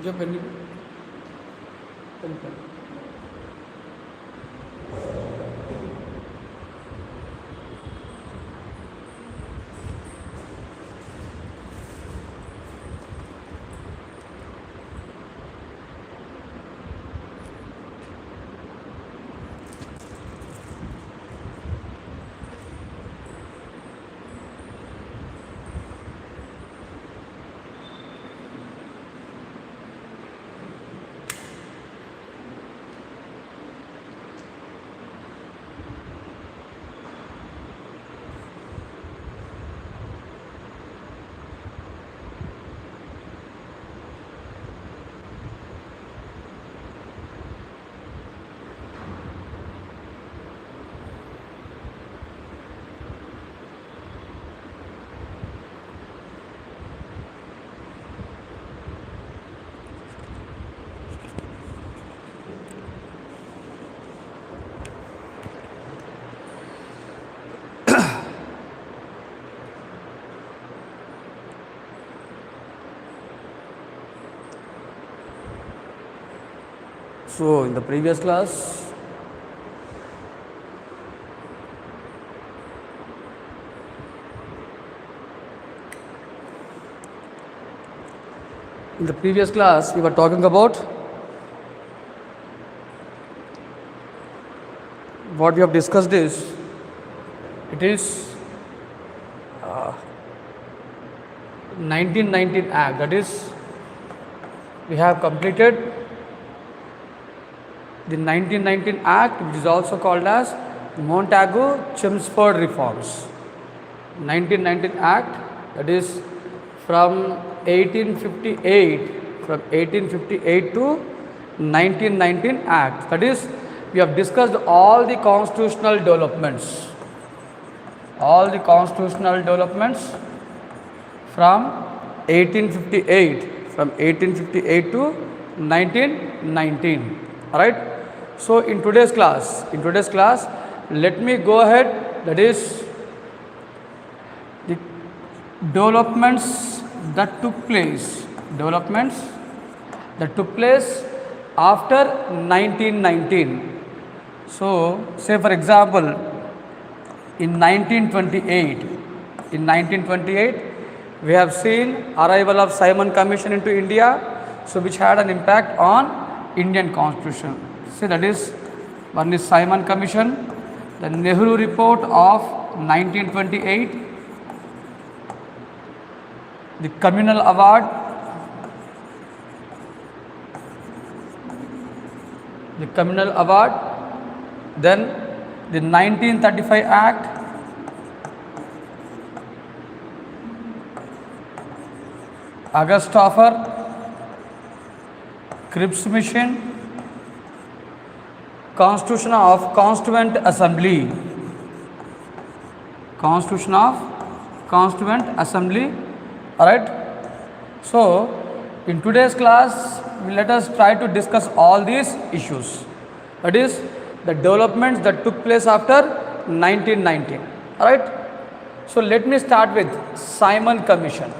जो pen pen pen So in the previous class, we were talking about what we have discussed is it is 1919 Act, that is we have completed the 1919 Act, which is also called as Montagu-Chelmsford Reforms. 1919 Act, that is from 1858 to 1919 Act. That is, we have discussed all the constitutional developments. All the constitutional developments from 1858 to 1919. Alright. So in today's class, let me go ahead, that is the developments that took place after 1919. So say for example, in 1928 we have seen arrival of Simon Commission into India, so which had an impact on Indian Constitution. See, that is one is Simon Commission, the Nehru Report of 1928, the Communal Award, then the 1935 Act, August Offer, Cripps Mission, Constitution of Constituent Assembly. Alright. So in today's class, let us try to discuss all these issues. That is the developments that took place after 1919. Alright. So let me start with Simon Commission.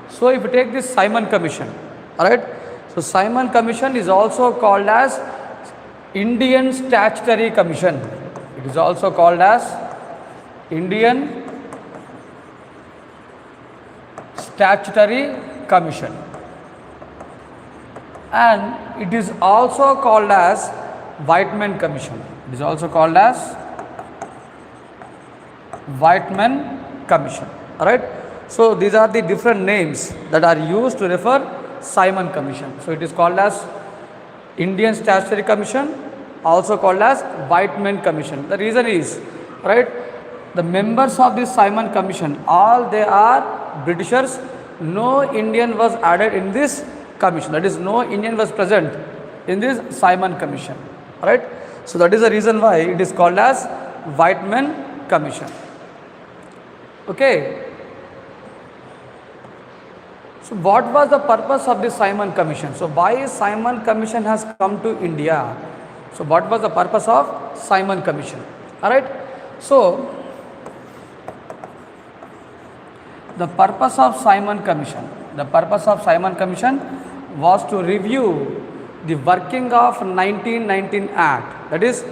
So if you take this Simon Commission, alright, so Simon Commission is also called as Indian Statutory Commission. It is also called as Indian Statutory Commission, and it is also called as Whiteman Commission. Alright. So these are the different names that are used to refer Simon Commission. So it is called as Indian Statutory Commission, also called as Whiteman Commission. The reason is, right, the members of this Simon Commission, all they are Britishers. No Indian was added in this commission. That is, no Indian was present in this Simon Commission. Right. So that is the reason why it is called as Whiteman Commission. Okay. So what was the purpose of this Simon Commission? So why Simon Commission has come to India? So what was the purpose of Simon Commission? Alright. So The purpose of Simon Commission. The purpose of Simon Commission was to review the working of 1919 Act. That is,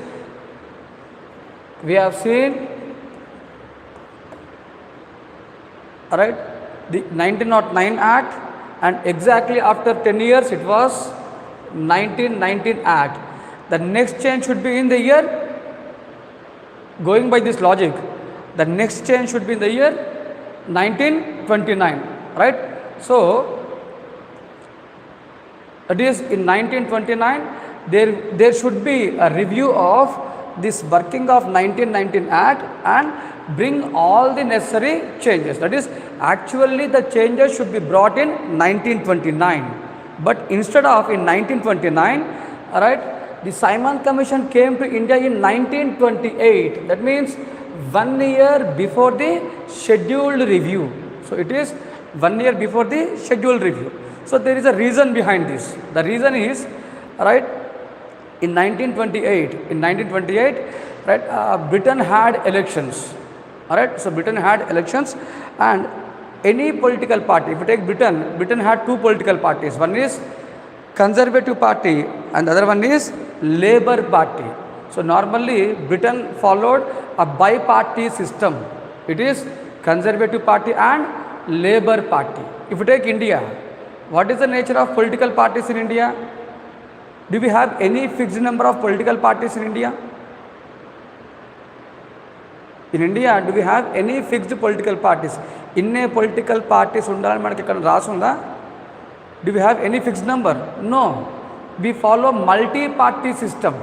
we have seen, right, the 1909 Act, and exactly after 10 years it was 1919 Act. The next change should be in the year, going by this logic, the next change should be in the year 1929, right? So it is in 1929 there should be a review of this working of 1919 Act and bring all the necessary changes. That is, actually the changes should be brought in 1929, but instead of in 1929, right, the Simon Commission came to India in 1928. That means 1 year before the scheduled review. So it is 1 year before the scheduled review. So there is a reason behind this. The reason is, right, in 1928, right, Britain had elections. All right, so Britain had elections, and any political party, if you take Britain, Britain had two political parties. One is Conservative Party and the other one is Labour Party. So normally Britain followed a bi-party system. It is Conservative Party and Labour Party. If you take India, what is the nature of political parties in India? Do we have any fixed number of political parties in India? In India, do we have any fixed political parties? Inne political parties undalani manaki ikkada rasunda? Do we have any fixed number? No. We follow multi-party system.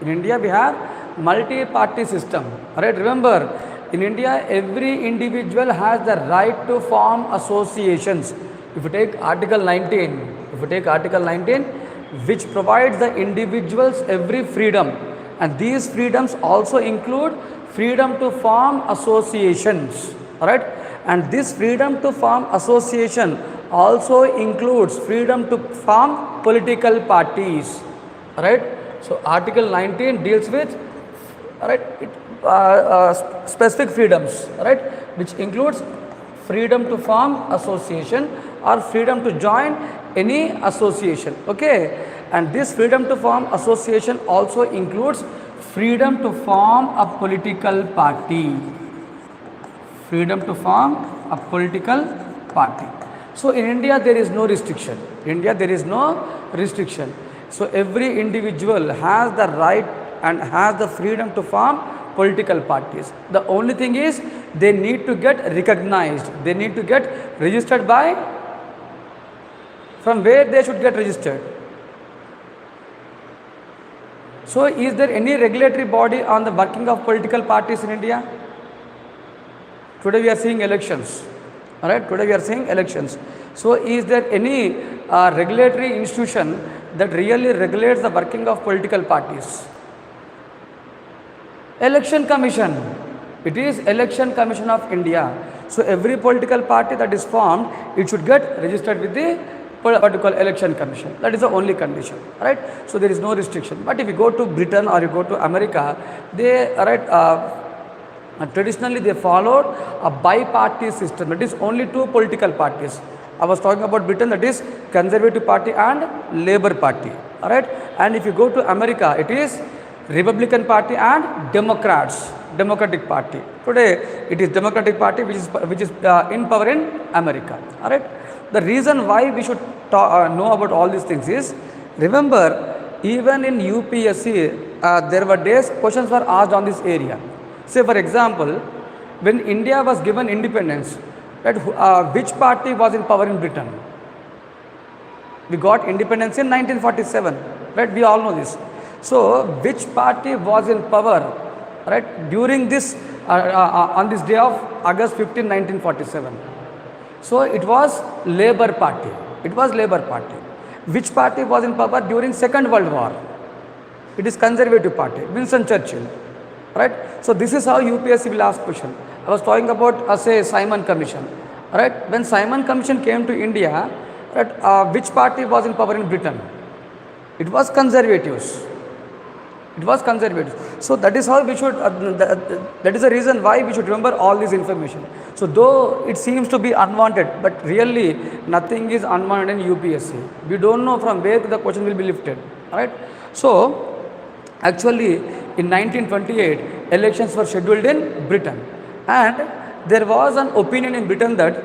In India, we have multi-party system. Right? Remember, in India, every individual has the right to form associations. If you take Article 19, which provides the individuals every freedom, and these freedoms also include freedom to form associations. Alright, and this freedom to form association also includes freedom to form political parties. Alright, so Article 19 deals with, alright, specific freedoms, right, which includes freedom to form association or freedom to join any association. Okay, and this freedom to form association also includes freedom to form a political party. Freedom to form a political party. So in India there is no restriction. So every individual has the right and has the freedom to form political parties. The only thing is they need to get recognized. They need to get registered by, from where they should get registered. So is there any regulatory body on the working of political parties in India? Today we are seeing elections. Alright, today we are seeing elections. So is there any regulatory institution that really regulates the working of political parties? Election Commission. It is Election Commission of India. So every political party that is formed, it should get registered with the particular Election Commission. That is the only condition, right? So there is no restriction. But if you go to Britain or you go to America, they, traditionally they followed a bi-party system. It is only two political parties. I was talking about Britain, that is Conservative Party and Labour Party. Alright, and if you go to America, it is Republican Party and Democratic Party. Today it is Democratic Party which is in power in America. Alright, the reason why we should know about all these things is, remember, even in UPSC there were days questions were asked on this area. Say for example, when India was given independence, right, which party was in power in Britain? We got independence in 1947, right? We all know this. So which party was in power, right, during this on this day of August 15, 1947? So it was Labour Party. Which party was in power during Second World War? It is Conservative Party, Winston Churchill. Right? So this is how UPSC will ask question. I was talking about say Simon Commission. Right? When Simon Commission came to India, right, which party was in power in Britain? It was Conservatives. It was conservative. So that is how we should, that is the reason why we should remember all this information. So though it seems to be unwanted, but really nothing is unwanted in UPSC. We don't know from where the question will be lifted, right? So actually in 1928 elections were scheduled in Britain, and there was an opinion in Britain that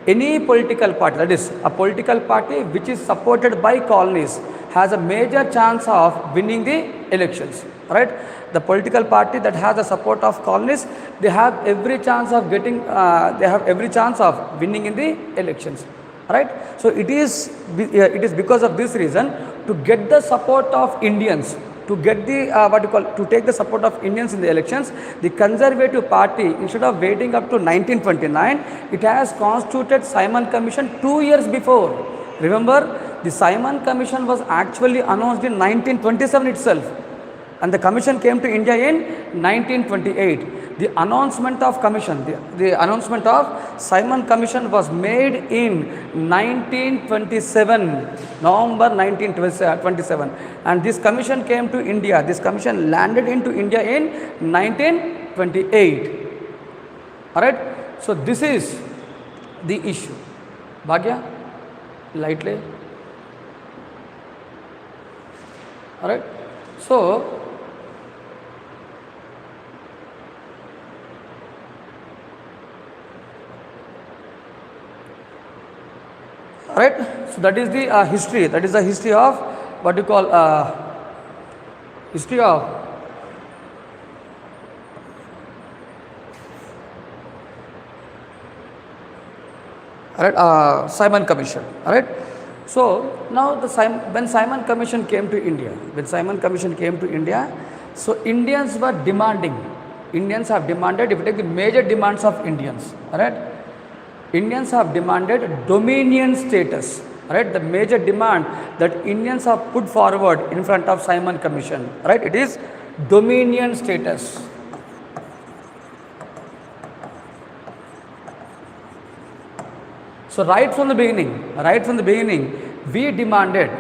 any political party, that is a political party which is supported by colonies, has a major chance of winning the elections, right? The political party that has the support of colonies, they have every chance of getting, they have every chance of winning in the elections, right? So it is because of this reason, to get the support of Indians, to get the to take the support of Indians in the elections, the Conservative Party, instead of waiting up to 1929, it has constituted Simon Commission 2 years before. Remember, the Simon Commission was actually announced in 1927 itself, and the commission came to India in 1928. The announcement of commission, the announcement of Simon Commission was made in 1927, November 1927, and this commission came to India. This commission landed into India in 1928. All right. So this is the issue. Bhagya, lightly. All right. So right, so that is the history. That is the history of what you call history of Simon Commission. All right. So now when Simon Commission came to India, so Indians were demanding. Indians have demanded. If you take the major demands of Indians, all right. Indians have demanded dominion status, right? The major demand that Indians have put forward in front of Simon Commission, right? It is dominion status. So right from the beginning, we demanded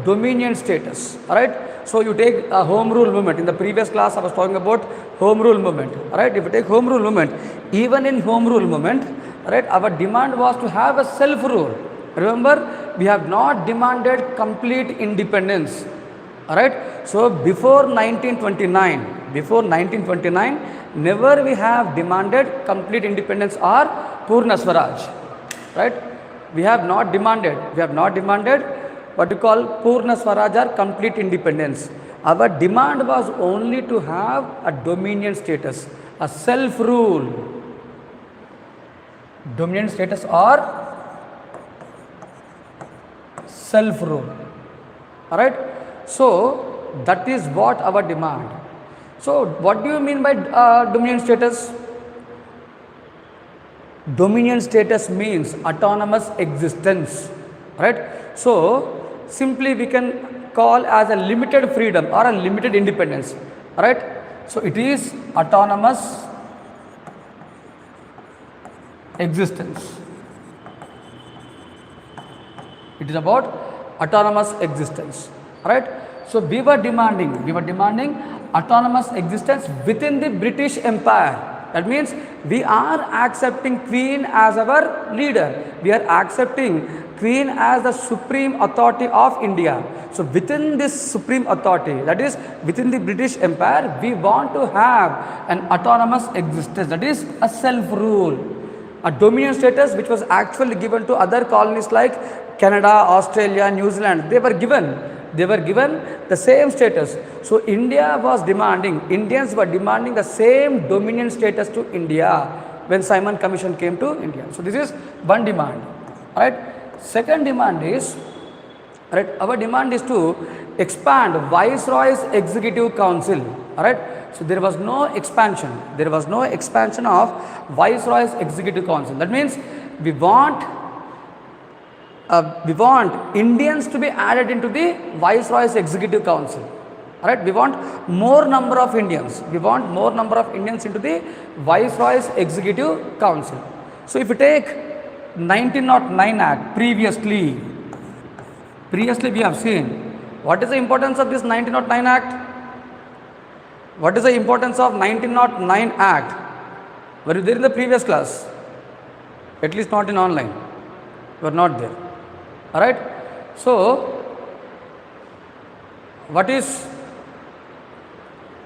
dominion status, all right? So you take a home rule movement. In the previous class I was talking about home rule movement, all right? If you take home rule movement, even in home rule movement, right, our demand was to have a self rule. Remember, we have not demanded complete independence, all right? So before 1929, never we have demanded complete independence or Purna Swaraj, right? We have not demanded what you call Purna Swaraj or complete independence. Our demand was only to have a dominion status, a self rule, dominion status or self rule, all right? So that is what our demand. So what do you mean by dominion status? Dominion status means autonomous existence, right? So simply we can call as a limited freedom or a limited independence, all right? So it is autonomous existence. It is about autonomous existence, all right? So we were demanding autonomous existence within the British Empire. That means we are accepting Queen as our leader. We are accepting Queen as the supreme authority of India. So within this supreme authority, that is within the British Empire, we want to have an autonomous existence, that is a self-rule. A dominion status which was actually given to other colonies like Canada, Australia, New Zealand, they were given the same status. So Indians were demanding the same dominion status to India when Simon Commission came to India. So this is one demand, right? Second demand is, right, our demand is to expand Viceroy's Executive Council, all right? So there was no expansion of Viceroy's Executive Council. That means we want Indians to be added into the Viceroy's Executive Council. All right, we want more number of Indians. Into the Viceroy's Executive Council. So if you take 1909 Act, previously we have seen what is the importance of this 1909 Act. What is the importance of 1909 Act? Were you there in the previous class? At least not in online. You are not there. Alright? So, what is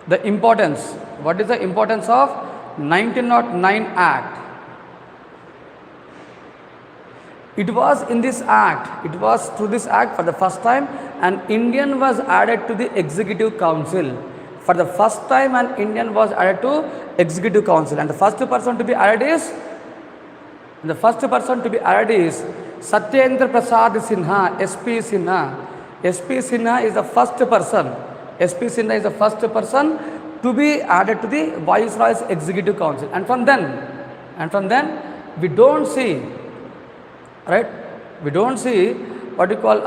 the importance? What is the importance of 1909 Act? It was in this act, it was through this act for the first time an Indian was added to the Executive Council. For the first time an Indian was added to Executive Council, and the first person to be added is Satyendra Prasad Sinha, SP Sinha. SP Sinha is the first person. SP Sinha is the first person to be added to the Viceroy's Executive Council, and from then we don't see, right? We don't see what you call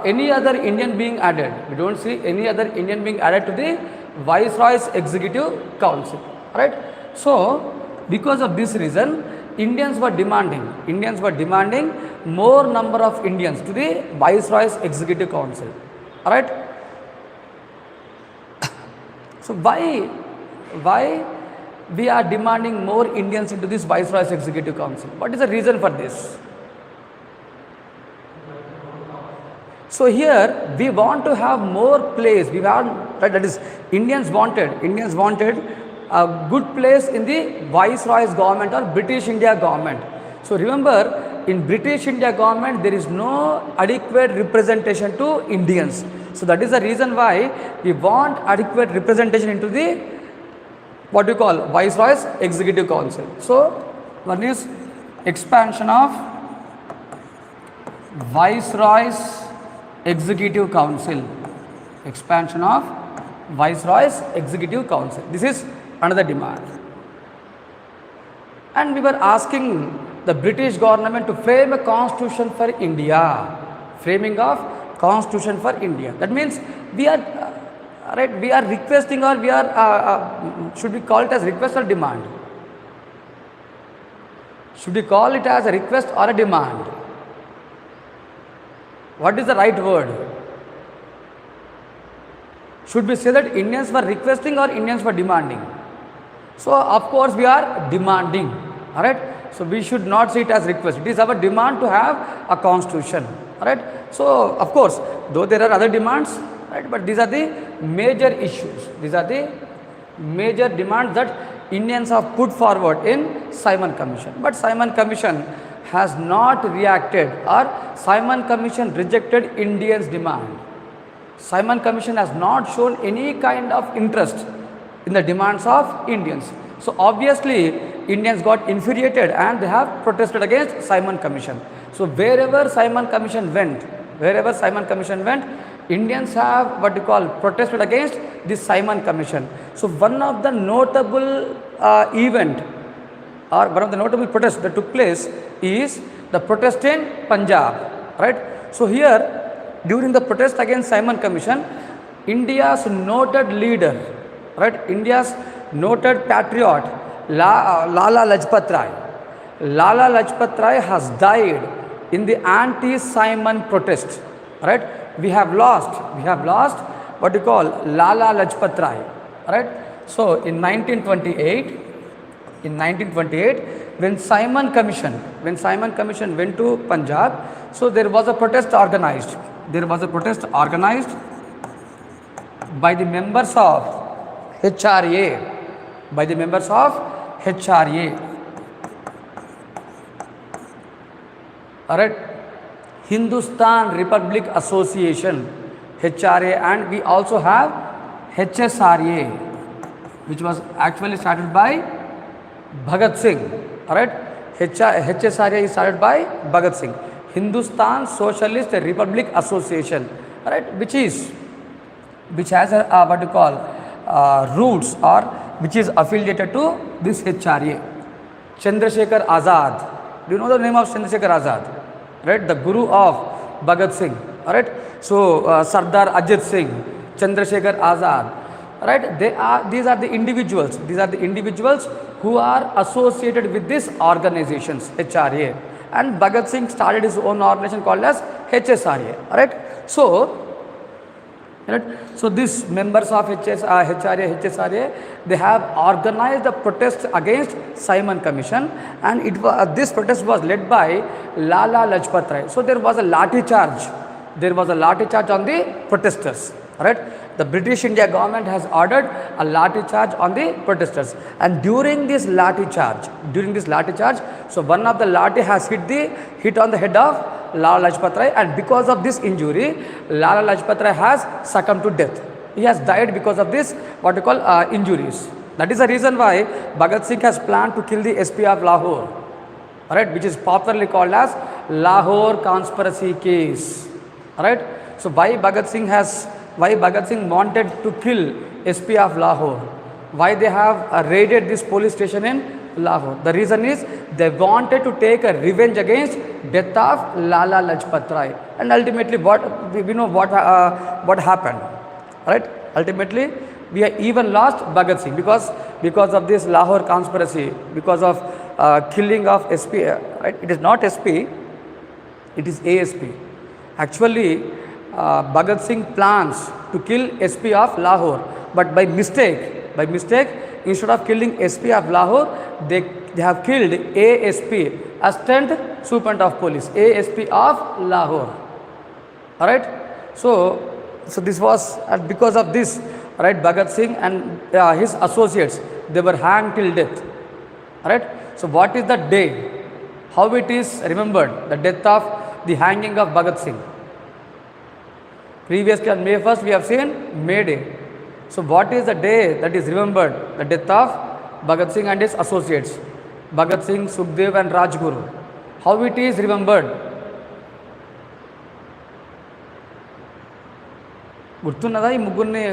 any other Indian being added. We don't see any other Indian being added to the Viceroy's Executive Council, right? So, because of this reason, Indians were demanding more number of Indians to the Viceroy's Executive Council, alright? So, why we are demanding more Indians into this Viceroy's Executive Council? What is the reason for this? So here we want to have more place. We want, right, that is Indians wanted a good place in the Viceroy's government or British India government. So remember, in British India government there is no adequate representation to Indians. So that is the reason why we want adequate representation into the what we call Viceroy's Executive Council. So one is expansion of Viceroy's Executive Council. Expansion of Viceroy's Executive Council. This is another demand. And we were asking the British government to frame a constitution for India. Framing of constitution for India. That means we are we are requesting, or we are should we call it as request or demand? Should we call it as a request or a demand? What is the right word? Should we say that Indians were requesting or Indians were demanding? So, of course, we are demanding. Alright. So, we should not see it as request. It is our demand to have a constitution. Alright. So, of course, though there are other demands, right, but these are the major issues. These are the major demands that Indians have put forward in Simon Commission. But Simon Commission has not reacted, or Simon Commission rejected Indians' demand. Simon Commission has not shown any kind of interest in the demands of Indians. So obviously Indians got infuriated and they have protested against Simon Commission. So wherever Simon Commission went, Indians have what you call protested against this Simon Commission. So one of the notable event, or one of the notable protests that took place is the protest in Punjab, right? So here, during the protest against Simon Commission, India's noted leader, right, India's noted patriot, Lala Lajpat Rai has died in the anti-Simon protest, right? We have lost what you call Lala Lajpat Rai, right? So in 1928, when Simon Commission went to Punjab, so there was a protest organized. By the members of HRA. Alright, Hindustan Republic Association, HRA, and we also have HSRA, which was actually started by Bhagat Singh. Alright, HSRA is started by Bhagat Singh. Hindustan Socialist Republic Association, alright, which has a what you call roots, or which is affiliated to this HRA. Chandrasekhar Azad. Do you know the name of Chandrasekhar Azad? Right, the guru of Bhagat Singh. Alright, so Sardar Ajit Singh, Chandrasekhar Azad. Right, these are the individuals who are associated with these organizations, HRA. And Bhagat Singh started his own organization called as HSRA. Alright, so Right? So these members of HRA, they have organized a protest against Simon Commission, and this protest was led by Lala Lajpat Rai. So there was a lathi charge. There was a lathi charge on the protesters. Right? The British India government has ordered a lathi charge on the protesters, and during this lathi charge, so one of the lathi has hit on the head of Lala Lajpat Rai, and because of this injury, Lala Lajpat Rai has succumbed to death. He has died because of this, what we call injuries. That is the reason why Bhagat Singh has planned to kill the SP of Lahore, right, which is popularly called as Lahore conspiracy case. Right? So why Bhagat Singh wanted to kill SP of Lahore? Why they have raided this police station in Lahore? The reason is they wanted to take a revenge against death of Lala Lajpat Rai, and ultimately we know what happened. Right? Ultimately, we have even lost Bhagat Singh because of this Lahore conspiracy, because of killing of SP. Right? It is not SP, it is ASP. Actually, Bhagat Singh plans to kill SP of Lahore, but by mistake, instead of killing SP of Lahore, they have killed ASP, Assistant Superintendent of Police, ASP of Lahore. Alright? So this was, because of this, right, Bhagat Singh and his associates, they were hanged till death. Alright? So what is the day? How it is remembered? The death of the hanging of Bhagat Singh. Previously on May 1st, we have seen May Day. So what is the day that is remembered? The death of Bhagat Singh and his associates, Bhagat Singh, Sukhdev and Rajguru. How it is remembered? Gurtunnada ee muggurni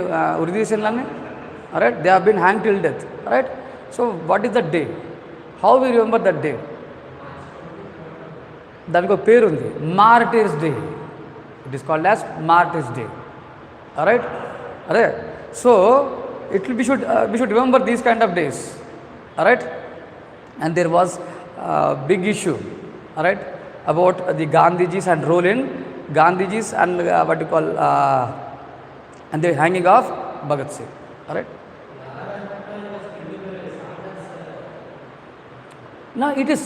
uridishenlani? Alright, they have been hanged till death. Alright, so what is the day? How we remember that day? దానికి ఒక పేరు ఉంది, Martyrs Day. It is called as Martyrs Day. Alright? Alright. So we should remember these kind of days. Alright? And there was a big issue, alright, about the Gandhijis and role in Gandhijis and and the hanging of Bhagat Singh. Alright? Now it is,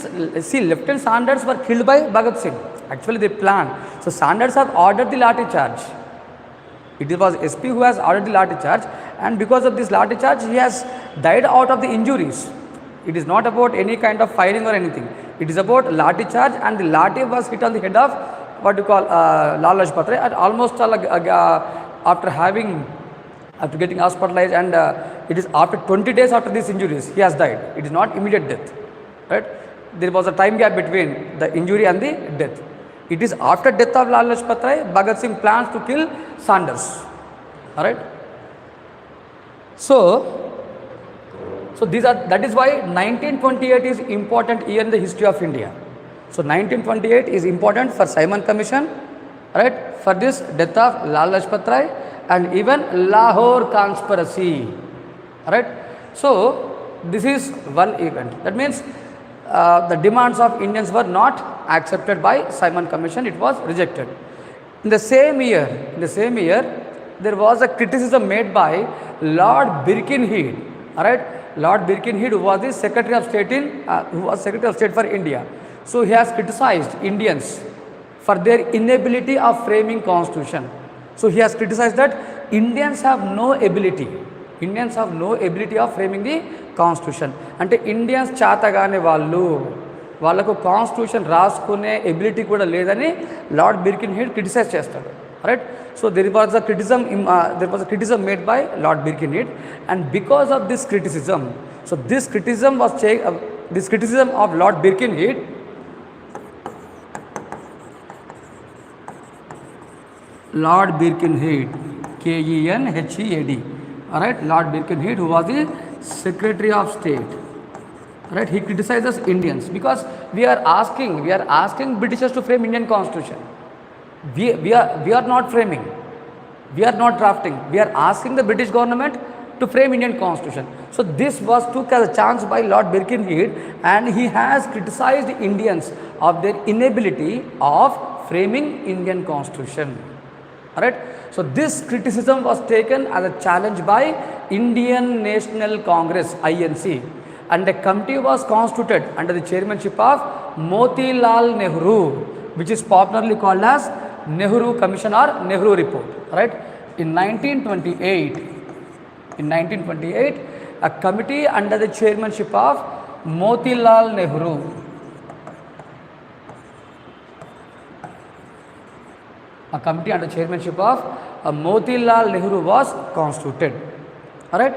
see, Lieutenant Sanders were killed by Bhagat Singh. Actually they planned. So Sanders have ordered the lathi charge. It was SP who has ordered the lathi charge, and because of this lathi charge, he has died out of the injuries. It is not about any kind of firing or anything. It is about lathi charge, and the lathi was hit on the head of Lala Lajpat Rai, and almost after getting hospitalized, and it is after 20 days after these injuries, he has died. It is not immediate death. Right? There was a time gap between the injury and the death. It is after death of Lala Lajpat Rai, Bhagat Singh plans to kill Sanders. Alright? So that is why 1928 is important year in the history of India. So 1928 is important for Simon Commission, right, for this death of Lala Lajpat Rai, and even Lahore conspiracy. Alright? So this is one event. That means the demands of Indians were not accepted by Simon Commission, it was rejected. In the same year, there was a criticism made by Lord Birkenhead. Alright? Lord Birkenhead, who was the Secretary of State for India. So he has criticized Indians for their inability of framing constitution. So he has criticized that Indians have no ability of framing the constitution. అంటే Indians చేతగానే వాళ్ళకు constitution రాసుకునే ability కూడా లేదని lord బిర్కిన్హెడ్ criticise చేస్తాడు. Right? So there was a criticism made by Lord Birkenhead, and because of this criticism, so this criticism of Lord Birkenhead, Kenhead, alright, Lord Birkenhead, who was the Secretary of State, right, he criticizes Indians because we are asking Britishers to frame Indian constitution. We are not framing, we are not drafting, we are asking the British government to frame Indian constitution. So this was took as a chance by Lord Birkenhead, and he has criticized Indians of their inability of framing Indian constitution. Alright. So this criticism was taken as a challenge by Indian National Congress (INC), and a committee was constituted under the chairmanship of Motilal Nehru, which is popularly called as Nehru Commission or Nehru Report. Right? In 1928, a committee under the chairmanship of Motilal Nehru Motilal Nehru was constituted. Alright?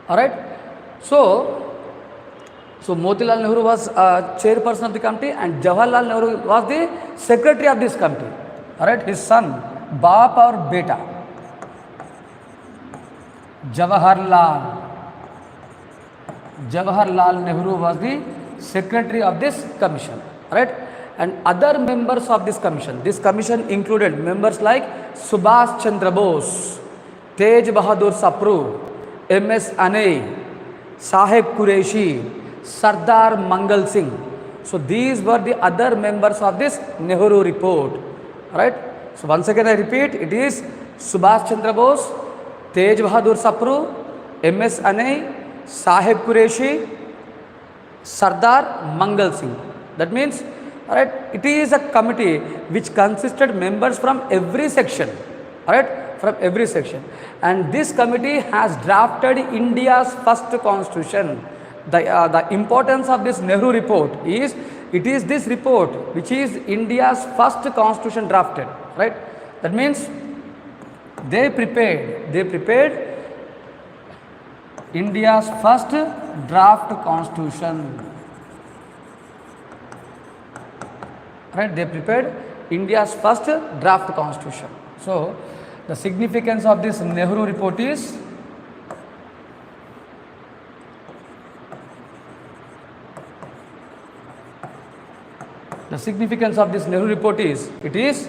Alright? So Motilal Nehru was chairperson of the committee, and Jawaharlal Nehru was the secretary of this committee. Alright? His son, Baap or Beta, Jawaharlal Nehru was the secretary of this commission. Right? And other members of this commission included members like Subhash Chandra Bose, Tej Bahadur Sapru, M.S. Anay, Sahib Qureshi, Sardar Mangal Singh. So these were the other members of this Nehru Report. Right? So once again I repeat, it is Subhash Chandra Bose, Tej Bahadur Sapru, M.S. Anay, Sahib Qureshi, Sardar Mangal Singh. That means, alright, it is a committee which consisted members from every section, alright, from every section, and this committee has drafted India's first constitution. The importance of this Nehru Report is, it is this report which is India's first constitution drafted, right? That means they prepared India's first draft constitution. Right, they prepared India's first draft constitution. So the significance of this Nehru Report is, it is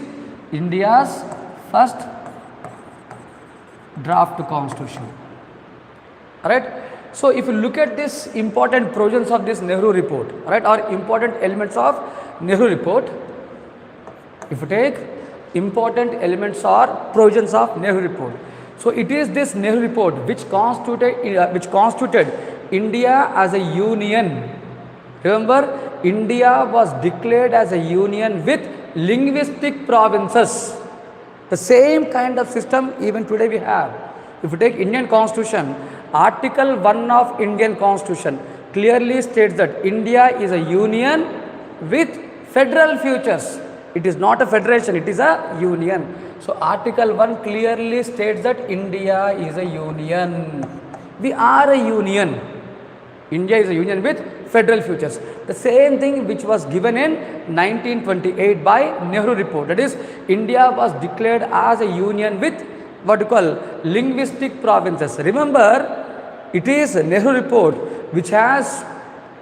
India's first draft constitution. Alright. So if you look at this important provisions of this Nehru Report, right, or important elements of Nehru Report, if you take important elements or provisions of Nehru Report, so it is this Nehru Report which constituted India as a union. Remember, India was declared as a union with linguistic provinces. The same kind of system even today we have. If you take Indian Constitution, Article 1 of Indian Constitution clearly states that India is a union with federal features. It is not a federation, it is a union. So Article 1 clearly states that India is a union. We are a union. India is a union with federal features. The same thing which was given in 1928 by Nehru Report. That is, India was declared as a union with what you call linguistic provinces. Remember, it is Nehru Report which has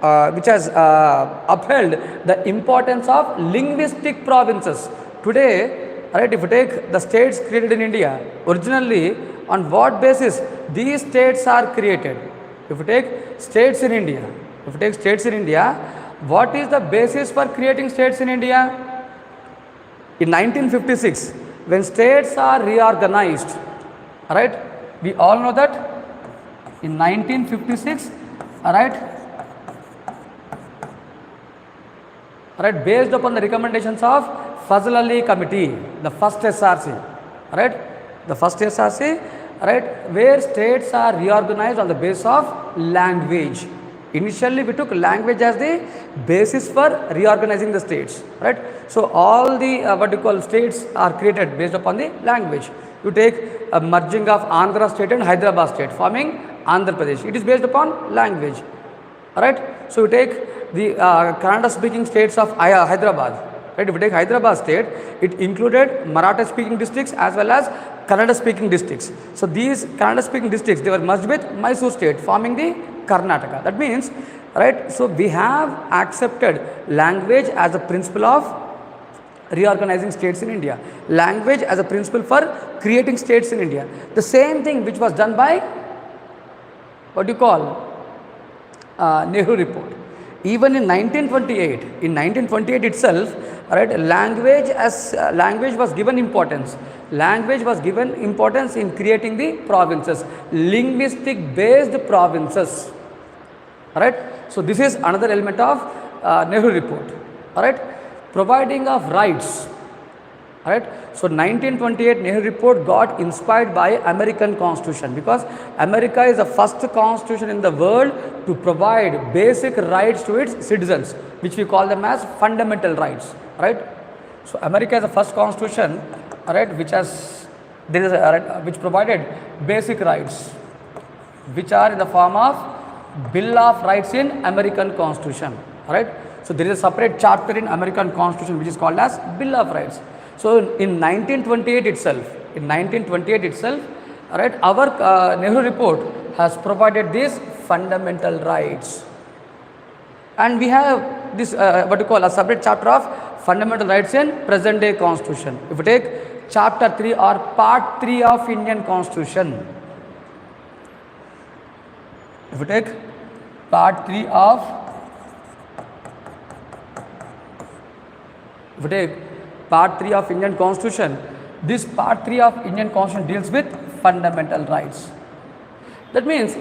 upheld the importance of linguistic provinces. Today, right, if you take the states created in India, originally on what basis these states are created? If you take states in India, what is the basis for creating states in India? In 1956, when states are reorganized, right, we all know that in 1956, right, based upon the recommendations of Fazl Ali Committee, the first SRC, right, where states are reorganized on the basis of language. Initially, we took language as the basis for reorganizing the states, right? So all the states are created based upon the language. You take a merging of Andhra state and Hyderabad state, forming Andhra Pradesh. It is based upon language, right? So you take the Kannada-speaking states of Hyderabad. Right? If you take Hyderabad state, it included Maratha-speaking districts as well as Kannada-speaking districts. So these Kannada-speaking districts, they were merged with Mysore state, forming the Karnataka. That means, right? So we have accepted language as a principle of reorganizing states in India. Language as a principle for creating states in India. The same thing which was done by Nehru Report. Even in 1928 itself, right, language was given importance. Language was given importance in creating the provinces, linguistic based provinces. Right. So this is another element of Nehru Report. All right, providing of rights. All right. So 1928 Nehru Report got inspired by American Constitution, because America is the first constitution in the world to provide basic rights to its citizens, which we call them as fundamental rights. Right. So America is the first constitution, right, which provided basic rights, which are in the form of Bill of Rights in American Constitution. Right. So there is a separate chapter in American Constitution which is called as Bill of Rights. So in 1928 itself, right, our Nehru Report has provided these fundamental rights, and we have this what you call a separate chapter of fundamental rights in present day Constitution. If you take chapter 3 or part 3 of Indian Constitution, if you take part 3 of Part 3 of Indian Constitution, this Part 3 of Indian Constitution deals with fundamental rights. That means,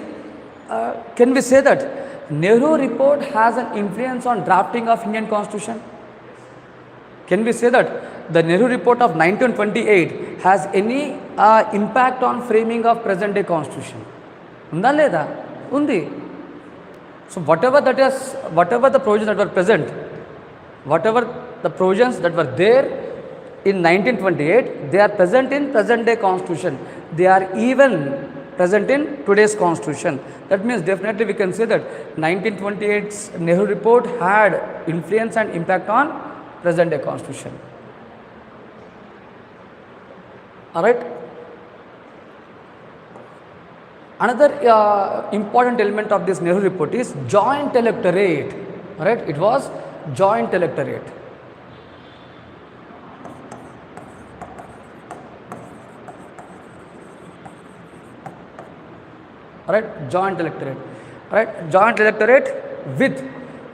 can we say that Nehru Report has an influence on drafting of Indian Constitution? Can we say that the Nehru Report of 1928 has any impact on framing of present day Constitution? Unda leda? Undi. So whatever the provisions that were present, whatever the provisions that were there in 1928, they are present in present day Constitution. They are even present in today's Constitution. That means definitely we can say that 1928's Nehru Report had influence and impact on present day Constitution. Alright. Another important element of this Nehru Report is joint electorate. Alright, it was joint electorate. Alright, joint electorate. Alright, joint electorate with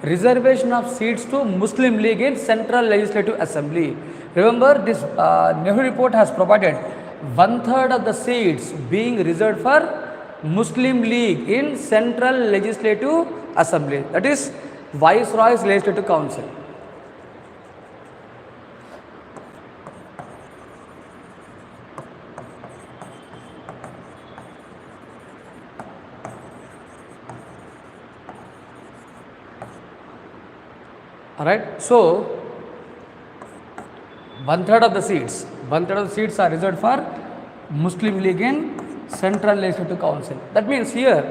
reservation of seats to Muslim League in Central Legislative Assembly. Remember, this Nehru Report has provided 1/3 of the seats being reserved for Muslim League in Central Legislative Assembly, that is Viceroy's Legislative Council. Alright, so 1/3 of the seats are reserved for Muslim League in Central Legislative Council. That means here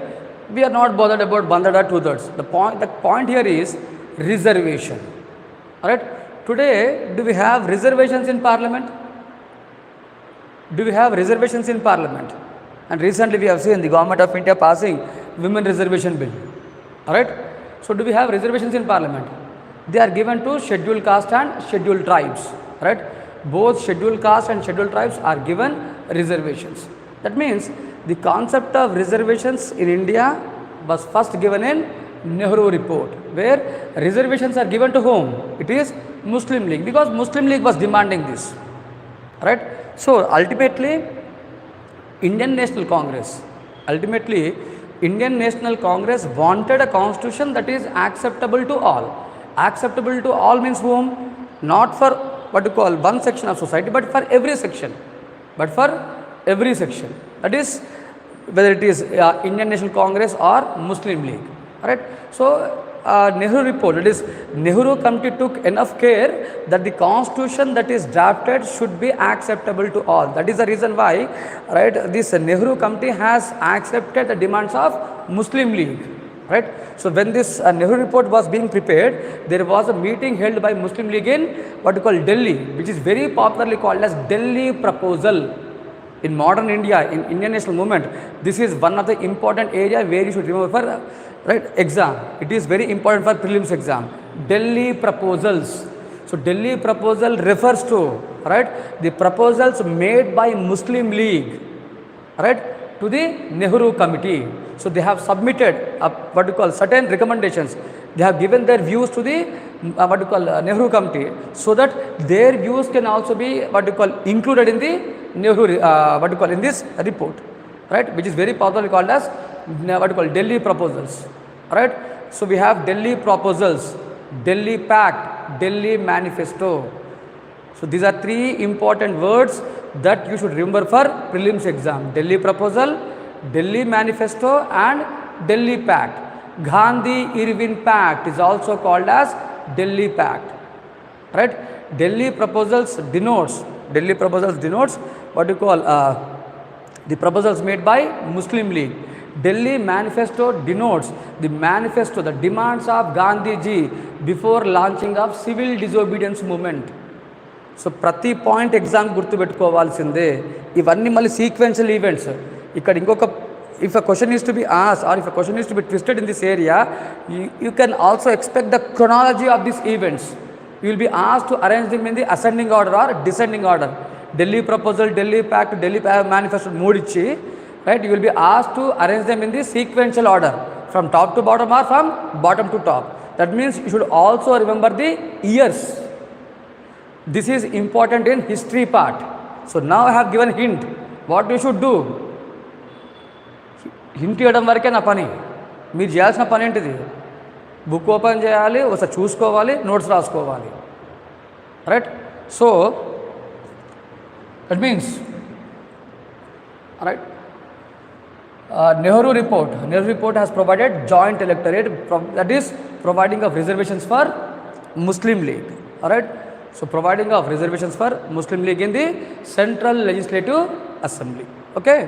we are not bothered about 1/3 or 2/3. The point here is reservation. Alright, today do we have reservations in Parliament? Do we have reservations in Parliament? And recently we have seen the Government of India passing Women Reservation Bill. Alright, so do we have reservations in Parliament? They are given to scheduled caste and scheduled tribes. Right? Both scheduled caste and scheduled tribes are given reservations. That means the concept of reservations in India was first given in Nehru Report, where reservations are given to whom? It is Muslim League, because Muslim League was demanding this. Right? So ultimately Indian National Congress wanted a constitution that is acceptable to all. Acceptable to all means whom? Not for what you call one section of society, but for every section. That is whether it is Indian National Congress or Muslim League. Alright. So Nehru Report, that is Nehru Committee took enough care that the constitution that is drafted should be acceptable to all. That is the reason why, right, this Nehru Committee has accepted the demands of Muslim League. Right. So when this Nehru Report was being prepared, there was a meeting held by Muslim League in what you call Delhi, which is very popularly called as Delhi Proposal. In modern India, in Indian national movement, this is one of the important area where you should remember for exam. It is very important for prelims exam. Delhi Proposals. So Delhi Proposal refers to the proposals made by Muslim League to the Nehru Committee. So they have submitted what you call certain recommendations. they have given their views to the Nehru committee, so that their views can also be included in the Nehru in this report, right, which is very popularly called as Delhi proposals, right. So we have Delhi proposals, Delhi Pact, Delhi Manifesto. So these are three important words that you should remember for prelims exam: Delhi proposal, Delhi Manifesto and Delhi Pact. Gandhi-Irwin Pact is also called as Delhi Pact, right. Delhi proposals denotes the proposals made by Muslim League. Delhi Manifesto denotes the manifesto, the demands of Gandhiji before launching of civil disobedience movement. So ప్రతి point exam గుర్తుపెట్టుకోవాల్సిందే. ఇవన్నీ మళ్ళీ sequential events. ఇక్కడ ఇంకొక if a question is to be asked or if a question is to be twisted in this area, you can also expect the chronology of these events. You will be asked to arrange them in the ascending order or descending order. Delhi proposal, Delhi Pact, Delhi Manifesto మూడిచ్చి, right, you will be asked to arrange them in the sequential order from top to bottom or from bottom to top. That means you should also remember the years. This is important in history part. So now I have given hint what you should do. Hint ఇవ్వడం వరకే నా పని. మీరు చేయాల్సిన పని ఏంటిది? Book open చేయాలి, ఒకసారి చూసుకోవాలి, నోట్స్ రాసుకోవాలి, right. So that means right, Nehru Report has provided joint electorate, that is providing of reservations for Muslim League, alright. So providing of reservations for Muslim League in the Central Legislative Assembly, okay.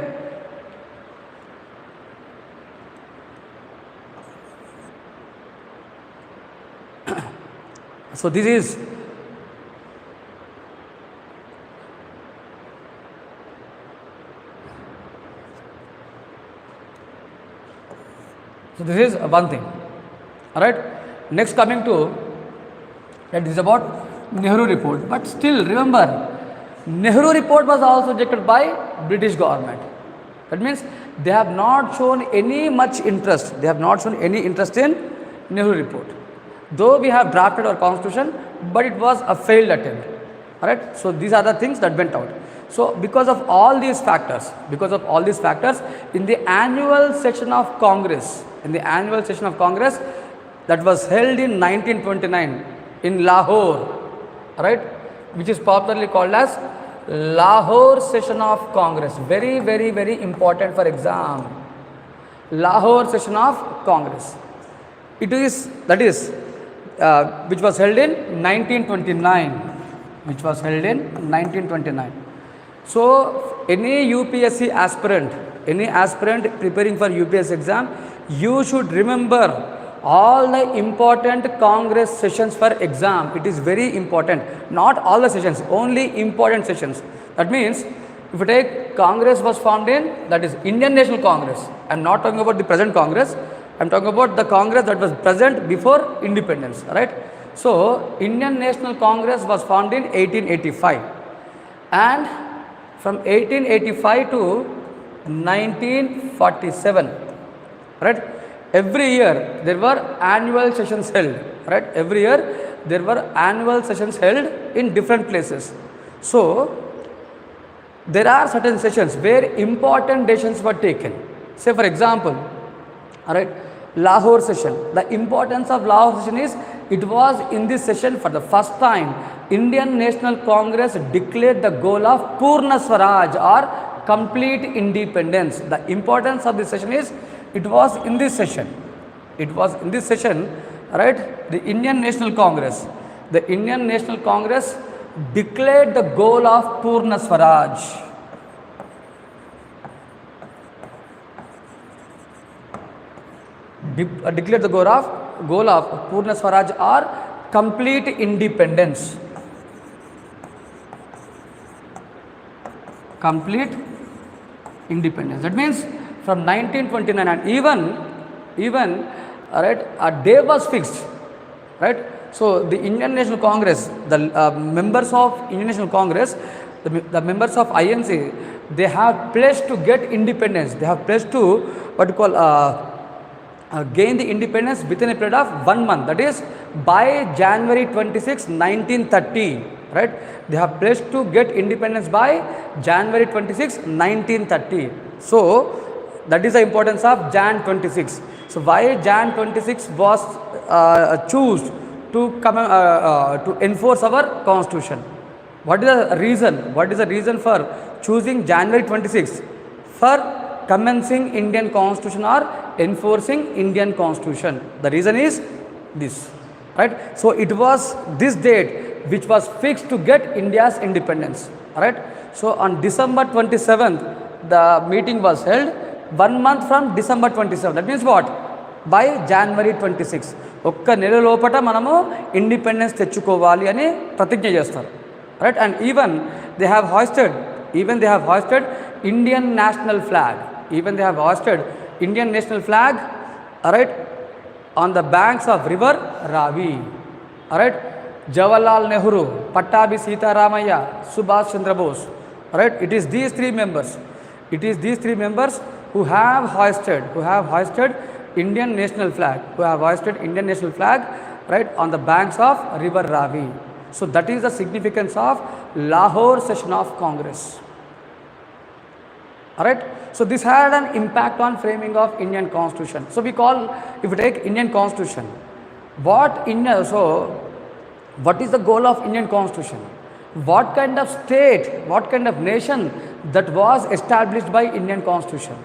So this is one thing, all right. Next, coming to that is about Nehru Report. But still remember, Nehru Report was also rejected by British government. That means they have not shown any much interest. They have not shown any interest in Nehru Report. Though we have drafted our constitution, but it was a failed attempt, alright. So these are the things that went out. So because of all these factors, in the annual session of Congress, that was held in 1929 in Lahore, right, which is popularly called as Lahore session of Congress. Very, very, very important for exam. Lahore session of Congress. It is, that is, which was held in 1929. So any UPSC aspirant, preparing for UPSC exam, you should remember all the important Congress sessions for exam. It is very important. Not all the sessions, only important sessions. That means if you take Congress was formed in, that is Indian National Congress. I am not talking about the present Congress. I am talking about the Congress that was present before independence, right. So Indian National Congress was formed in 1885, and from 1885 to 1947, right, every year there were annual sessions held, right. Every year there were annual sessions held in different places. So there are certain sessions where important decisions were taken. Say for example, all right, Lahore session. The importance of Lahore session is, it was in this session for the first time Indian National Congress declared the goal of Purna Swaraj or complete independence. The importance of this session is, it was in this session, right, the Indian National Congress declared the goal of Purna Swaraj. Declared the goal of Purna Swaraj or complete independence. That means from 1929, and even right, a day was fixed, right. So the Indian National Congress, the members of Indian National Congress, the members of INC, they have pledged to get independence. They have pledged to gained the independence within a period of 1 month, that is by January 26, 1930. Right? They have pledged to get independence by January 26, 1930. So that is the importance of Jan 26. So why Jan 26 was chosen to enforce our constitution? What is the reason? What is the reason for choosing January 26 for commencing Indian constitution or enforcing Indian constitution? The reason is this, right? So it was this date which was fixed to get India's independence, right? So on December 27th, the meeting was held. 1 month from December 27th. That means what? By January 26. ఒక్క నెల లోపట మనము independence తెచ్చుకోవాలి అని ప్రతిజ్ఞ చేస్తారు, right? And even they have hoisted Indian national flag, right, on the banks of river Ravi, right? Jawaharlal Nehru, Pattabhi Sitaramayya, Subhash Chandra Bose, right? It is these three members who have hoisted Indian national flag, right, on the banks of river Ravi. So that is the significance of Lahore session of Congress. Alright, so this had an impact on framing of Indian constitution. So we call, if we take Indian constitution, what is the goal of Indian constitution? What kind of state, what kind of nation that was established by Indian constitution?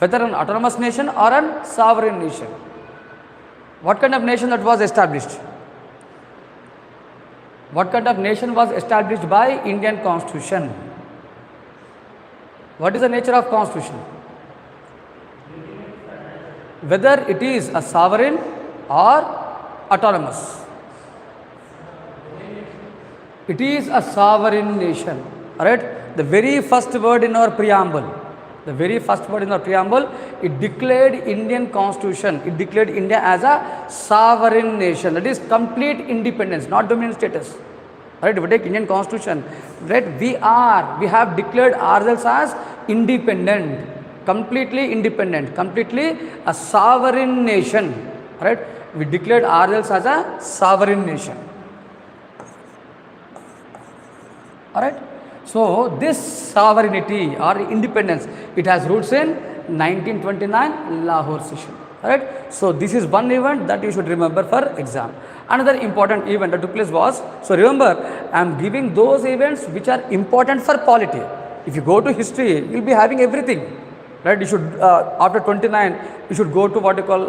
Whether an autonomous nation or a sovereign nation. What kind of nation that was established? What kind of nation was established by Indian constitution? What is the nature of constitution? Whether it is a sovereign or autonomous. It is a sovereign nation, alright? The very first word in our preamble, it declared Indian constitution, it declared India as a sovereign nation, that is complete independence, not dominion status. Right? If we take Indian constitution, right, we have declared ourselves as independent, completely a sovereign nation. Right? We declared ourselves as a sovereign nation. Alright? So this sovereignty or independence, it has roots in 1929 Lahore session. Alright? So this is one event that you should remember for exam. Another important event that took place was, so remember, I am giving those events which are important for polity. If you go to history, you will be having everything. Right? You should, after 29, you should go to what you call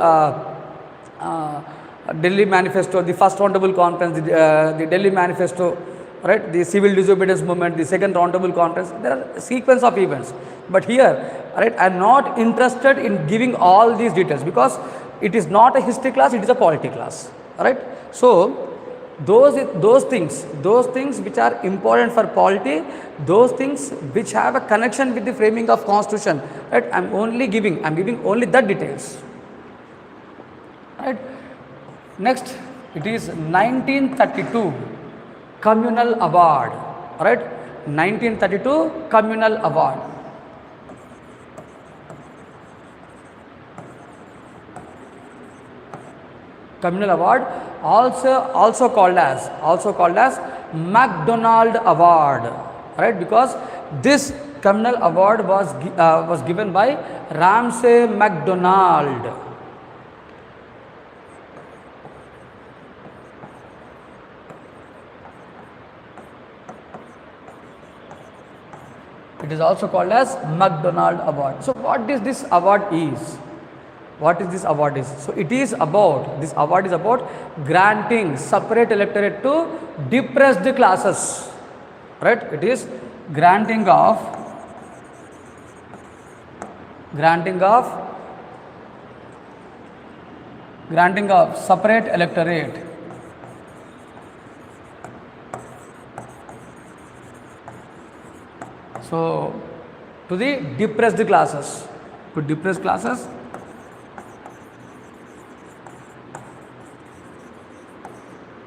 Delhi Manifesto, the first roundtable conference, the Delhi Manifesto, right, the civil disobedience movement, the second roundtable conference. There are a sequence of events, but here, right, I am not interested in giving all these details because it is not a history class, it is a polity class, right? So those things which are important for polity, those things which have a connection with the framing of constitution, right, I'm giving only the details, right? Next, it is 1932 Communal Award, right? 1932 Communal Award. Communal Award, also called as MacDonald Award, right? Because this Communal Award was given by Ramsay MacDonald. It is also called as MacDonald Award. So what is this award is? So it is about, this award is about granting separate electorate to depressed classes, right? It is granting of separate electorate so to the depressed classes,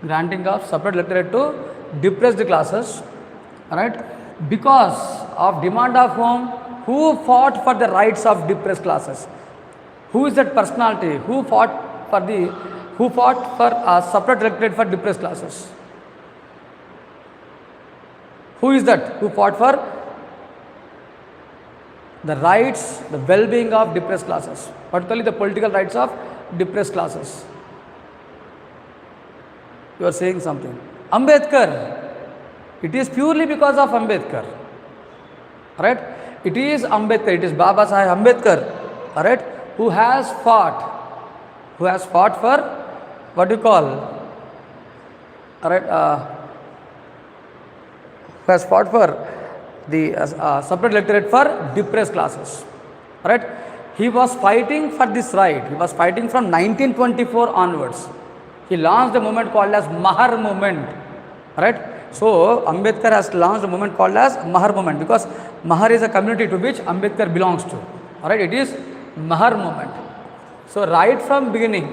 granting of separate electorate to depressed classes, right? Because of demand of whom? Who fought for the rights of depressed classes? Who is that personality who fought for a separate electorate for depressed classes? Who is that who fought for the rights, the well-being of depressed classes, particularly the political rights of depressed classes? You are saying something. Ambedkar. It is purely because of Ambedkar. Alright? It is Ambedkar, it is Baba Sahib Ambedkar, alright, who has fought for what you call, alright, who has fought for the separate electorate for depressed classes. Alright? He was fighting for this right. He was fighting from 1924 onwards. He launched a movement called as Mahar movement. Right? So Ambedkar has launched a movement called as Mahar movement, because Mahar is a community to which Ambedkar belongs to. Alright? It is Mahar movement. So right from beginning,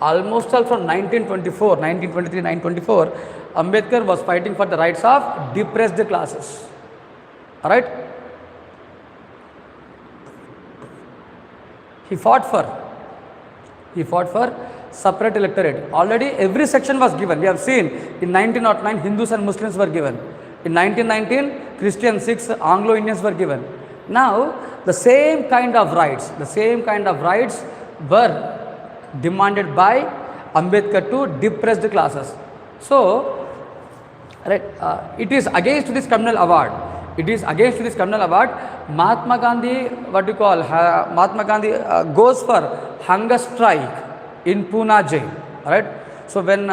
almost all from 1924, 1923, 1924, Ambedkar was fighting for the rights of depressed classes. Alright? He fought for separate electorate. Already every section was given. We have seen in 1909 Hindus and Muslims were given. In 1919 Christians, Sikhs, Anglo-Indians were given. Now the same kind of rights were demanded by Ambedkar to depressed classes. So, right, it is against this communal award. Mahatma Gandhi, goes for hunger strike in Pune jail. Right? So when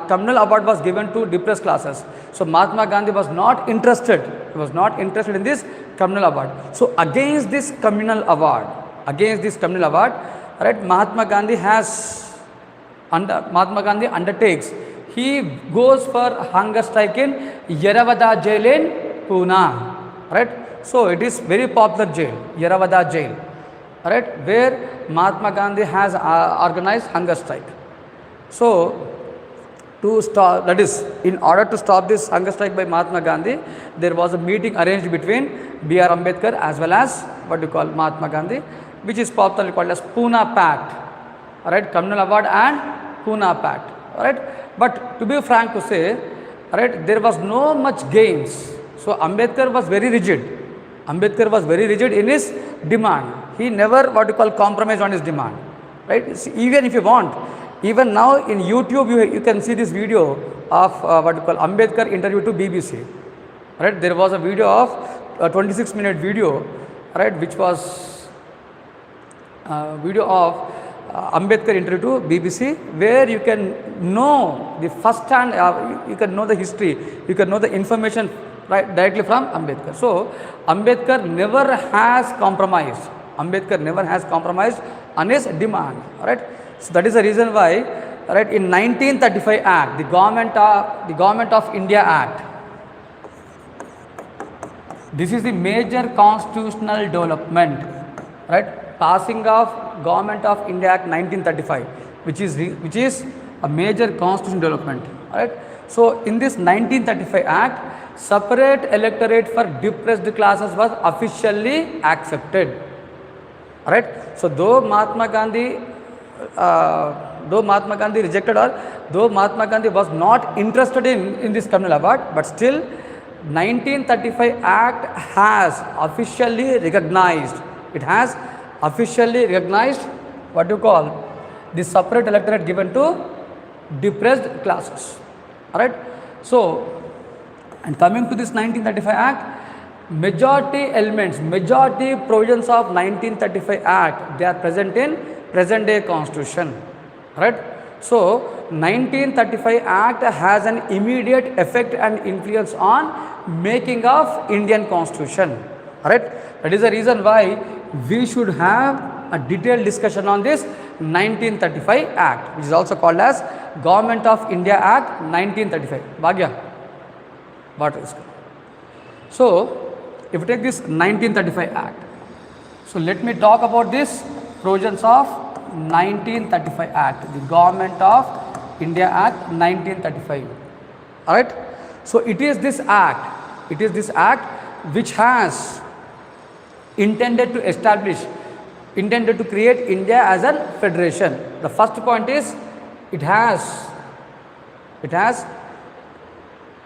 communal award was given to depressed classes, so Mahatma Gandhi was not interested. He was not interested in this communal award. So against this communal award, right, Mahatma Gandhi undertakes. He goes for hunger strike in Yeravada jail in Pune. Right? So it is very popular jail, Yeravada jail. Right? Where Mahatma Gandhi has organized hunger strike. So to stop, that is, in order to stop this hunger strike by Mahatma Gandhi, there was a meeting arranged between B.R. Ambedkar as well as Mahatma Gandhi, which is popularly called as Pune Pact. Alright, communal award and Pune Pact. Alright, but to be frank to say, alright, there was no much gains. So Ambedkar was very rigid in his demand. He never compromised on his demand. Right? See, even if you want, even now in YouTube you can see this video of Ambedkar interview to BBC. Right? There was a video of a 26-minute video, right, which was video of Ambedkar interview to BBC, where you can know the first hand, you can know the history, you can know the information right directly from Ambedkar. So Ambedkar never has compromised. On his demand. Right? So that is the reason why, right, in 1935 Act, the Government of India Act. This is the major constitutional development, right? Passing of Government of India Act 1935, which is a major constitutional development, right? So in this 1935 Act, separate electorate for depressed classes was officially accepted. Right? So though Mahatma Gandhi rejected, or though Mahatma Gandhi was not interested in this communal award, but still 1935 Act has officially recognized. It has officially recognized the separate electorate given to depressed classes. Alright. So, and coming to this 1935 Act, majority provisions of 1935 Act, they are present in present day constitution. Right? So 1935 Act has an immediate effect and influence on making of Indian constitution. Right? That is the reason why we should have a detailed discussion on this 1935 Act, which is also called as Government of India Act 1935. Bhagya, what is it? So if you take this 1935 Act, so let me talk about this provisions of 1935 Act, the Government of India Act 1935. Alright. So it is this act which has intended to establish, intended to create India as a federation. The first point is it has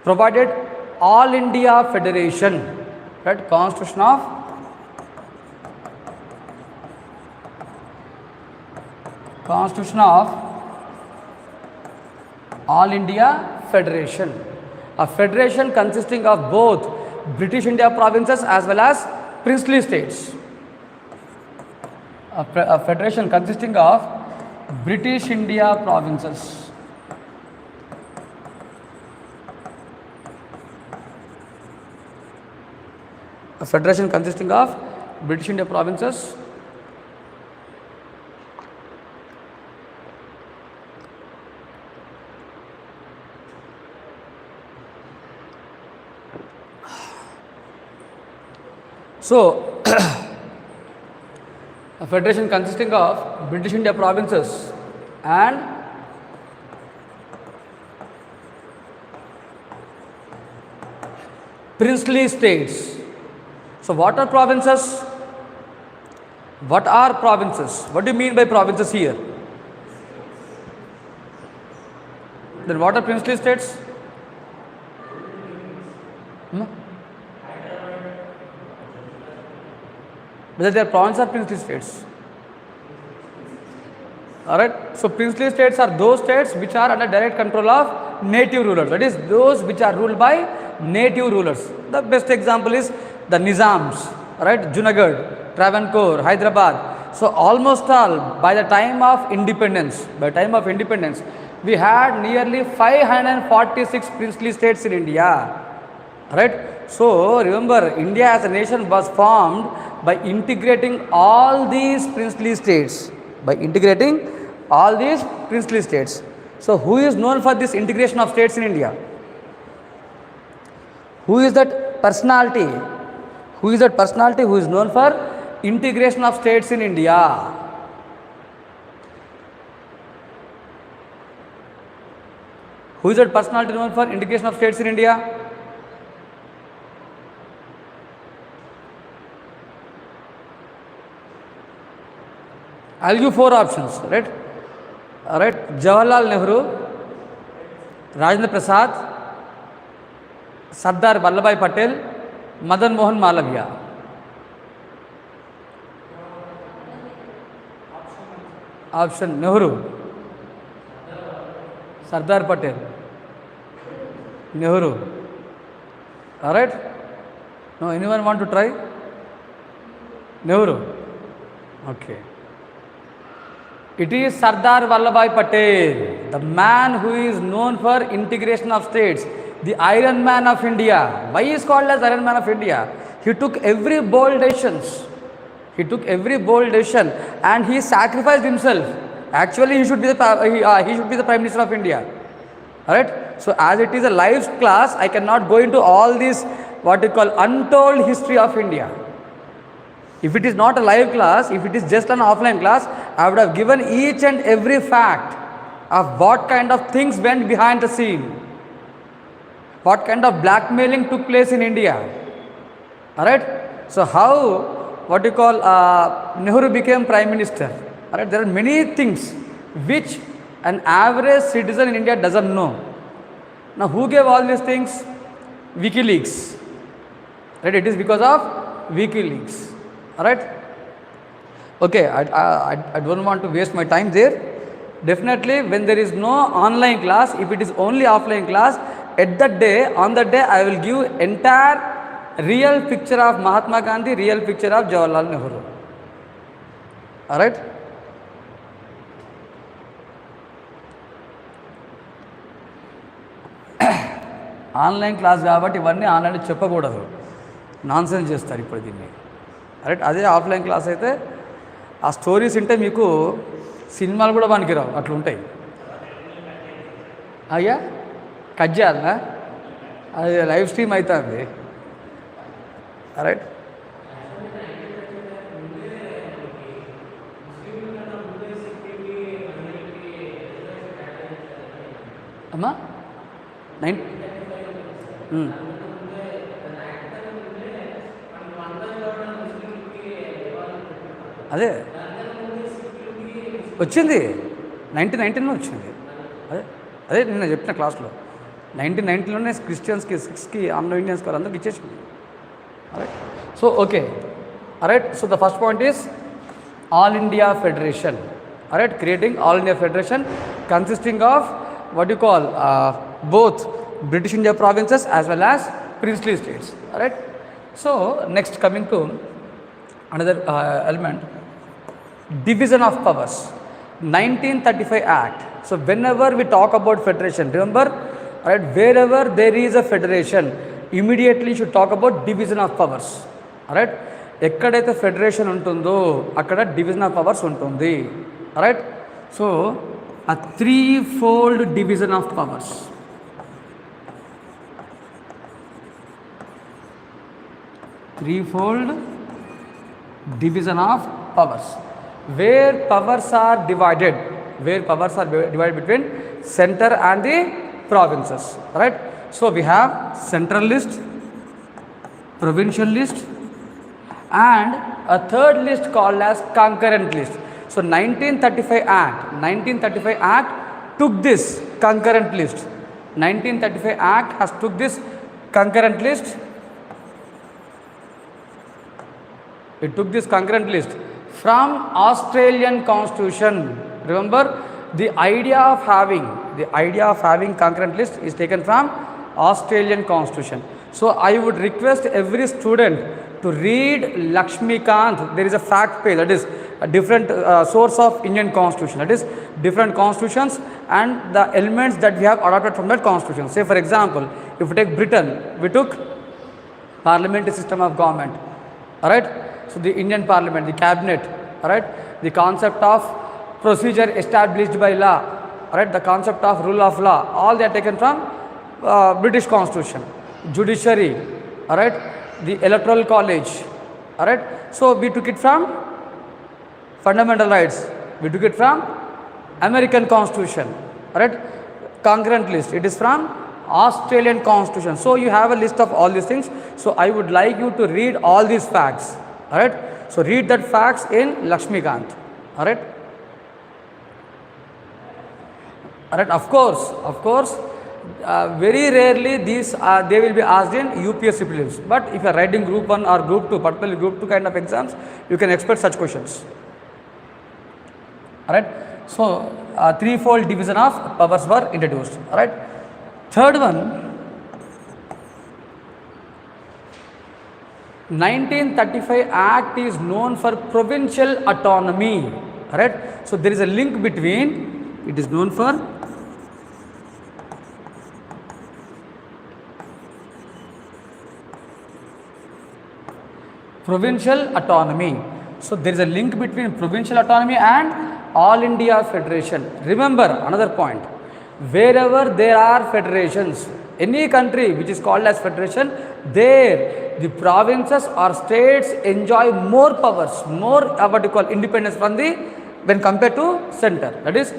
provided All India Federation, right? Constitution of All India Federation, a federation consisting of both British India provinces as well as princely states. A federation consisting of British India provinces a federation consisting of British India provinces so a federation consisting of British India provinces and princely states. So what are provinces? What are provinces? What do you mean by provinces here? Then what are princely states? Whether they are provinces or princely states. Alright, so princely states are those states which are under direct control of native rulers, that is, those which are ruled by native rulers. The best example is the Nizams, right? Junagadh, Travancore, Hyderabad. So almost all, by the time of independence, we had nearly 546 princely states in India, right? So remember, India as a nation was formed by integrating all these princely states. So who is known for this integration of states in India? Who is that personality? Who is known for integration of states in India? Who is that personality known for integration of states in India? I'll give 4 options, right? Alright, Jawaharlal Nehru, Rajendra Prasad, Sardar Vallabhbhai Patel, Madan Mohan Malaviya. Option Nehru, Sardar Patel, Nehru. Alright? No, anyone want to try? Nehru. Okay. It is Sardar Vallabhbhai Patel, the man who is known for integration of states, the Iron Man of India. Why he is called as Iron Man of India? He took every bold decision and he sacrificed himself. Actually, he should be the Prime Minister of India. Alright? So as it is a live class, I cannot go into all this what you call untold history of India. If it is not a live class, if it is just an offline class, I would have given each and every fact of what kind of things went behind the scene, what kind of blackmailing took place in India. Alright? So how, what you call, Nehru became Prime Minister. Alright? There are many things which an average citizen in India doesn't know. Now who gave all these things? WikiLeaks. Right? It is because of WikiLeaks. Alright? Okay, I don't want to waste my time there. Definitely when there is no online class, if it is only offline class, on that day I will give entire real picture of Mahatma Gandhi, real picture of Jawaharlal Nehru. Alright? Online class కాబట్టి ఇవన్నీ ఆన్లైన్లో చెప్పకూడదు, nonsense చేస్తారు ఇప్పుడు దీన్ని. Right? అదే offline class అయితే ఆ స్టోరీస్ ఉంటే మీకు సినిమాలు కూడా పనికిరావు, అట్లుంటాయి. అయ్యా కట్ చేయాలనా? అది లైవ్ స్ట్రీమ్ అవుతుంది. రైట్? అమ్మా 9 అదే వచ్చింది 1919లో వచ్చింది. అదే అదే నేను చెప్పిన క్లాస్లో 1919లోనే క్రిస్టియన్స్కి, సిక్స్కి, ఆంగ్లో ఇండియన్స్కి వాళ్ళందరికీ ఇచ్చేసింది. Right. So okay, right. So the first point is all India federation. Right, creating all India federation consisting of what you call both British India provinces as well as princely states. Right. So next, coming to another element, division of powers, 1935 Act. So whenever we talk about federation, remember, right, wherever there is a federation, immediately should talk about division of powers. Right. ఎక్కడైతే federation ఉంటుందో అక్కడ division of powers ఉంటుంది. Right. So a threefold division of powers. Threefold division of powers, where powers are divided between center and the provinces. Right. So we have central list, provincial list, and a third list called as concurrent list. So 1935 Act took this concurrent list. 1935 Act has took this concurrent list. It took this concurrent list from Australian Constitution. Remember, the idea of having concurrent list is taken from Australian Constitution. So I would request every student to read Lakshmikant. There is a fact page, that is a different source of Indian Constitution, that is different constitutions and the elements that we have adopted from that constitution. Say for example, if we take Britain, we took parliamentary system of government. Alright. So the Indian parliament, the cabinet, alright, the concept of procedure established by law, alright, the concept of rule of law, all they are taken from British Constitution. Judiciary, alright, the electoral college, alright. So we took it from fundamental rights, we took it from American Constitution. Alright. Concurrent list, it is from Australian Constitution. So you have a list of all these things. So I would like you to read all these facts. Alright. So read that facts in Lakshmikant. Alright. Alright. Of course, very rarely these they will be asked in UPSC prelims. But if you are writing group 1 or group 2, particularly group 2 kind of exams, you can expect such questions. Alright. So threefold division of powers were introduced. Alright. Third one, 1935 Act is known for provincial autonomy. Alright. So there is a link between, it is known for provincial autonomy. So there is a link between provincial autonomy and all India federation. Remember another point, wherever there are federations, any country which is called as federation, there the provinces or states enjoy more powers, more what you call independence from the, when compared to center. That is,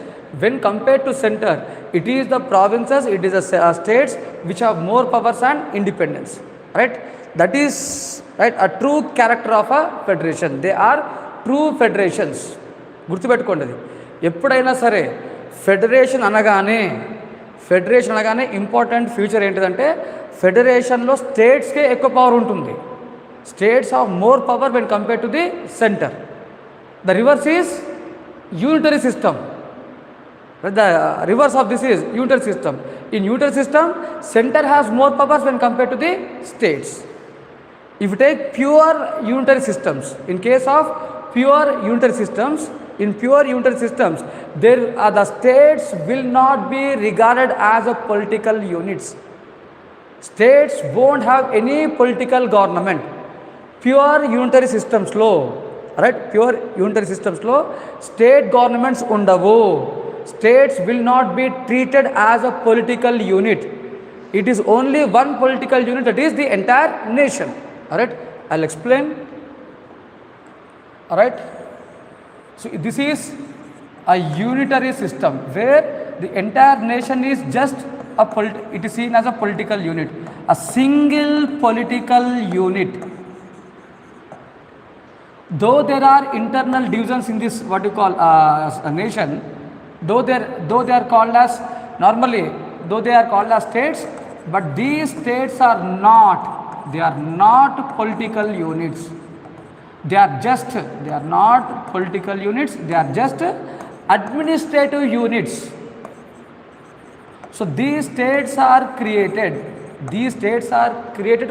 when compared to center, it is the provinces, it is the states which have more powers and independence. Right. That is, right, a true character of a federation. They are true federations. గుర్తుపెట్టుకోండి, అది ఎప్పుడైనా సరే federation అనగానే important future ఏంటిదంటే, ఫెడరేషన్లో స్టేట్స్కే ఎక్కువ power ఉంటుంది. States have more power when compare to the centre. The reverse is unitary system. The reverse of this is unitary system. In unitary system, center has more powers when compared to the states. If you take pure unitary systems, in case of pure unitary systems, there are the states will not be regarded as a political units. States won't have any political government. Pure unitary systems lo, right? Pure unitary systems lo, state governments undavu. States will not be treated as a political unit. It is only one political unit, that is the entire nation. Alright, I'll explain. Alright, so this is a unitary system where the entire nation is just it is seen as a political unit, a single political unit. though there are internal divisions in this what you call a nation, though they are called as normally, though they are called as states, but these states are not political units. They are not political units, they are just administrative units. So these states are created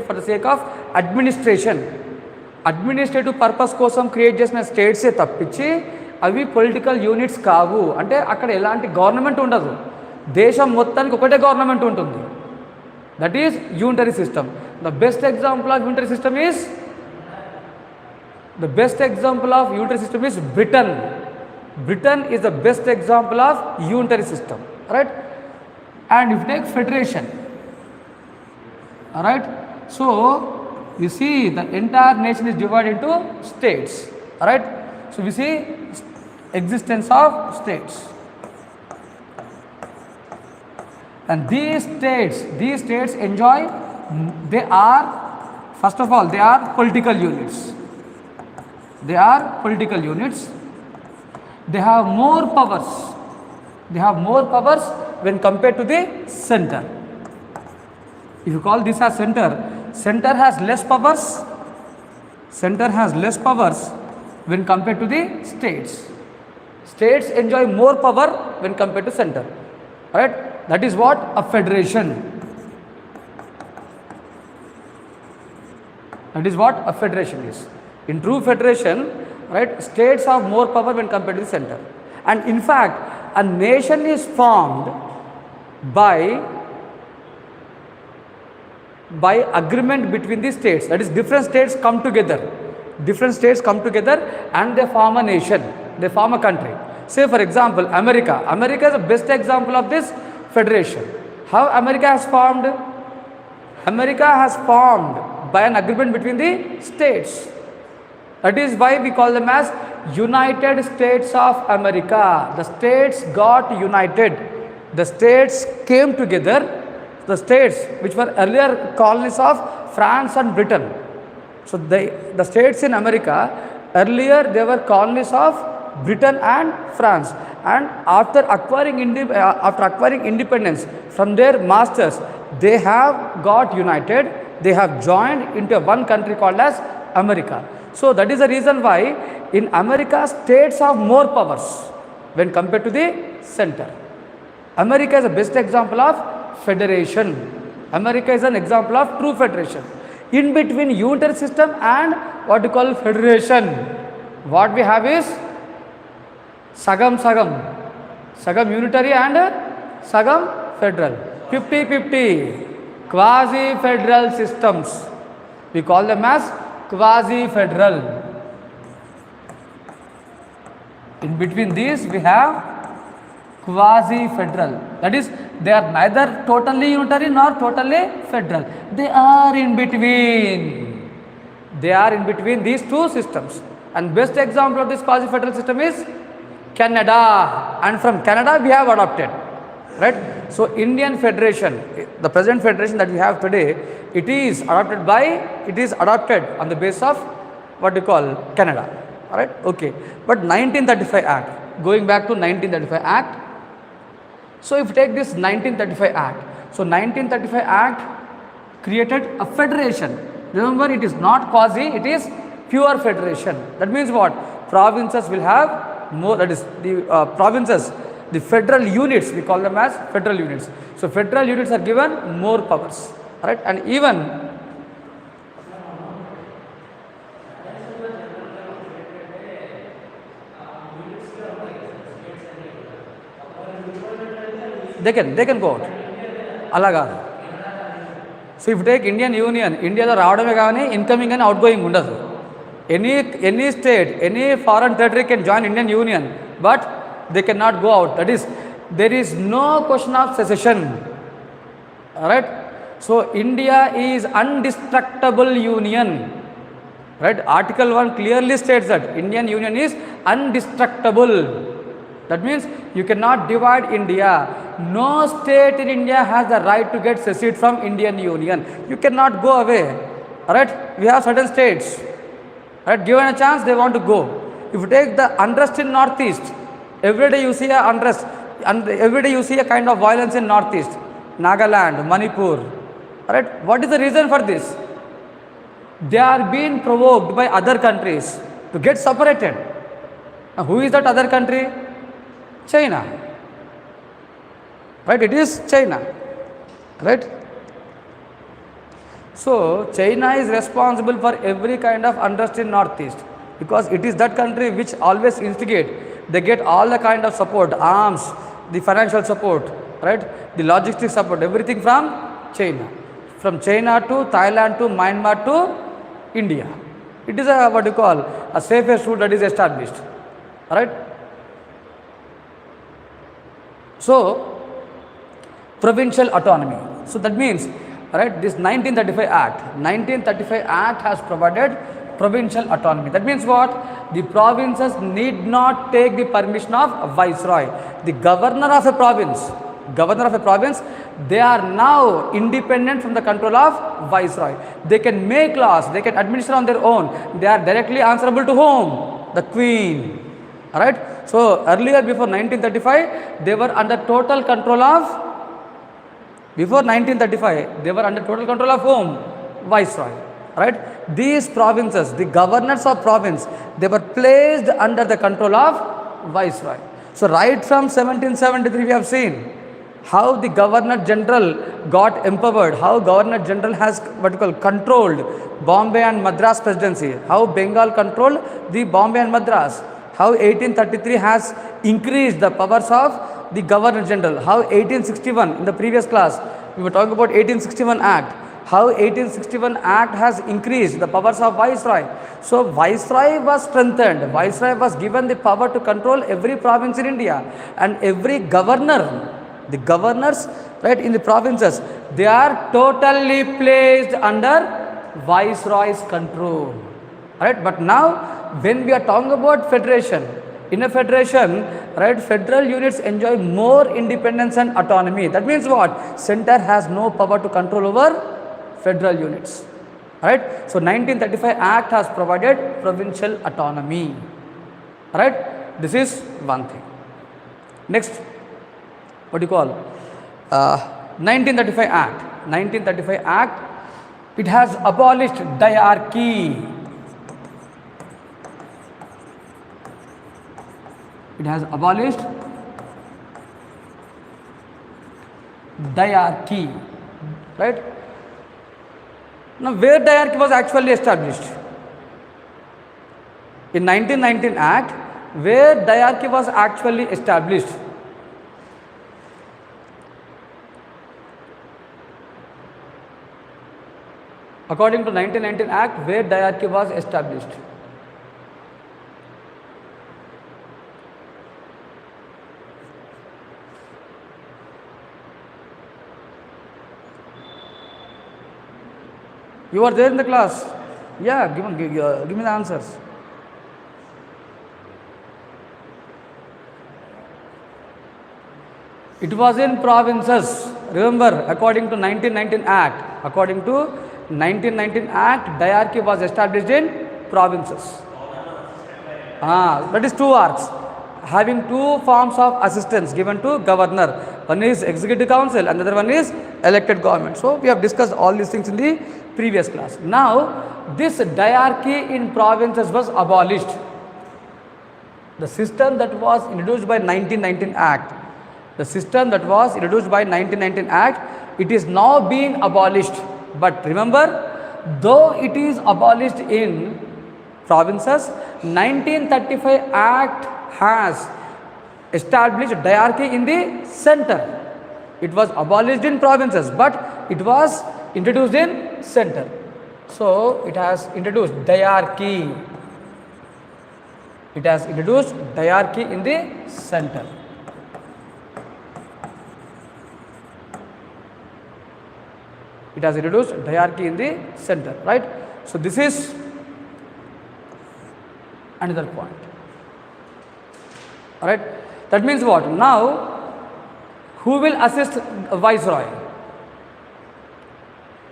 for the sake of administration. Administrative purpose కోసం create చేసిన స్టేట్సే తప్పించి అవి political units కావు. అంటే అక్కడ ఎలాంటి government ఉండదు, దేశం మొత్తానికి ఒకటే గవర్నమెంట్ ఉంటుంది. That is unitary system. The best example of unitary system is Britain. Britain is the best example of unitary system, right? And if you take federation, all right, so you see the entire nation is divided into states, all right. So we see existence of states, and these states enjoy, they are, first of all, they are political units. They have more powers when compared to the center. If you call this as center has less powers when compared to the states. States enjoy more power when compared to center, right? That is what a federation is. In true federation, right, states have more power when compared to the center. And in fact, a nation is formed by agreement between the states. That is, different states come together and they form a nation, they form a country. Say for example, America is the best example of this federation. How America has formed by an agreement between the states. That is why we call them as United States of America. The states got united. The states came together. The states which were earlier colonies of France and Britain. So the states in America, earlier they were colonies of Britain and France. And after acquiring independence from their masters, they have got united. They have joined into one country called as America. So that is the reason why in America states have more powers when compared to the center. America is the best example of federation. America is an example of true federation. In between unitary system and what you call federation, what we have is sagam unitary and sagam federal, 50-50 quasi federal systems. We call them as quasi-federal. In between these we have quasi-federal. That is, they are neither totally unitary nor totally federal. They are in between these two systems. And best example of this quasi-federal system is Canada. And from Canada we have adopted, right? So Indian Federation, the present federation that we have today, it is adopted on the basis of what we call Canada, all right? Okay, but 1935 Act, going back to 1935 Act. So if you take this 1935 Act, so 1935 Act created a federation. Remember, it is not quasi, it is pure federation. That means what? Provinces will have more, that is the provinces, the federal units, we call them as federal units. So federal units are given more powers, right? And even they can go out. అలాగా. So if take Indian union, ఇండియాలో రావడమే కానీ incoming అని out going ఉండదు. Any state, any foreign territory can join Indian union, but they cannot go out. That is, there is no question of secession, right? So India is undestructible union, right? Article 1 clearly states that Indian union is undestructible. That means you cannot divide India. No state in India has the right to get secede from Indian union. You cannot go away, right? We have certain states, Right? Given a chance, they want to go. If you take the unrest in Northeast, every day you see a unrest, and every day you see a kind of violence in Northeast, Nagaland, Manipur. Right? What is the reason for this? They are being provoked by other countries to get separated. Now, who is that other country? China. Right? It is China. Right? So, China is responsible for every kind of unrest in Northeast, because it is that country which always instigate. They get all the kind of support, arms, the financial support, right? The logistic support, everything from China. From China to Thailand to Myanmar to India. It is a what you call a safest route that is established. Right? So, provincial autonomy. So that means, right, this 1935 Act has provided provincial autonomy. That means what? The provinces need not take the permission of viceroy. The governor of a province, they are now independent from the control of viceroy. They can make laws, they can administer on their own. They are directly answerable to whom? The Queen. Alright. So earlier, before 1935, they were under total control of whom? Viceroy. Right? These provinces, the governors of province, they were placed under the control of viceroy. So right from 1773 we have seen how the Governor General got empowered, how Governor General has controlled Bombay and Madras presidency, how Bengal controlled the Bombay and Madras, how 1833 has increased the powers of the Governor General, how 1861, in the previous class we were talking about 1861 Act, how 1861 Act has increased the powers of Viceroy. So Viceroy was strengthened, Viceroy was given the power to control every province in India, and every governor, the governors, right, in the provinces, they are totally placed under Viceroy's control. Right? But now, when we are talking about federation, in a federation, right, federal units enjoy more independence and autonomy. That means what? Center has no power to control over federal units. Right? So 1935 Act has provided provincial autonomy. Right? This is one thing. Next, what do you call 1935 Act. 1935 Act, it has abolished diarchy. It has abolished diarchy. Right? Now, where diarchy was actually established? In 1919 Act, where diarchy was actually established? According to 1919 Act, where diarchy was established? You are there in the class? Yeah, give me the answers. It was in provinces. Remember, according to 1919 Act, diarchy was established in provinces. That is two arcs, having two forms of assistance given to governor. One is executive council, another one is elected government. So we have discussed all these things in the previous class. Now, this diarchy in provinces was abolished. The system that was introduced by 1919 Act, it is now being abolished. But remember, though it is abolished in provinces, 1935 Act has established diarchy in the center. It was abolished in provinces, but it was introduced in center. So it has introduced diarchy. It has introduced diarchy in the center. It has introduced diarchy in the center, right? So this is another point. All right. That means what? Now, who will assist Viceroy?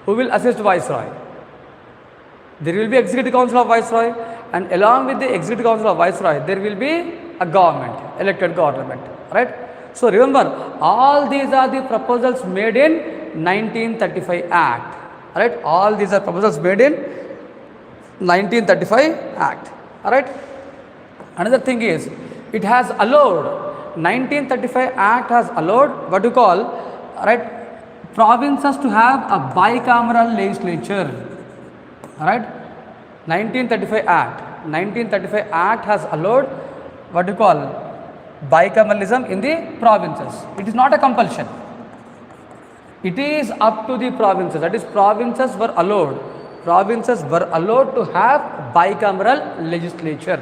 Who will assist Viceroy? There will be Executive Council of Viceroy, and along with the Executive Council of Viceroy, there will be a government, elected government, right? So remember, all these are the proposals made in 1935 Act, right? All these are proposals made in 1935 Act, alright? Another thing is, it has allowed, 1935 Act has allowed what you call, right, provinces to have a bicameral legislature, alright? 1935 Act has allowed what you call bicameralism in the provinces. It is not a compulsion. It is up to the provinces. That is, provinces were allowed to have bicameral legislature.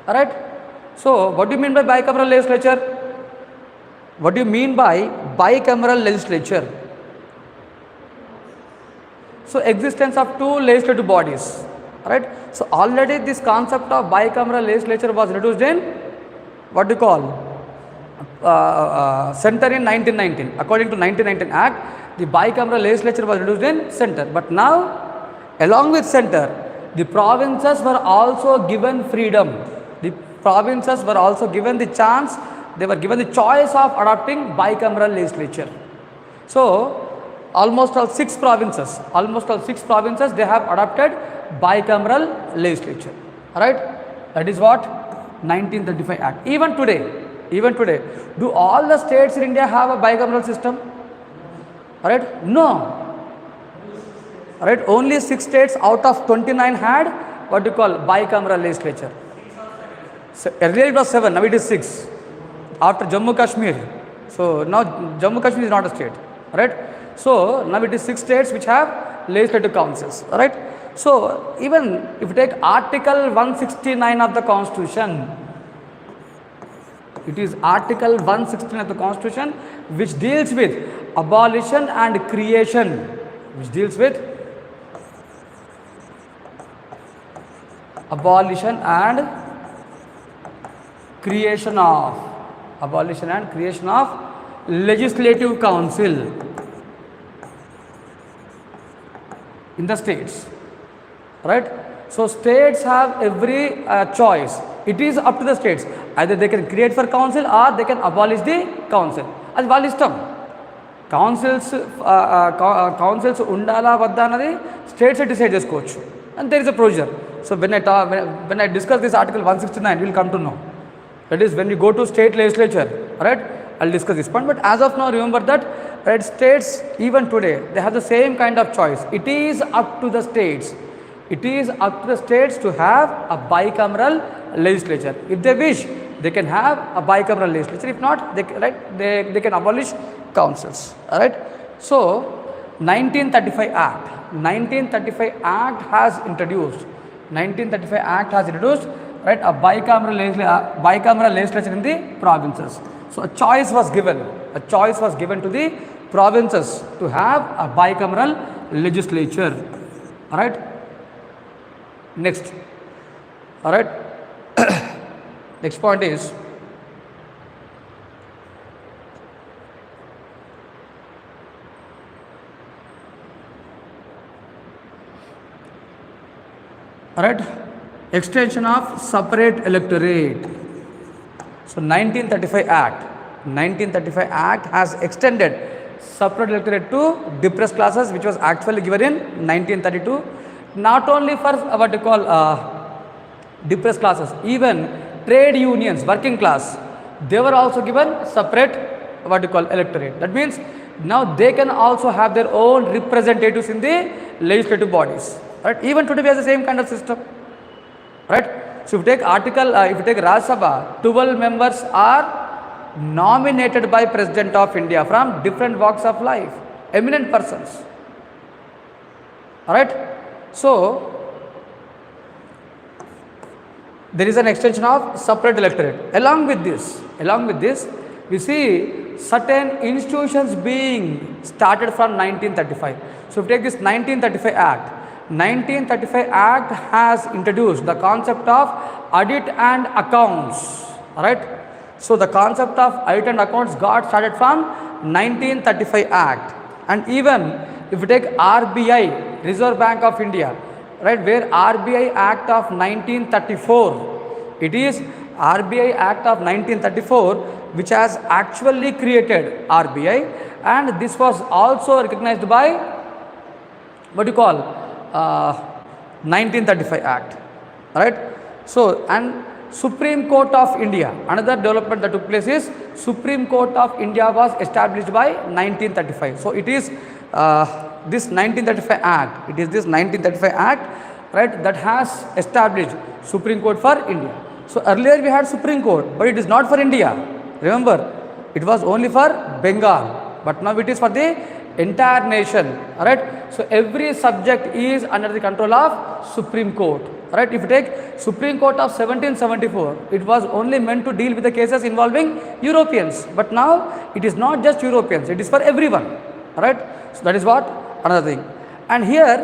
Alright? So, what do you mean by bicameral legislature? What do you mean by bicameral legislature? So, existence of two legislative bodies. Alright? So, already this concept of bicameral legislature was introduced in what do you call center in 1919. According to 1919 Act, the bicameral legislature was introduced in center. But now, along with center, the provinces were also given freedom. The provinces were also given the chance, they were given the choice of adopting bicameral legislature. So, almost all six provinces, they have adopted bicameral legislature. Alright? That is what 1935 Act. Even today, do all the states in India have a bicameral system? Alright? No. Alright? Only 6 states out of 29 had what you call bicameral legislature. So, earlier it was 7, now it is 6. After Jammu Kashmir. So, now Jammu Kashmir is not a state. Alright? So, now it is 6 states which have legislative councils. Alright? So, even if you take Article 169 of the Constitution, it is Article 169 of the Constitution which deals with abolition and creation, abolition and creation of legislative council in the states, right? So, states have every choice. It is up to the states. Either they can create for council or they can abolish the council. As వాళ్ళ ఇష్టం. Councils ఉండాలా వద్దా అన్నది states decide చేసుకోవచ్చు. And there is a procedure. So, when I discuss this Article 169, we will come to know. That is, when we go to state legislature, right, I will discuss this point. But as of now, remember that, right, states even today, they have the same kind of choice. It is up to the states. It is up to the states to have a bicameral legislature. If they wish, they can have a bicameral legislature. If not, they can abolish councils. All right. So, 1935 Act has introduced. Right, a bicameral legislature in the provinces. So, a choice was given to the provinces to have a bicameral legislature. All right. Next. All right. Next point is, all right, extension of separate electorate. So, 1935 Act has extended separate electorate to depressed classes, which was actually given in 1932. Not only for what you call depressed classes, even trade unions, working class, they were also given separate what you call electorate. That means now they can also have their own representatives in the legislative bodies. Right? Even today we have the same kind of system. Right? So, if you take Rajya Sabha, 12 members are nominated by President of India from different walks of life, eminent persons. Alright? So, there is an extension of separate electorate. Along with this, we see certain institutions being started from 1935. So, if you take this 1935 Act has introduced the concept of audit and accounts. Alright? So, the concept of audit and accounts got started from 1935 Act. And even if you take RBI, Reserve Bank of India, right, where RBI Act of 1934, it is RBI Act of 1934 which has actually created RBI, and this was also recognized by what do you call 1935 Act, right. So, and Supreme Court of India, another development that took place is Supreme Court of India was established by 1935. So, it is this 1935 Act, it is this 1935 Act, right, that has established Supreme Court for India. So, earlier we had Supreme Court, but it is not for India, remember, it was only for Bengal, but now it is for the entire nation, alright. So, every subject is under the control of Supreme Court, right. If you take Supreme Court of 1774, it was only meant to deal with the cases involving Europeans, but now it is not just Europeans, it is for everyone, alright. So, that is what another thing. And here,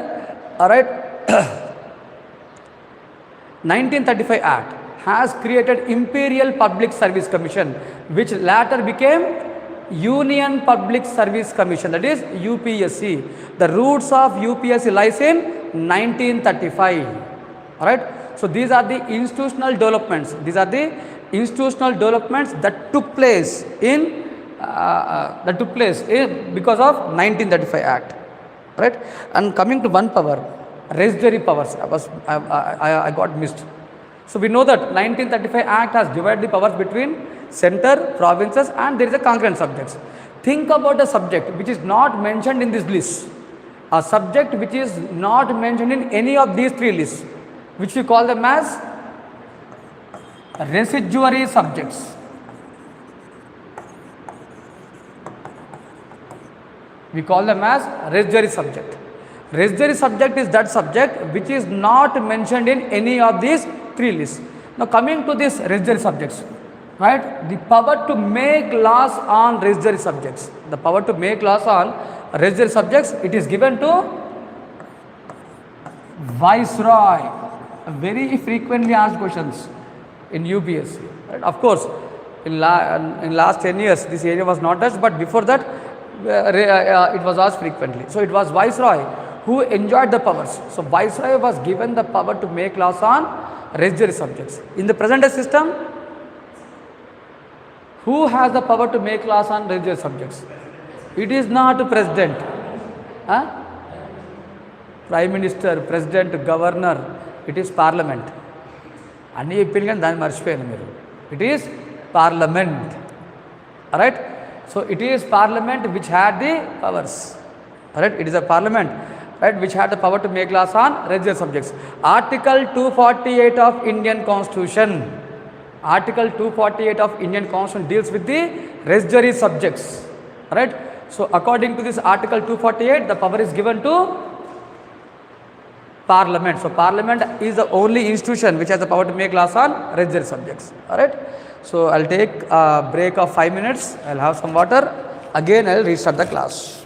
alright, 1935 Act has created Imperial Public Service Commission, which later became Union Public Service Commission, that is UPSC. The roots of UPSC lies in 1935, alright. So, these are the institutional developments, these are the institutional developments that took place in because of 1935 Act, right. And coming to one power, residuary powers, I got missed. So, we know that 1935 Act has divided the powers between center, provinces, and there is a concurrent subjects. Think about a subject which is not mentioned in this list, a subject which is not mentioned in any of these three lists, which we call them as residuary subjects. We call them as residuary subject. Residuary subject is that subject which is not mentioned in any of these three lists. Now, coming to these residuary subjects, right, the power to make laws on residuary subjects, the power to make laws on residuary subjects, it is given to Viceroy. Very frequently asked questions in UPSC, right. Of course, in last 10 years this area was not touched, but before that it was asked frequently. So, it was Viceroy who enjoyed the powers. So, Viceroy was given the power to make laws on residuary subjects. In the present day system, who has the power to make laws on residuary subjects? It is not President, Prime Minister, President, Governor, it is Parliament. Anni opinion dan marchipayanu meeru. It is Parliament, alright. So, it is Parliament which had the powers, alright. It is a Parliament, right, which had the power to make laws on residuary subjects. Article 248 of Indian Constitution, Article 248 of Indian Constitution deals with the residuary subjects, right. So, according to this Article 248, the power is given to Parliament. So, Parliament is the only institution which has the power to make laws on residuary subjects, alright. So, I will take a break of 5 minutes, I will have some water, again I will restart the class.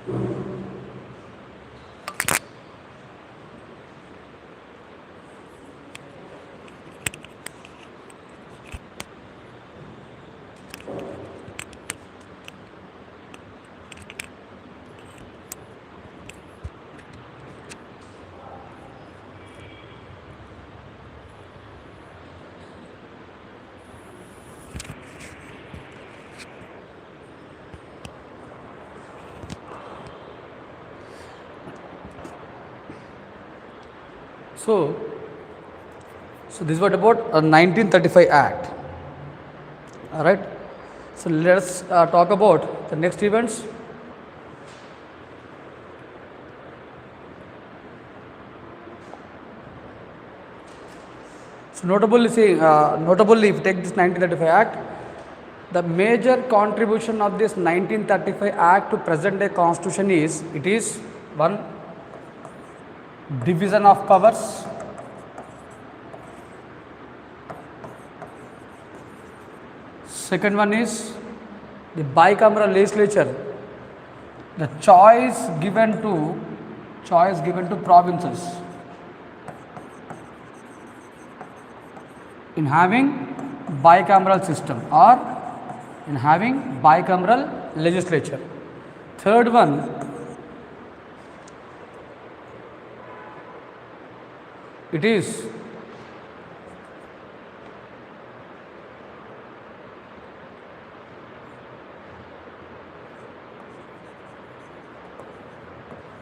So, this is what about 1935 Act. All right. So let's talk about the next events. So notably, if you take this 1935 Act, the major contribution of this 1935 Act to present day constitution is, it is one, division of powers. Second one is the bicameral legislature, the choice given to provinces in having bicameral system or in having bicameral legislature. Third one, it is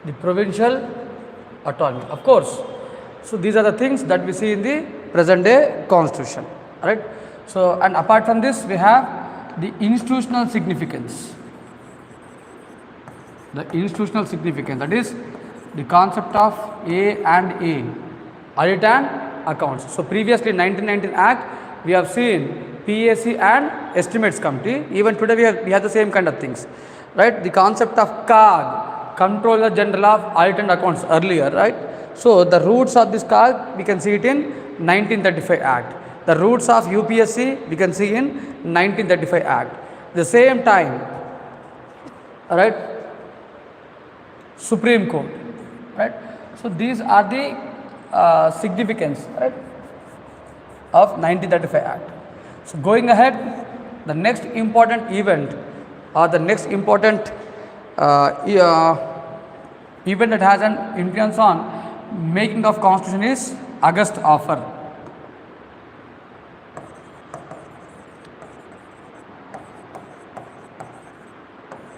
the provincial autonomy, of course. So these are the things that we see in the present day constitution, right? So, and apart from this, we have the institutional significance. The institutional significance, that is the concept of A and A, audit and accounts. So previously 1919 Act, we have seen PAC and Estimates Committee. Even today we have the same kind of things, right? The concept of CAG, Controller General of Audit and Accounts, earlier, right? So the roots of this CAG, we can see it in 1935 Act. The roots of UPSC, we can see in 1935 Act. The same time, right, Supreme Court, right? So these are the significance, right, of 1935 Act. So going ahead, the next important event or the next important event that has an influence on making of constitution is August Offer.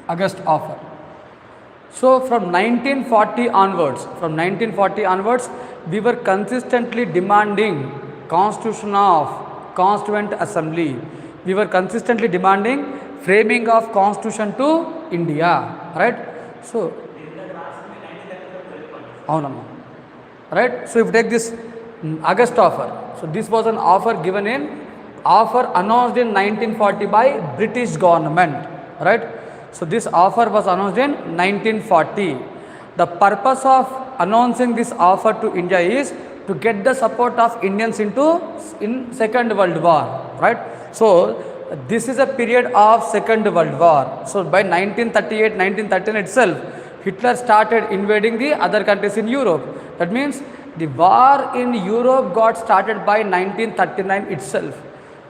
August Offer. So from 1940 onwards, we were consistently demanding constitution of Constituent Assembly. We were consistently demanding framing of constitution to India, right? So, right? So if you take this August Offer, so this was an offer announced in 1940 by British government, right? So this offer was announced in 1940. The purpose of announcing this offer to India is to get the support of Indians in Second World War, right? So this is a period of Second World War. So by 1938, 1939 itself, Hitler started invading the other countries in Europe. That means the war in Europe got started by 1939 itself.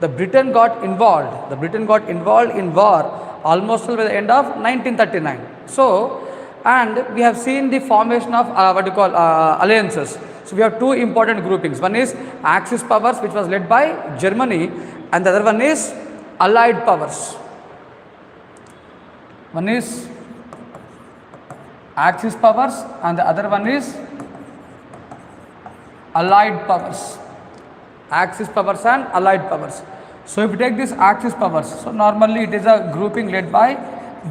The Britain got involved in war almost till the end of 1939. So, and we have seen the formation of alliances. So we have two important groupings. One is Axis powers, which was led by Germany, and the other one is Allied powers. One is Axis powers and the other one is Allied powers. Axis powers and Allied powers. So if you take this Axis powers, so normally it is a grouping led by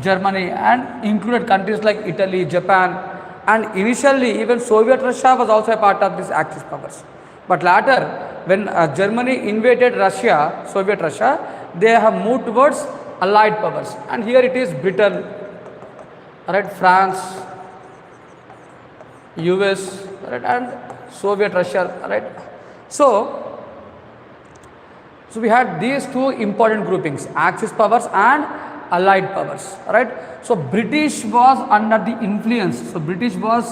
Germany and included countries like Italy, Japan, and initially even Soviet Russia was also a part of this Axis powers. But later, when Germany invaded Russia, Soviet Russia, they have moved towards Allied powers, and here it is Britain, right, France, US, right, and Soviet Russia, right. So we had these two important groupings, Axis powers and allied powers, right? So British was under the influence. So British was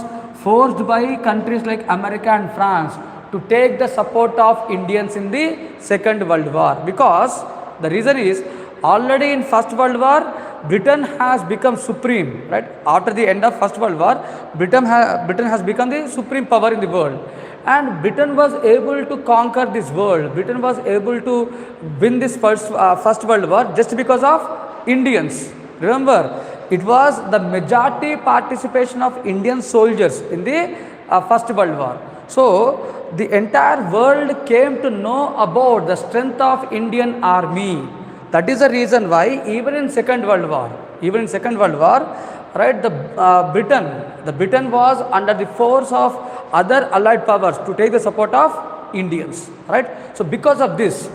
forced by countries like America and France to take the support of Indians in the Second World War, because the reason is already in First World War Britain has become supreme, right? After the end of First World War, Britain has become the supreme power in the world, and Britain was able to conquer this world. Britain was able to win this First World War just because of Indians. Remember, it was the majority participation of Indian soldiers in the First World War. So the entire world came to know about the strength of Indian army. That is the reason why even in Second World War, right, the Britain was under the force of other allied powers to take the support of Indians, right? So because of this,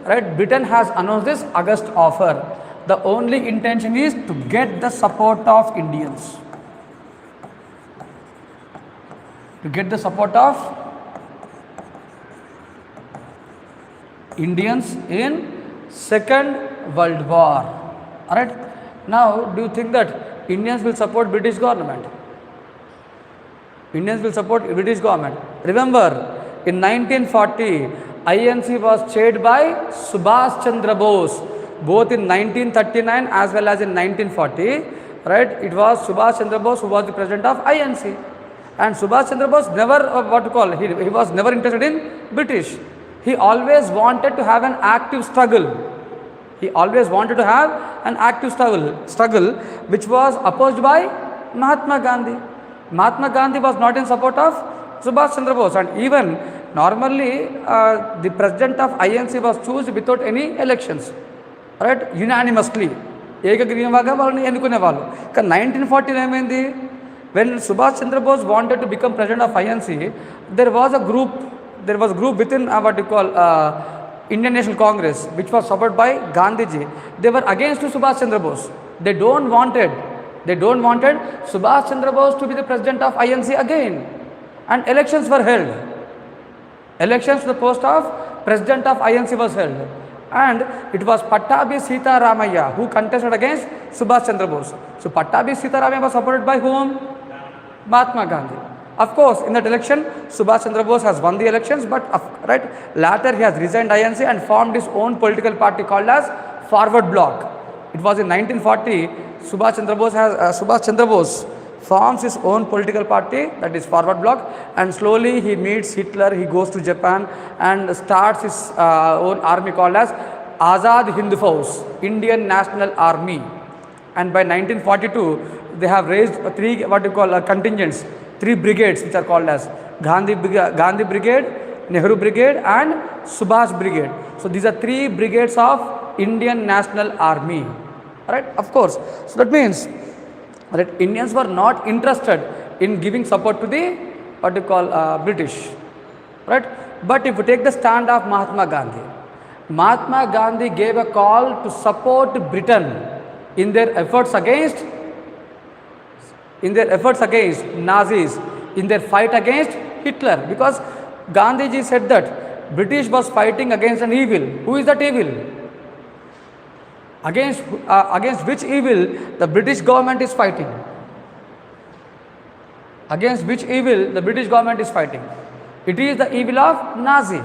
right, Britain has announced this August offer. The only intention is to get the support of Indians, to get the support of Indians in Second World War. Alright. Now, do you think that Indians will support British government? Indians will support British government. Remember, in 1940, INC was chaired by Subhash Chandra Bose, both in 1939 as well as in 1940. Right? It was Subhash Chandra Bose who was the president of INC, and Subhash Chandra Bose never he was never interested in British. He always wanted to have an active struggle. He always wanted to have an active struggle which was opposed by Mahatma Gandhi. Mahatma Gandhi was not in support of Subhash Chandra Bose, and even normally the president of INC was chosen without any elections, right? Unanimously. ఏకగ్రీవంగా వాళ్ళని ఎన్నుకునేవాళ్ళు. కానీ 1940 ఏమైంది? When Subhash Chandra Bose wanted to become president of INC, there was a group within Indian National Congress, which was supported by Gandhiji. They were against Subhash Chandra Bose. They don't wanted Subhash Chandra Bose to be the president of INC again. And elections were held. Elections to the post of president of INC was held. And it was Pattabhi Sitaramaiah who contested against Subhash Chandra Bose. So Pattabhi Sitaramaiah was supported by whom? Mahatma Gandhi. Of course, in that election, Subhash Chandra Bose has won the elections, but later he has resigned INC and formed his own political party called as Forward Bloc. It was in 1940, Subhash Chandra Bose forms his own political party, that is Forward Bloc, and slowly he meets Hitler, he goes to Japan and starts his own army called as Azad Hind Fauj, Indian National Army. And by 1942, they have raised three contingents, 3 brigades which are called as Gandhi Brigade, Nehru Brigade and Subhash Brigade. So these are 3 brigades of Indian National Army. Right? Of course. So that means that Indians were not interested in giving support to the British. Right? But if you take the stand of Mahatma Gandhi gave a call to support Britain in their efforts against Nazis, in their fight against Hitler, because Gandhiji said that British was fighting against an evil. Who is that evil? Against which evil the British government is fighting? Against which evil the British government is fighting? It is the evil of Nazi.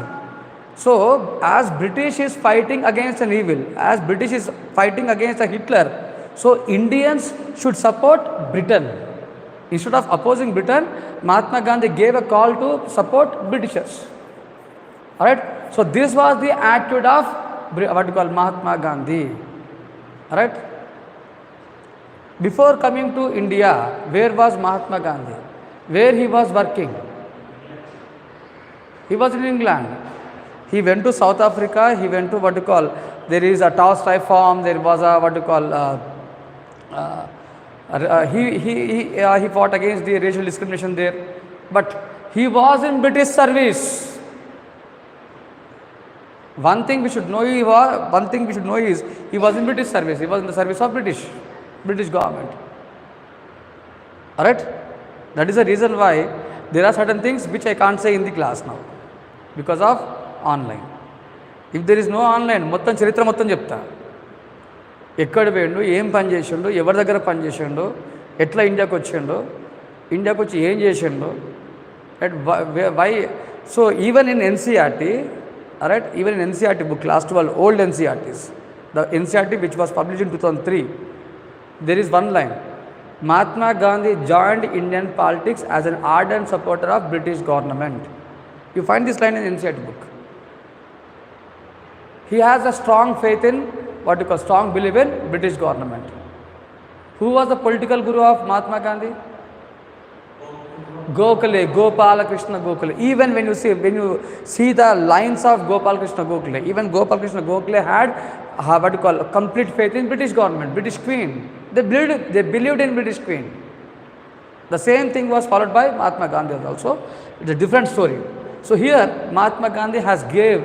So, as British is fighting against an evil, as British is fighting against a Hitler, so Indians should support Britain. Instead of opposing Britain, Mahatma Gandhi gave a call to support Britishers. Alright? So this was the attitude of Mahatma Gandhi. Alright? Before coming to India, where was Mahatma Gandhi? Where he was working? He was in England. He went to South Africa, he went to there is a Tolstoy farm, there was a he fought against the racial discrimination there, but he was in British service. One thing we should know is he was in British service. He was in the service of British government. Alright? That is the reason why there are certain things which I can't say in the class now because of online. If there is no online, మొత్తం చరిత్ర మొత్తం చెప్తా. ఎక్కడ పోయిండు, ఏం పని చేసిండు, ఎవరి దగ్గర పని చేసిండు, ఎట్లా ఇండియాకి వచ్చిండు, ఇండియాకి వచ్చి ఏం చేసిండు, right? Why? So even in NCERT, right, even in NCERT book, last 12 old NCRTs, the NCRT which was published in 2003, there is one line: Mahatma Gandhi joined Indian politics as an ardent supporter of British government. You find this line in NCRT book. He has a strong faith in, what you call, strong belief in British government. Who was the political guru of Mahatma Gandhi? Gokhale, Gopala Krishna Gokhale. Even when you see the lines of Gopala Krishna Gokhale, even Gopala Krishna Gokhale had what you call complete faith in British government, British Queen. They believed in British Queen. The same thing was followed by Mahatma Gandhi also. It's a different story. So here Mahatma Gandhi has gave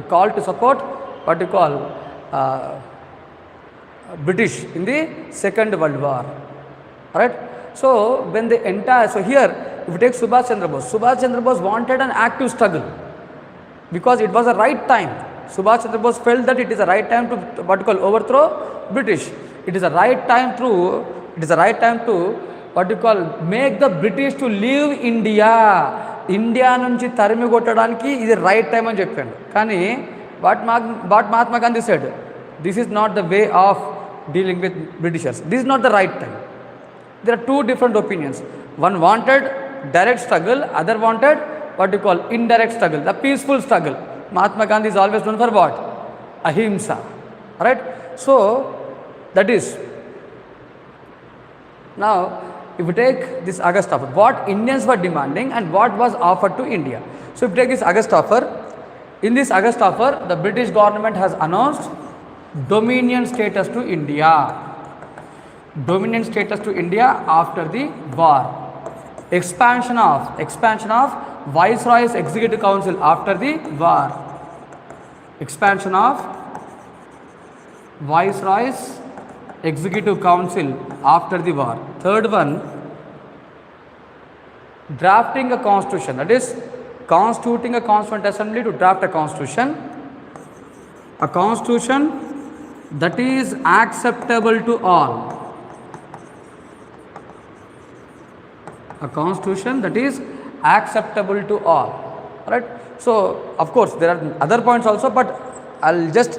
a call to support, what you call, British in the Second World War. Right? So when the entire, so here if you take Subhash Chandra Bose wanted an active struggle because it was the right time. Subhash Chandra Bose felt that it is the right time to, what you call, overthrow British. It is the right time to, what you call, make the British to leave India. India నుంచి తరిమి కొట్టడానికి ఇది right time అని చెప్పాడు. కానీ what Mahatma Gandhi said, this is not the way of dealing with Britishers, this is not the right time. There are two different opinions. One wanted direct struggle, other wanted, what you call, indirect struggle, the peaceful struggle. Mahatma Gandhi is always known for what? Ahimsa. Right? So that is. Now if you take this August offer, what Indians were demanding and what was offered to India. So if you take this August offer, in this August offer the British government has announced dominion status to India. Dominion status to India after the war. Expansion of Viceroy's Executive Council after the war. Expansion of Viceroy's Executive Council after the war. Third one, drafting a constitution, that is constituting a constituent assembly to draft a constitution that is acceptable to all. A constitution that is acceptable to all. Right? So of course there are other points also, but I'll just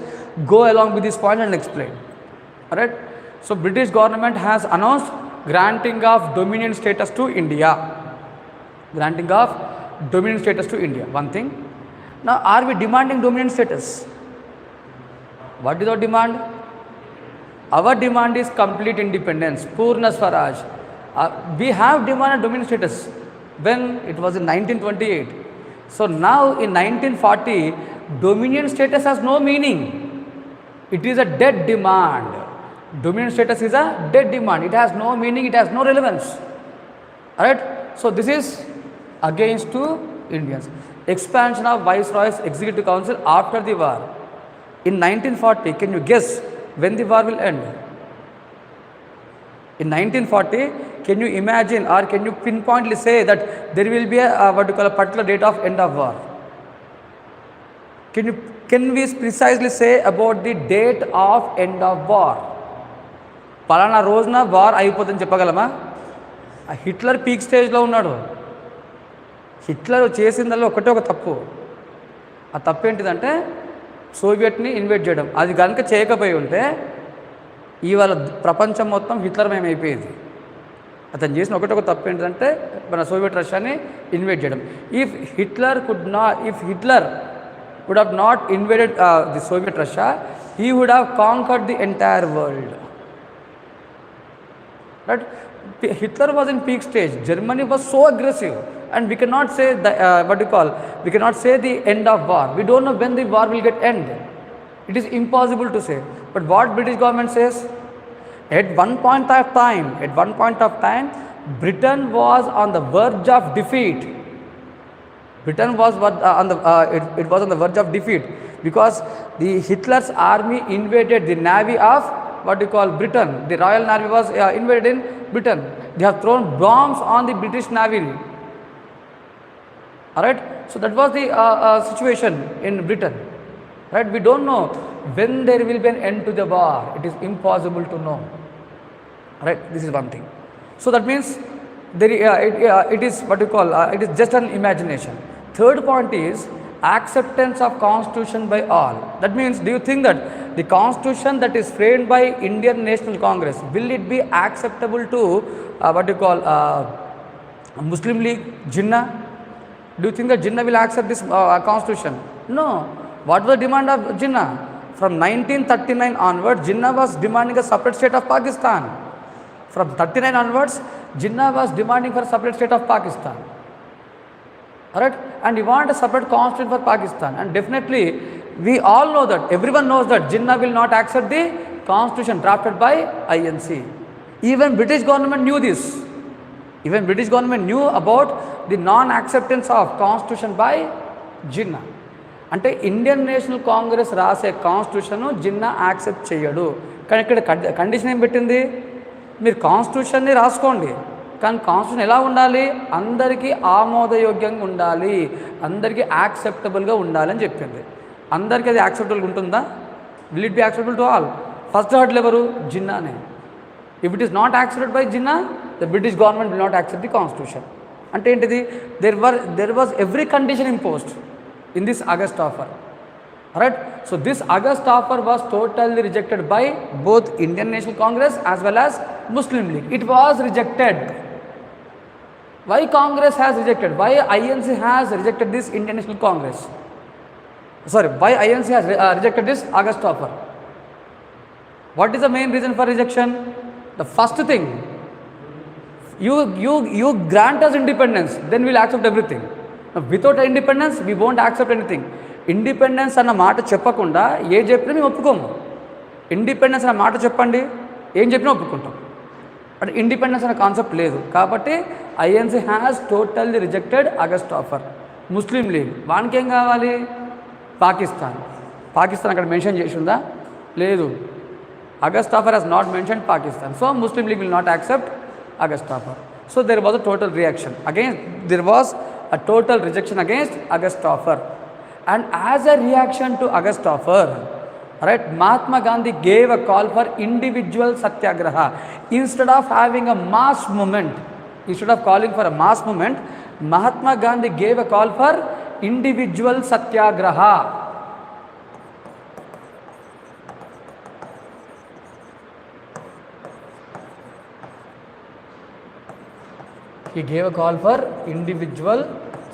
go along with this point and explain. Alright? So British government has announced granting of dominion status to India. Granting of dominion status to India. One thing. Now are we demanding dominion status? What is our demand? Our demand is complete independence, Purna Swaraj. We have demanded dominion status when it was in 1928. So now in 1940, dominion status has no meaning. It is a dead demand. Dominion status is a dead demand. It has no meaning, it has no relevance. Alright? So this is against to Indians. Expansion of Viceroy's Executive Council after the war. In 1940, can you guess when the war will end? In 1940, can you imagine or can you pinpointly say that there will be a what you call a particular date of end of war? Can we precisely say about the date of end of war? పలానా రోజున war అయిపోతుందని చెప్పగలమా? Hitler peak స్టేజ్లో ఉన్నాడు. Hitler చేసిందల్లో ఒకటే ఒక తప్పు. ఆ తప్పు ఏంటిదంటే సోవియట్ని ఇన్వైట్ చేయడం. అది కనుక చేయకపోయి ఉంటే ఇవాళ ప్రపంచం మొత్తం హిట్లర్మయం అయిపోయేది. అతను చేసిన ఒకటే ఒక తప్పు ఏంటంటే మన సోవియట్ రష్యాని ఇన్వైట్ చేయడం. If Hitler would have not invaded the Soviet Russia, he would have conquered the entire world. Right? Hitler was in peak stage. Germany was so aggressive, and we cannot say we cannot say the end of war. We don't know when the war will get end. It is impossible to say. But what British government says, at one point of time, Britain was on the verge of defeat. Britain was it was on the verge of defeat because the Hitler's army invaded the navy of Britain. The Royal Navy was invaded in Britain. They have thrown bombs on the British Navy. Alright, so that was the situation in Britain. Right, we don't know when there will be an end to the war, it is impossible to know. Right? This is one thing. So that means it is what you call, it is just an imagination. Third point is acceptance of constitution by all. That means, do you think that the constitution that is framed by Indian National Congress, will it be acceptable to what you call Muslim League, Jinnah? Do you think that Jinnah will accept this constitution? No. What was the demand of Jinnah? From 1939 onwards, Jinnah was demanding a separate state of Pakistan. From 39 onwards, Jinnah was demanding for a separate state of Pakistan. Alright? And he want a separate constitution for Pakistan. And definitely, we all know that, everyone knows that Jinnah will not accept the constitution drafted by INC. Even British government knew this. Even British government knew about the non-acceptance of constitution by Jinnah. అంటే Indian national Congress రాసే constitution Jinnah accept చేయడు. కానీ ఇక్కడ condition ఏం పెట్టింది, మీరు కాన్స్టిట్యూషన్ని రాసుకోండి, కానీ కాన్స్టిట్యూషన్ ఎలా ఉండాలి, అందరికీ ఆమోదయోగ్యంగా ఉండాలి, అందరికీ యాక్సెప్టబుల్గా ఉండాలి అని చెప్పింది. అందరికీ అది యాక్సెప్టబుల్గా ఉంటుందా? Will it be acceptable to all? First hurdle ఎవరు? జిన్నానే. If it is not accepted by Jinnah, the British government will not accept the constitution. అంటే ఏంటిది, there was every condition imposed in this August offer. Alright, so this August offer was totally rejected by both Indian National Congress as well as Muslim League. It was rejected. Why Congress has rejected? Why INC has rejected this Indian National Congress? Sorry, why INC has rejected this August offer? What is the main reason for rejection? The first thing, you grant us independence, then we'll accept everything. Without independence we won't accept anything. Independence అన్న మాట చెప్పకుండా ఏ చెప్పినా మేము ఒప్పుకోము. Independence అన్న మాట చెప్పండి, ఏం చెప్పినా ఒప్పుకుంటాం. బట్ ఇండిపెండెన్స్ అనే కాన్సెప్ట్ లేదు. కాబట్టి INC has totally rejected August offer. Muslim league వానికి ఏం కావాలి? పాకిస్తాన్. పాకిస్తాన్ అక్కడ మెన్షన్ చేసి ఉందా? లేదు. August offer has not mention Pakistan. So Muslim league will not accept August offer. So there was a total reaction against, there was a total rejection against August offer. And as a reaction to August offer, right, Mahatma Gandhi gave a call for individual satyagraha. Instead of having a mass movement, instead of calling for a mass movement, Mahatma Gandhi gave a call for individual satyagraha. He gave a call for individual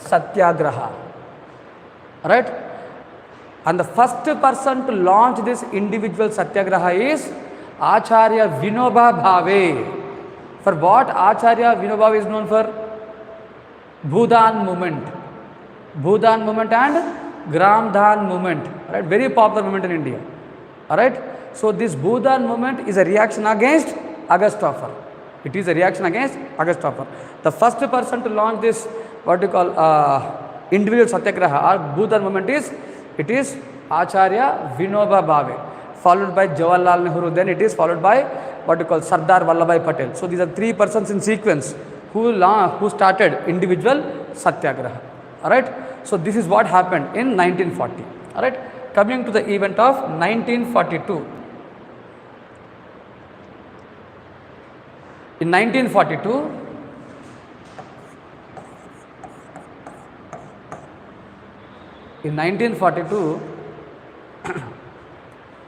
satyagraha. Right? And the first person to launch this individual satyagraha is Acharya Vinoba Bhave. For what Acharya Vinoba Bhave is known for? Bhudan movement. Bhudan movement and Gramdhan movement. Right? Very popular movement in India. Alright? So this Bhudan movement is a reaction against August offer. It is a reaction against August offer. The first person to launch this, what you call individual satyagraha or Bhudan movement is Acharya Vinoba Bhave, followed by Jawaharlal Nehru. Then it is followed by what you call Sardar Vallabhbhai Patel. So these are three persons in sequence who started individual satyagraha. Alright. So this is what happened in 1940. Alright. Coming to the event of 1942. In 1942,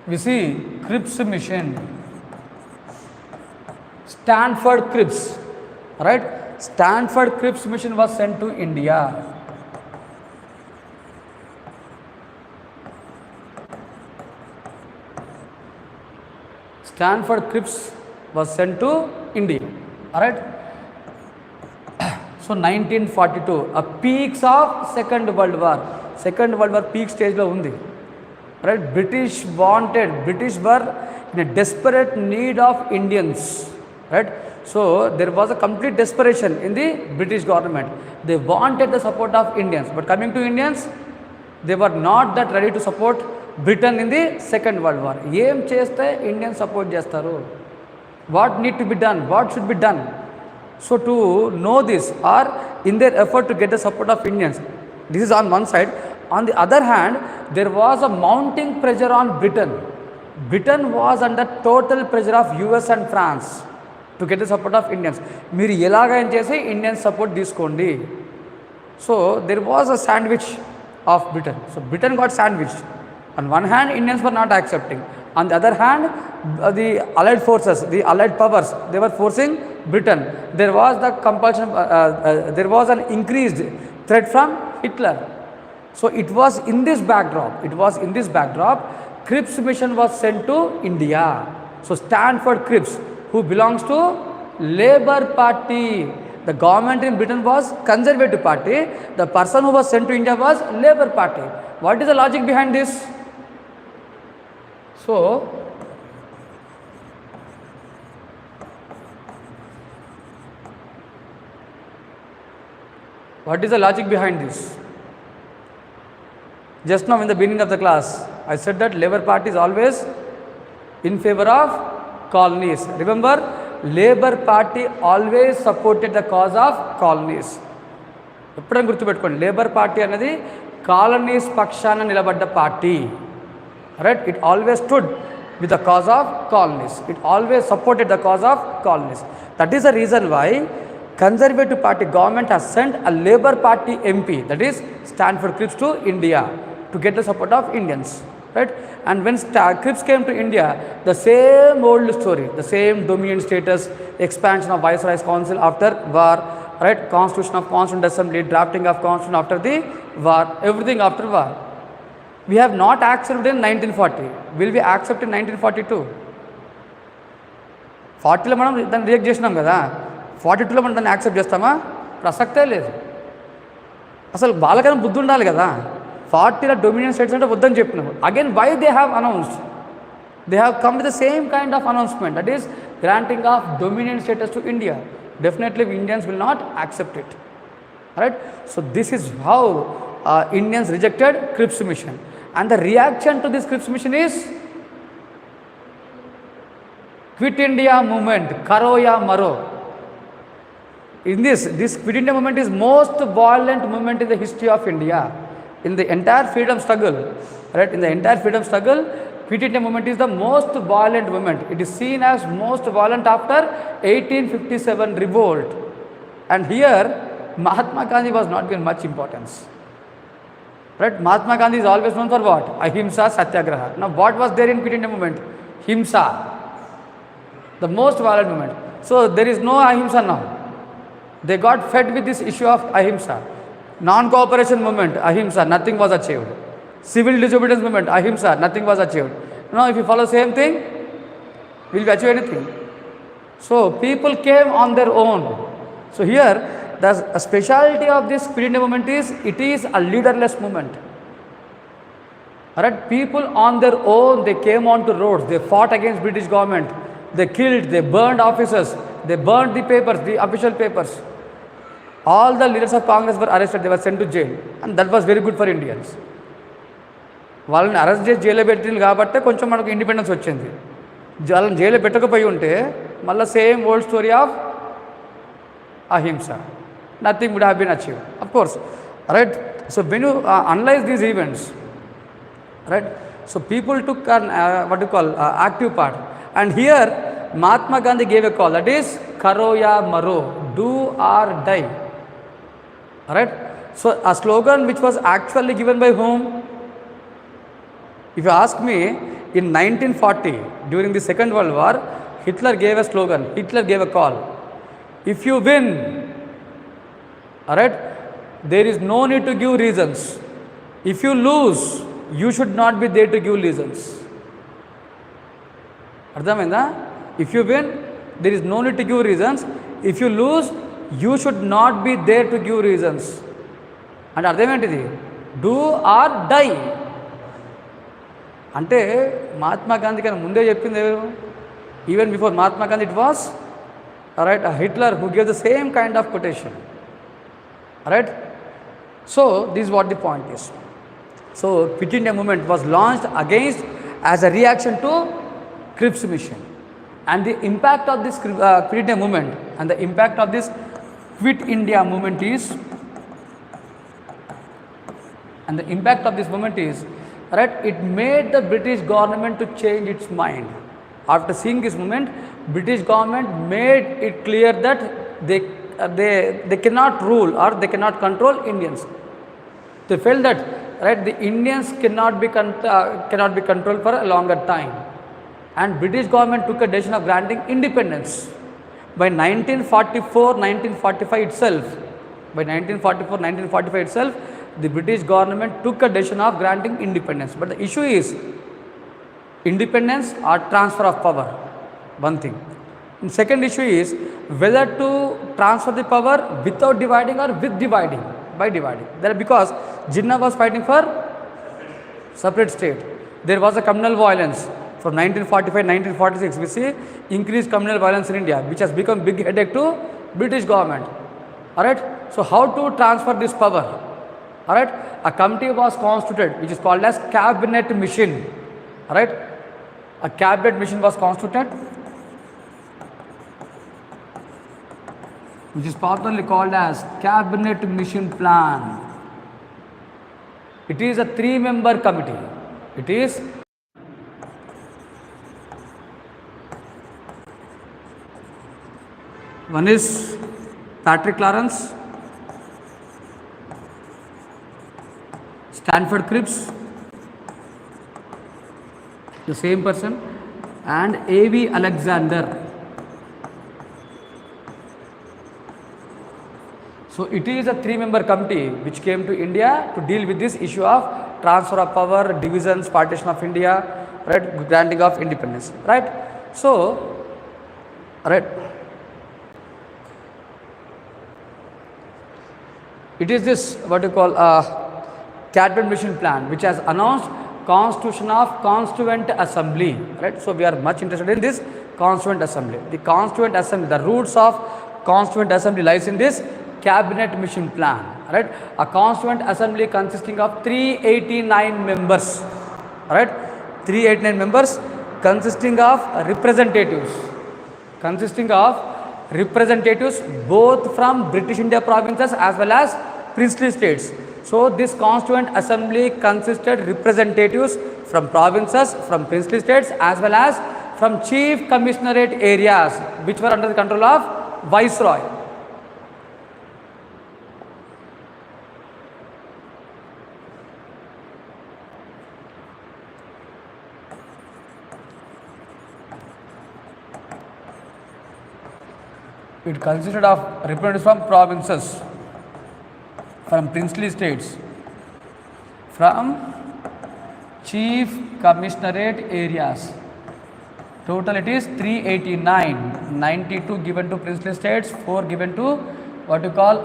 we see Cripps Mission, Stanford Cripps, right? Stanford Cripps Mission was sent to India. Stanford Cripps was sent to India. Alright. So 1942, a peaks of Second World War. Second World War peak stage lo undi. Right? British were in a desperate need of Indians. Right? So there was a complete desperation in the British government. They wanted the support of Indians, but coming to Indians, they were not that ready to support Britain in the Second World War. Em cheste Indians support chestaru. What need to be done? What should be done? So to know this, or in their effort to get the support of Indians, this is on one side. On the other hand, there was a mounting pressure on Britain. Britain was under total pressure of US and France to get the support of Indians. మీరు ఎలాగైనా చేసి Indian support తీసుకోండి. So there was a sandwich of Britain. So Britain got sandwiched. On one hand, Indians were not accepting. On the other hand, the allied forces, the allied powers, they were forcing Britain. There was the compulsion, there was an increased threat from Hitler. So it was in this backdrop, Cripps Mission was sent to India. So Stanford Cripps, who belongs to Labour Party. The government in Britain was Conservative Party. The person who was sent to India was Labour Party. What is the logic behind this? So, what is the logic behind this? Just now in the beginning of the class, I said that Labour Party is always in favor of colonies. Remember, Labour Party always supported the cause of colonies. ఎప్పుడైనా గుర్తుపెట్టుకోండి, labour party అనేది colonies పక్షాన నిలబడ్డ party. Right? It always stood with the cause of colonies. It always supported the cause of colonies. That is the reason why Conservative Party government has sent a Labour Party MP, that is Stanford Cripps, to India to get the support of Indians. Right? And when Cripps came to India, the same old story, the same dominion status, expansion of Viceroy's Council after war, right? Constitution of Constituent Assembly, drafting of Constitution after the war, everything after war. We have not accepted in 1940. Will we accept in 1942? 40లో మనం దాన్ని reject చేసినాం కదా, 42లో మనం దాన్ని accept చేస్తామా? ప్రసక్తే లేదు. అసలు వాళ్ళకైనా బుద్ధి ఉండాలి కదా. 40లో డొమినియన్ స్టేట్స్ అంటే వద్దని చెప్పినాము. Again why they have announced? They have come with the same kind of announcement, that is granting of dominion status to India. Definitely Indians will not accept it. Right? So this is how Indians rejected Cripps Mission. And the reaction to this Cripps Mission is Quit India movement, Karo ya Maro. In this Quit India movement is most violent movement in the history of India. In the entire freedom struggle, right? In the entire freedom struggle, Quit India movement is the most violent movement. It is seen as most violent after 1857 revolt. And here, Mahatma Gandhi was not given much importance. Right? Mahatma Gandhi is always known for what? Ahimsa, Satyagraha. Now, what was there in Quit India movement? Himsa, the most violent movement. So, there is no Ahimsa now. They got fed with this issue of Ahimsa. Non-cooperation movement, Ahimsa, nothing was achieved. Civil disobedience movement, Ahimsa, nothing was achieved. Now, if you follow same thing, will we achieve anything? So, people came on their own. So, here, the speciality of this Quit India movement is, it is a leaderless movement. Alright, people on their own, they came onto roads, they fought against British government, they killed, they burned offices, they burned the papers, the official papers. All the leaders of Congress were arrested, they were sent to jail, and that was very good for Indians. వాళ్ళని arrest చేసి జైల్లో పెట్టింది కాబట్టి కొంచెం మనకు independence వచ్చింది. వాళ్ళని జైల్లో పెట్టకపోయి ఉంటే మళ్ళీ సేమ్ ఓల్డ్ స్టోరీ ఆఫ్ అహింస, nothing would have been achieved, of course. Right? So when you analyze these events, right? So people took an active part, and here Mahatma Gandhi gave a call, that is Karo ya Maro, do or die. Right? So a slogan which was actually given by whom? If you ask me, in 1940, during the Second World War, Hitler gave a slogan, Hitler gave a call. If you win, alright, there is no need to give reasons. If you lose, you should not be there to give reasons. Ardhamainda? If you win, there is no need to give reasons. If you lose, you should not be there to give reasons. And అర్థమేంటిది? Do or die. అంటే మహాత్మా గాంధీ కన్నా ముందే చెప్పింది ఎవరు? Even before Mahatma Gandhi it was right Hitler who gave the same kind of quotation. Right? So this what the point is. So quit India movement was launched against as a reaction to క్రిప్స్ machine. And the impact of this Quit India movement and the impact of this Quit India movement is And the impact of this movement is, right, it made the British government to change its mind. After seeing this movement, British government made it clear that they cannot rule or they cannot control Indians. They felt that, right, the Indians cannot be controlled for a longer time, and British government took a decision of granting independence. By 1944-1945 itself, the British government took a decision of granting independence. But the issue is independence or transfer of power, one thing. And second issue is whether to transfer the power without dividing or with dividing, by dividing. Because Jinnah was fighting for separate state. There was a communal violence. From 1945-1946, we see increased communal violence in India, which has become big headache to British government. Alright, so how to transfer this power? Alright, a committee was constituted, which is called as Cabinet Mission. Alright, a Cabinet Mission was constituted, which is popularly called as Cabinet Mission Plan. It is a 3-member committee. It is one is Patrick Lawrence, Stanford Cripps, the same person, and A.V. Alexander. So it is a 3-member committee which came to India to deal with this issue of transfer of power, divisions, partition of India, right, granting of independence, right? So, right, it is this what you call Cabinet Mission Plan, which has announced Constitution of Constituent Assembly, right? So we are much interested in this Constituent Assembly. The Constituent Assembly, the roots of Constituent Assembly lies in this Cabinet Mission Plan, right? A Constituent Assembly consisting of 389 members, right? 389 members consisting of representatives both from British India provinces as well as princely states. So this Constituent Assembly consisted representatives from provinces, from princely states as well as from chief commissionerate areas which were under the control of Viceroy. It consisted of representatives from provinces, from princely states, from chief commissionerate areas. Total it is 389, 92 given to princely states, 4 given to what you call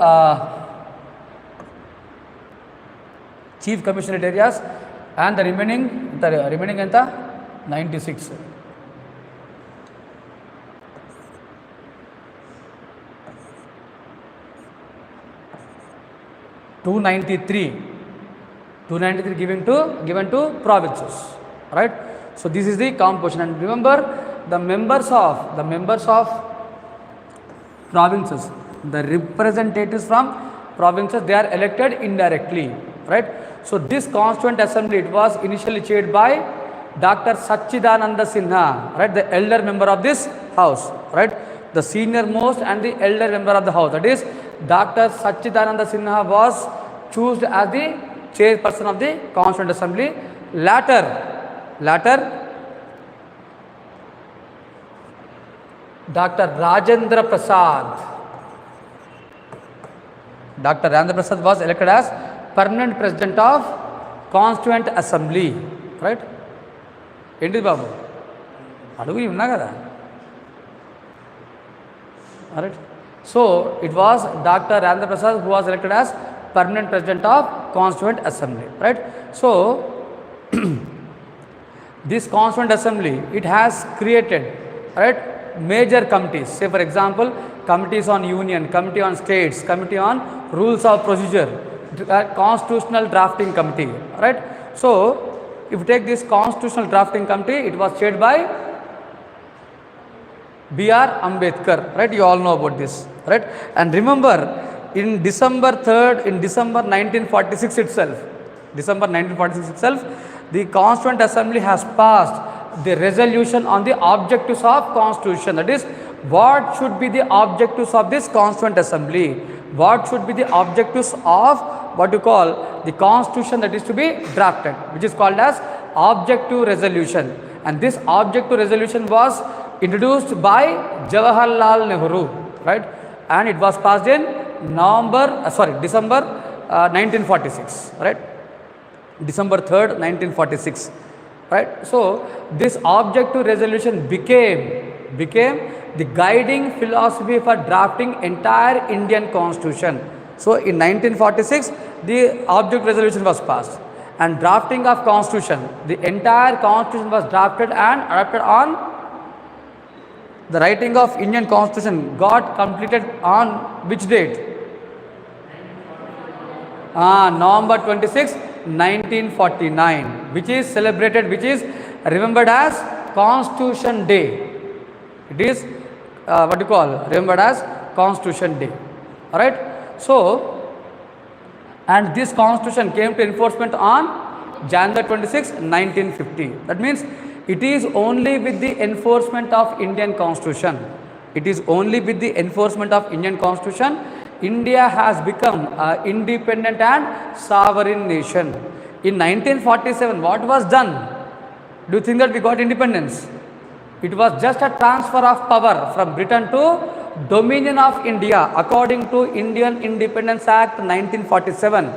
chief commissionerate areas, and the remaining enta 96. 293 given to provinces, right? So this is the composition, and remember the members of provinces, the representatives from provinces, they are elected indirectly, right? So this Constituent Assembly, it was initially chaired by Dr. Sachidananda Sinha, right, the elder member of this house, right, the senior most and the elder member of the house, that is Dr. Sachidananda Sinha was chosen as the chairperson of the Constituent Assembly. Later Dr. Rajendra Prasad was elected as permanent president of Constituent Assembly, right? ఏంటిది బాబు అడుగు ఉన్నా కదా. Alright. So it was Dr. Rajendra Prasad who was elected as permanent president of Constituent Assembly, right? So this Constituent Assembly, it has created, right, major committees. Say for example, committees on union, committee on states, committee on rules of procedure, constitutional drafting committee, right? So if you take this constitutional drafting committee, it was chaired by B.R. Ambedkar, right? You all know about this, right? And remember, in December 1946 itself, December 1946 itself, the Constituent Assembly has passed the resolution on the objectives of Constitution. That is, what should be the objectives of this Constituent Assembly? What should be the objectives of what you call the Constitution that is to be drafted, which is called as objective resolution. And this objective resolution was introduced by Jawaharlal Nehru, right? And it was passed in December 1946, right? December 3rd, 1946, right? So this objective resolution became the guiding philosophy for drafting entire Indian Constitution. So in 1946, the objective resolution was passed, and drafting of Constitution, the entire Constitution was drafted and adopted on the writing of Indian Constitution got completed on which date? November 26, 1949, which is celebrated, which is remembered as Constitution Day. It is remembered as Constitution Day. Alright. So, and this Constitution came to enforcement on January 26, 1950. That means it is only with the enforcement of Indian Constitution. It is only with the enforcement of Indian Constitution India has become an independent and sovereign nation. In 1947, what was done? Do you think that we got independence? It was just a transfer of power from Britain to Dominion of India according to Indian Independence Act 1947.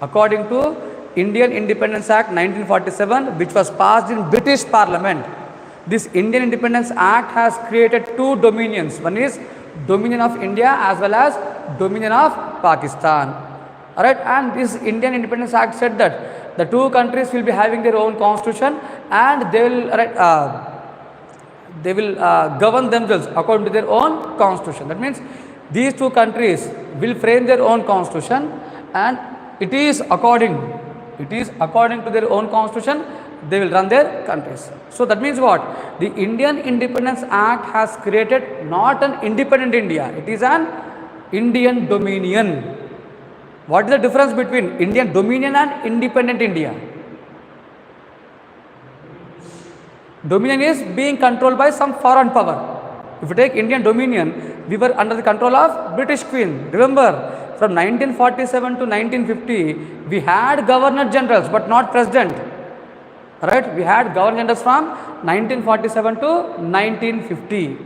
According to Indian Independence Act 1947, which was passed in British Parliament. This Indian Independence Act has created two dominions. One is Dominion of India as well as Dominion of Pakistan. Alright, and this Indian Independence Act said that the two countries will be having their own constitution and they will govern themselves according to their own constitution. That means these two countries will frame their own constitution, and it is according to their own constitution they will run their countries. So that means what? The Indian Independence Act has created not an independent India, it is an Indian Dominion. What is the difference between Indian Dominion and independent India? Dominion is being controlled by some foreign power. If you take Indian Dominion, we were under the control of British Queen. Remember, from 1947 to 1950, we had Governor Generals but not President. Right? We had Governor Generals from 1947 to 1950.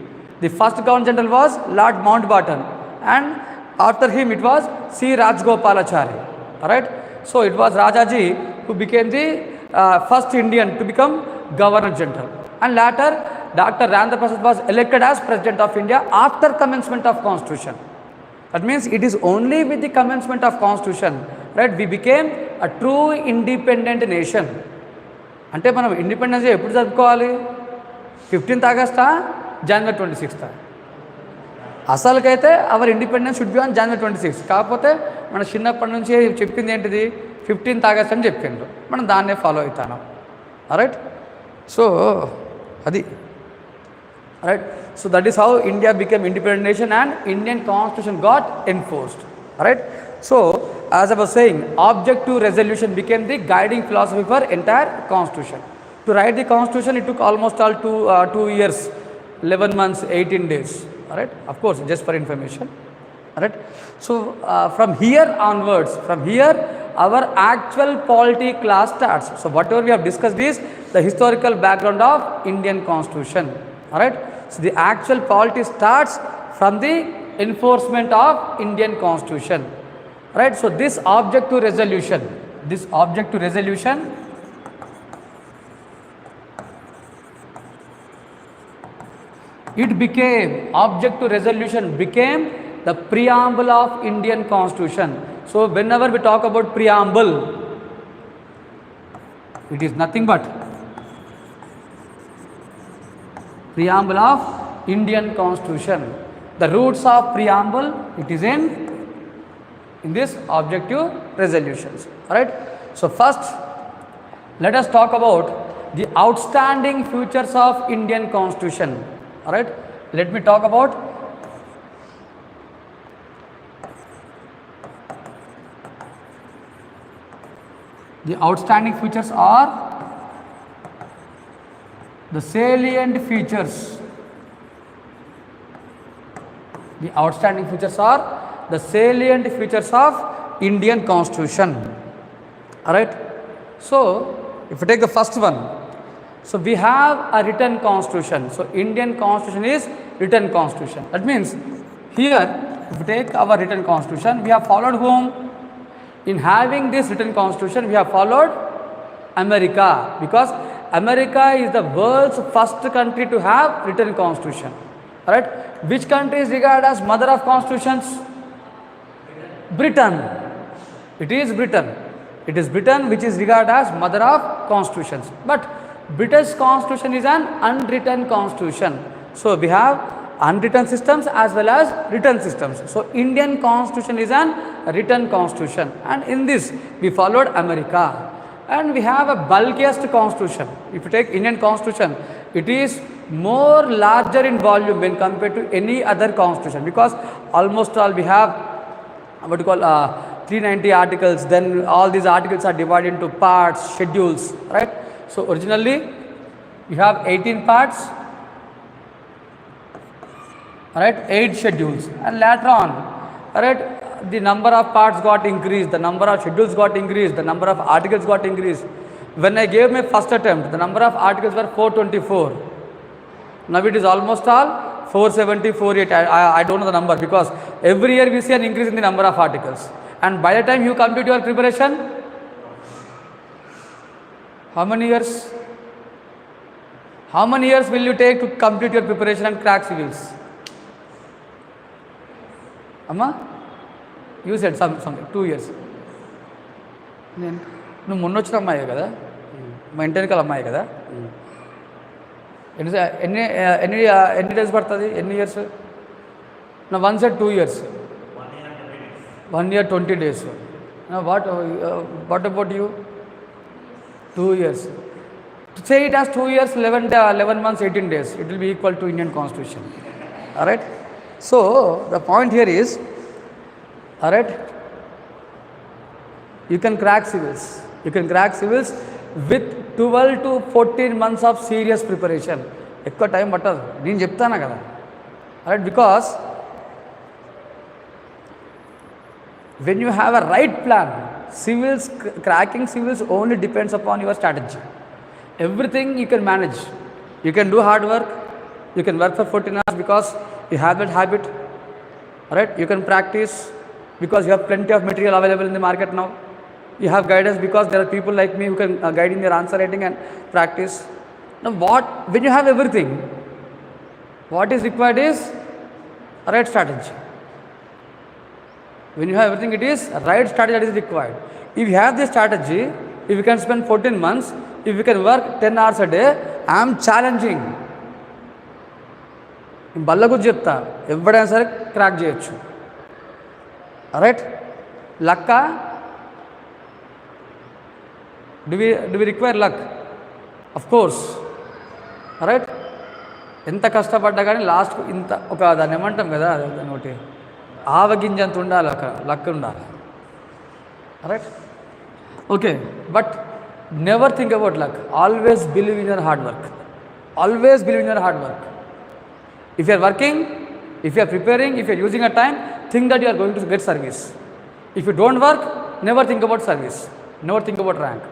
The first Governor General was Lord Mountbatten, and after him it was C. Rajgopalachari. Alright? So it was Rajaji who became the first Indian to become Governor General, and later Dr. Rajendra Prasad was elected as President of India after commencement of Constitution. That means it is only with the commencement of Constitution, right, we became a true independent nation. అంటే మనం independence day ఎప్పుడు జరుపుకోవాలి? 15th August, January 26th. అసలుకైతే our independence should be on January 26th. కాకపోతే మన చిన్నప్పటి నుంచి చెప్పింది ఏంటిది? 15th August అని చెప్పిండ్రు, మనం దాన్నే ఫాలో అవుతాను. రైట్. సో అది right. So that is how India became independent nation and Indian constitution got enforced. Right. So as I was saying, objective resolution became the guiding philosophy for entire constitution. To write the constitution, it took almost all 2 years, 11 months, 18 days. All right, of course, just for information. All right. So from here onwards, our actual polity class starts. So whatever we have discussed is the historical background of Indian constitution. All right. So the actual polity starts from the enforcement of Indian constitution. Right. So this objective resolution, objective resolution became the preamble of Indian constitution. So whenever we talk about preamble, it is nothing but preamble of Indian constitution. The roots of preamble, it is in this objective resolutions. Alright. So first let us talk about the outstanding features of Indian constitution. Alright. Let me talk about The outstanding features are the salient features. The outstanding features are the salient features of Indian Constitution. Alright. So, if you take the first one, so we have a written constitution. So, Indian Constitution is written constitution. That means here, if you take our written constitution, we have followed whom? In having this written constitution, we have followed America, because America is the world's first country to have written constitution. Alright. Which country is regarded as mother of constitutions? Britain. It is Britain. It is Britain which is regarded as mother of constitutions. But British constitution is an unwritten constitution. So we have unwritten systems as well as written systems. So Indian constitution is an written constitution, and in this we followed America. And we have a bulkiest constitution. If you take Indian constitution, it is more larger in volume when compared to any other constitution, because almost all we have what you call 390 articles. Then all these articles are divided into parts, schedules, right? So originally we have 18 parts, right, 8 schedules, and later on, right, the number of parts got increased, the number of schedules got increased, the number of articles got increased. When I gave my first attempt, the number of articles were 424. Now it is almost all 470, 480. I don't know the number, because every year we see an increase in the number of articles. And by the time you complete your preparation, how many years? How many years will you take to complete your preparation and crack civils? Amma? You said something, 2 years. నువ్వు మొన్న వచ్చిన అమ్మాయి కదా, మా ఇంటర్కల్ అమ్మాయి కదా, ఎన్ని days పడుతుంది, ఎన్ని ఇయర్స్? నా one set 2 years, 1 year 20 days. What about you? 2 years. Say it as 2 years, 11 months, 18 days. It will be equal to Indian Constitution. Alright. So the point here is, alright, you can crack civils. You can crack civils with 12 to 14 months of serious preparation. ఎక్కువ time పట్టదు, నేను చెప్తాను కదా. Alright, because when you have a right plan, civils, cracking civils only depends upon your strategy. Everything you can manage. You can do hard work. You can work for 14 hours because you have that habit. Alright, you can practice because you have plenty of material available in the market now. You have guidance because there are people like me who can guide in your answer writing and practice. Now when you have everything, what is required is a right strategy. When you have everything, it is a right strategy that is required. If you have this strategy, if you can spend 14 months, if you can work 10 hours a day, I am challenging. బల్లకు చెప్తా, ఎవడైనా సరే crack చేయొచ్చు. Right, లక్కా? Do we require luck? Of course. Right, ఎంత కష్టపడ్డా కానీ last ఇంత ఒక దాన్ని ఏమంటాం కదా, దాన్ని ఒకటి ఆవగింజంత ఉండాలి, లక్ ఉండాలి. Right, okay. But never think about luck. Always believe in your hard work. Always believe in your hard work. If you are working, if you are preparing, if you are using a time, think that you are going to get service. If you don't work, never think about service. Never think about rank.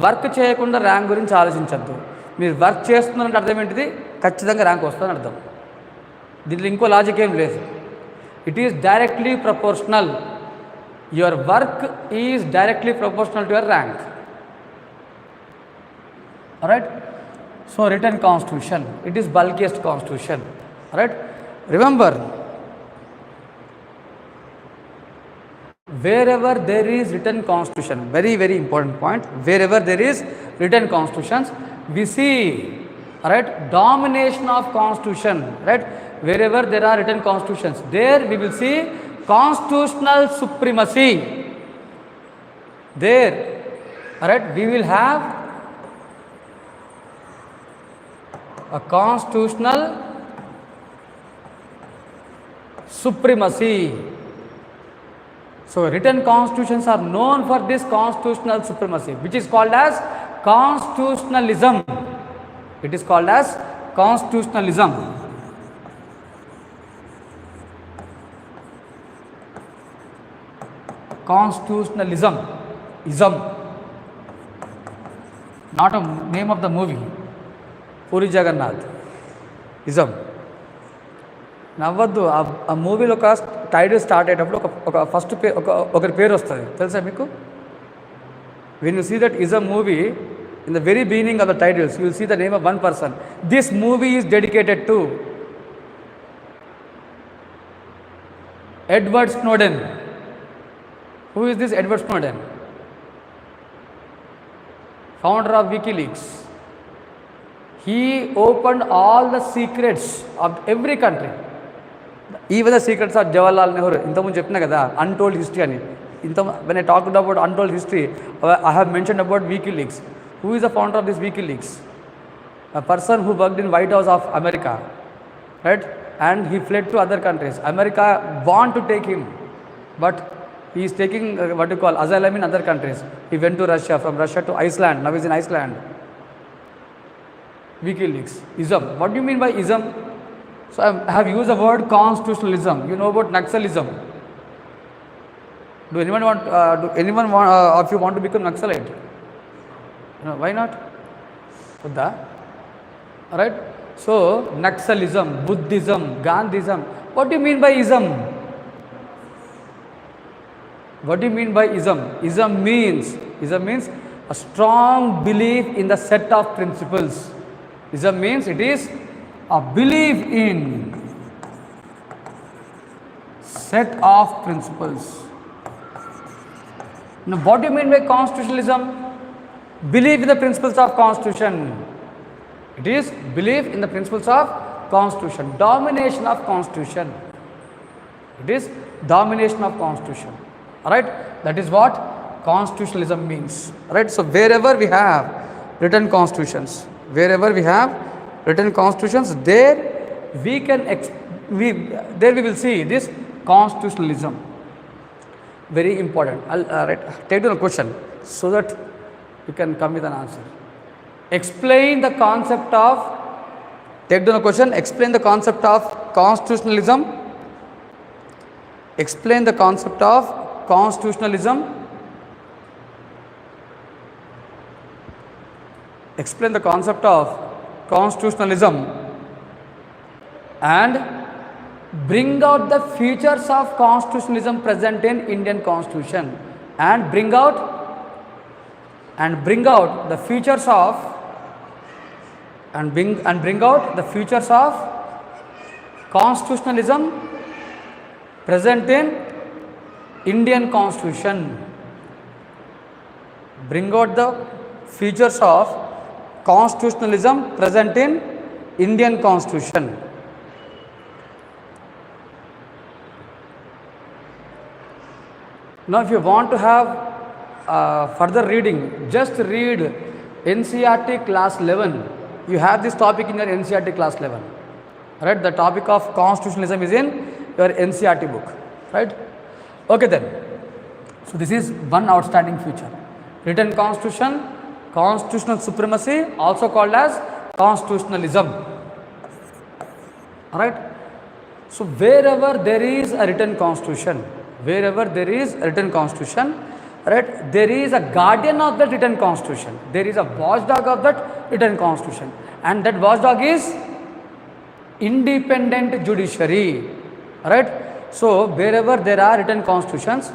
Work చేయకుండా rank గురించి ఆలోచించద్దు. మీరు work చేస్తున్నారంటే అర్థం ఏంటిది? ఖచ్చితంగా rank వస్తుందని అర్థం. దీంట్లో ఇంకో లాజిక్ ఏం లేదు. It is directly proportional. Your work is directly proportional to your rank. Right. So written constitution, it is bulkiest constitution. Right. Remember, wherever there is written constitution, very important point, wherever there is written constitutions, we see, right, domination of constitution. Right, wherever there are written constitutions, there we will see constitutional supremacy. There, right, we will have a constitutional supremacy. So written constitutions are known for this constitutional supremacy, which is called as constitutionalism. It is called as constitutionalism. Constitutionalism. Ism. Not a name of the movie. Puri Jagannath. Ism. నవ్వద్దు. ఆ మూవీలో ఒక title start అయ్యేటప్పుడు ఒక first ఒకరి పేరు వస్తుంది తెలుసా మీకు? When you see that is a movie, in the very beginning of the titles you will see the name of one person. This movie is dedicated to Edward Snowden. Who is this Edward Snowden? Founder of WikiLeaks. He opened all the secrets of every country. Even the secrets of Jawaharlal Nehru. ఇంతకుముందు చెప్పినా కదా untold history అని. When I talked about untold history, I have mentioned about WikiLeaks. Who is the founder of this WikiLeaks? A person who worked in White House of America, right? And he fled to other countries. America want to take him, but he is taking what you call asylum in other countries. He went to Russia, from Russia to Iceland. Now he is in Iceland. WikiLeaks. Ism. What do you mean by ism? So I have used the word constitutionalism. You know about Naxalism. Do anyone want if you want to become Naxalite? No, why not? Buddha. Alright? So Naxalism, Buddhism, Gandhism. What do you mean by ism? What do you mean by ism? Ism means a strong belief in the set of principles. Ism means it is a belief in set of principles. Now what do you mean by constitutionalism? Belief in the principles of constitution. It is belief in the principles of constitution. Domination of constitution. It is domination of constitution. Alright, that is what constitutionalism means. Alright, so wherever we have written constitutions, there we can there we will see this constitutionalism. Very important. I'll take down a question so that you can come with an answer. Explain the concept of, take down a question, explain the concept of constitutionalism. Explain the concept of constitutionalism. Explain the concept of constitutionalism and bring out the features of constitutionalism present in Indian Constitution, and bring out the features of constitutionalism present in Indian Constitution. Bring out the features of constitutionalism present in Indian Constitution. Now if you want to have further reading, just read NCERT class 11. You have this topic in your NCERT class 11. Right? The topic of constitutionalism is in your NCERT book. Right? Okay then. So this is one outstanding feature. Written constitution, constitutional supremacy, also called as constitutionalism. Alright? So wherever there is a written constitution, right, there is a guardian of that written constitution. There is a watchdog of that written constitution. And that watchdog is independent judiciary. Right? So wherever there are written constitutions,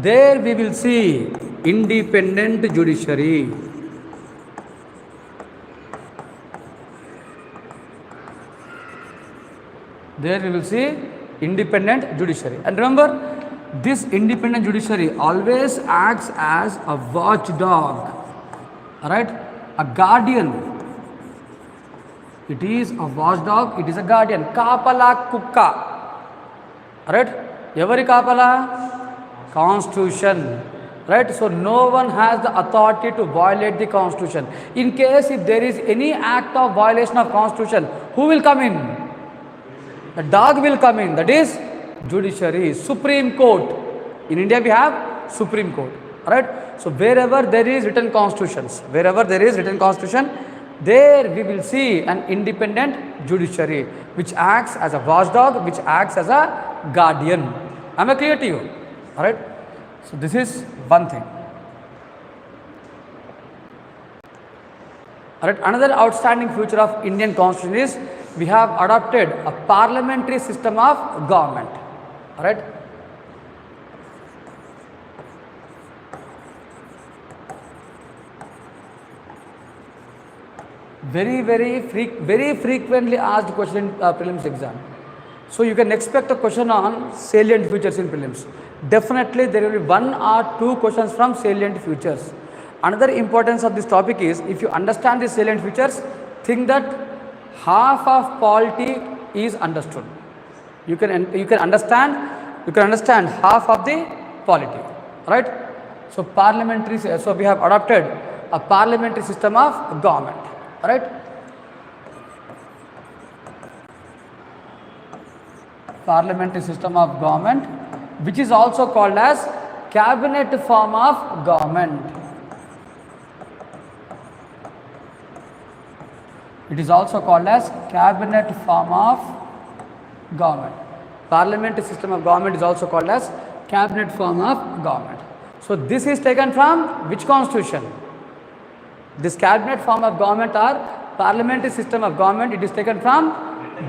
there we will see independent judiciary. There we will see independent judiciary. And remember, this independent judiciary always acts as a watchdog, right? A guardian. It is a watchdog, it is a guardian. Kapala kukka, right? Evari kapala? Constitution, right? So no one has the authority to violate the constitution. In case if there is any act of violation of constitution, who will come in? The dog will come in, that is judiciary, Supreme Court. In India we have Supreme Court, right? So wherever there is written constitutions, there we will see an independent judiciary which acts as a watchdog, which acts as a guardian. Am I clear to you? All right. So this is one thing. All right. Another outstanding feature of Indian Constitution is we have adopted a parliamentary system of government. All right. Very frequently asked question in prelims exam. So you can expect a question on salient features in prelims. Definitely there will be 1 or 2 questions from salient features. Another importance of this topic is, if you understand the salient features, think that half of polity is understood. You can understand half of the polity, right? So so we have adopted a parliamentary system of government, right? Parliamentary system of government, which is also called as cabinet form of government. It is also called as cabinet form of government. Parliamentary system of government is also called as cabinet form of government. So this is taken from which constitution? This cabinet form of government or parliamentary system of government, it is taken from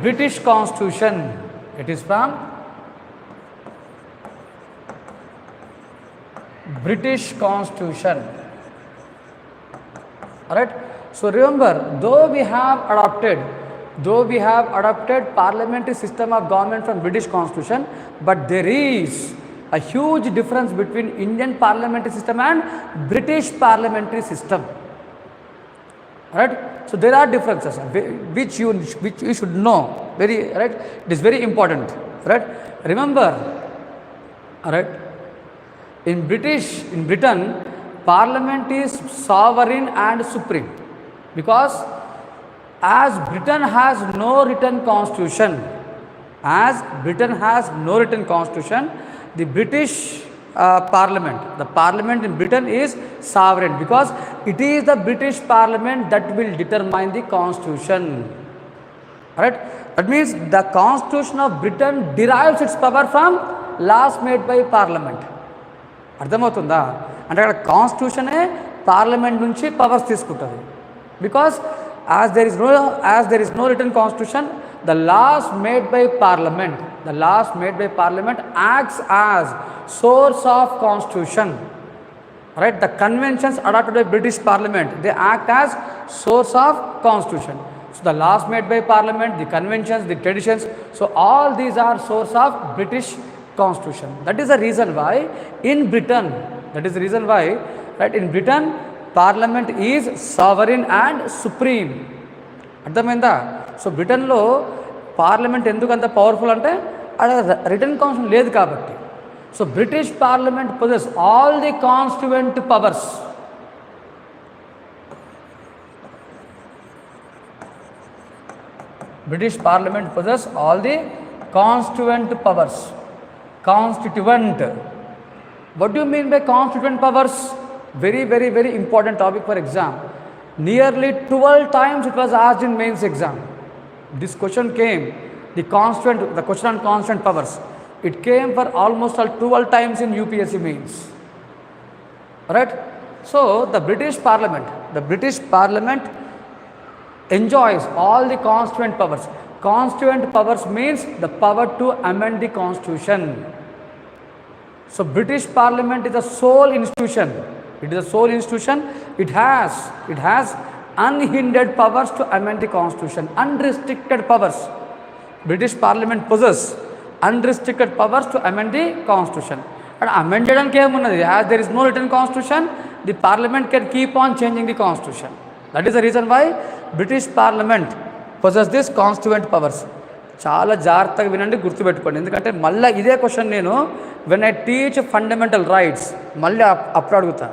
British Constitution. It is from British Constitution. Alright. So remember, though we have adopted parliamentary system of government from British Constitution, but there is a huge difference between Indian parliamentary system and British parliamentary system. Right? So there are differences which you should know. Right? It is very important. Right? Remember, right? In Britain, Parliament is sovereign and supreme, because as Britain has no written constitution, the British the parliament in Britain is sovereign, because it is the British parliament that will determine the constitution. Right? That means the constitution of Britain derives its power from laws made by parliament. అర్థమవుతుందా? అంటే అక్కడ కాన్స్టిట్యూషనే parliament నుంచి powers తీసుకుంటుంది. Because as there is no written constitution, the laws made by parliament acts as source of constitution. Right? The conventions adopted by British parliament, they act as source of constitution. So the laws made by parliament, the conventions, the traditions, so all these are source of British constitution. That is the reason why in Britain, right, in Britain, parliament is sovereign and supreme. అర్థమైందా? So బ్రిటన్లో parliament ఎందుకు అంత powerful అంటే అక్కడ return constitution లేదు కాబట్టి. So British parliament possess all the constituent powers. British Parliament possess all the constituent powers. Constituent. What do you mean by constituent powers? Very important topic for exam. Nearly 12 times it was asked in mains exam. This question came, the question on constituent powers. It came for almost 12 times in UPSC mains. Right? So the British Parliament enjoys all the constituent powers. Constituent powers means the power to amend the constitution. So British Parliament is the sole institution. It has unhindered powers to amend the constitution, unrestricted powers. British Parliament possesses unrestricted powers to amend the constitution. And amended and as there is no written constitution, the Parliament can keep on changing the constitution. That is the reason why British Parliament possesses this constituent powers. చాలా జాగ్రత్తగా వినండి, గుర్తుపెట్టుకోండి. ఎందుకంటే మళ్ళీ ఇదే question నేను when I teach fundamental rights మళ్ళీ అప్పుడు అడుగుతా.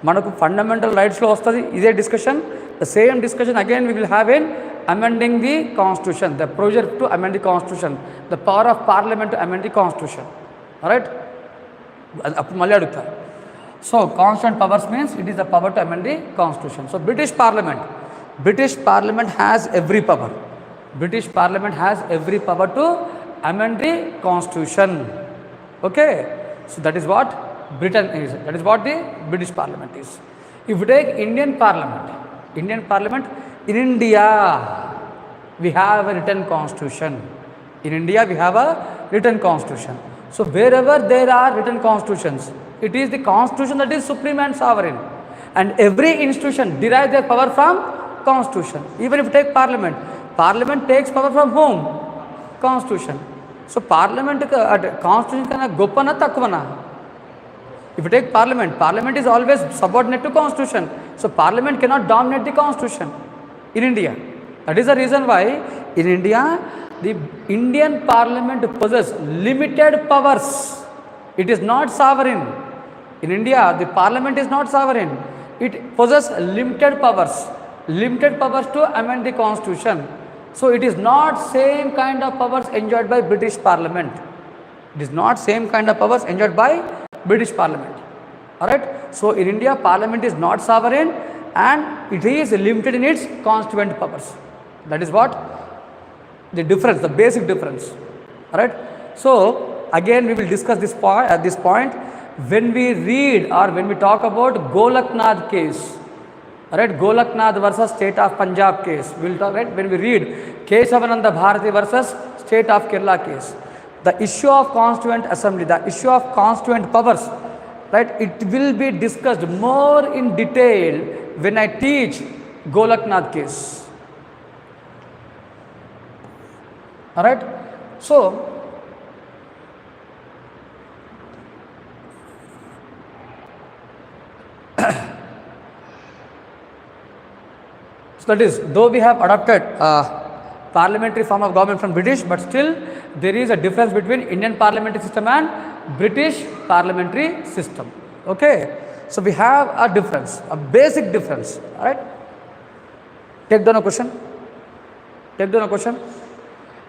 మనకు ఫండమెంటల్ రైట్స్లో వస్తుంది ఇదే discussion. The same discussion again we will have in amending the constitution, the procedure to amend the constitution, the power of parliament to amend the constitution. Alright, అప్పుడు మళ్ళీ అడుగుతా. So constituent powers means it is the power to amend the constitution. So British parliament has every power. British Parliament has every power to amend the constitution. Okay, so that is what Britain is, that is what the British Parliament is. If you take Indian Parliament, in India we have a written constitution. In India we have a written constitution. So wherever there are written constitutions, it is the constitution that is supreme and sovereign, and every institution derives their power from constitution. Even if you take Parliament takes power from whom? Constitution. So Parliament constitution kana goppana takvana. If you take Parliament is always subordinate to constitution. So Parliament cannot dominate the constitution in India. That is the reason why in India the Indian Parliament possesses limited powers. It is not sovereign. In India the Parliament is not sovereign. It possesses limited powers to amend the constitution. So it is not same kind of powers enjoyed by British Parliament. It is not same kind of powers enjoyed by British Parliament. Alright. So in India Parliament is not sovereign and it is limited in its constituent powers. That is what the difference, the basic difference. Alright. So again we will discuss this point at this point when we read or when we talk about Golaknath case. Right, Golaknath versus State of Punjab case. We will talk, right, when we read Keshavananda Bharati versus State of Kerala case. The issue of Constituent Assembly, the issue of constituent powers, right, it will be discussed more in detail when I teach Golaknath case. Alright, so so that is, though we have adopted parliamentary form of government from British, but still there is a difference between Indian parliamentary system and British parliamentary system. Okay, so we have a difference, a basic difference. Alright, take down a question.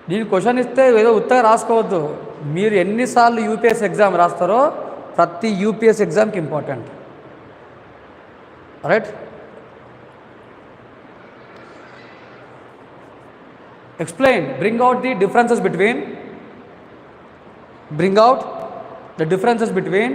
దీని question ఇస్తే ఏదో ఉత్తగా రాసుకోవద్దు. మీరు ఎన్నిసార్లు UPS exam రాస్తారో ప్రతి UPS ఎగ్జామ్కి important. Right, explain, bring out the differences between bring out the differences between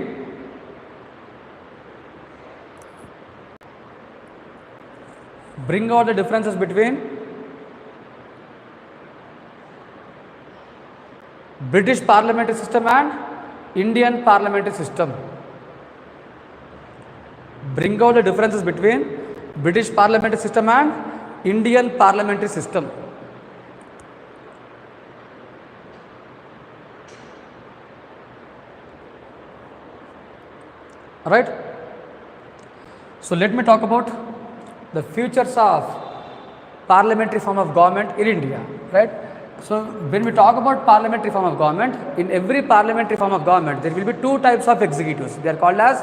British parliamentary system and Indian parliamentary system. Bring out the differences between British parliamentary system and Indian parliamentary system. Right, so let me talk about the features of parliamentary form of government in India. Right, so when we talk about parliamentary form of government, in every parliamentary form of government there will be two types of executives. They are called as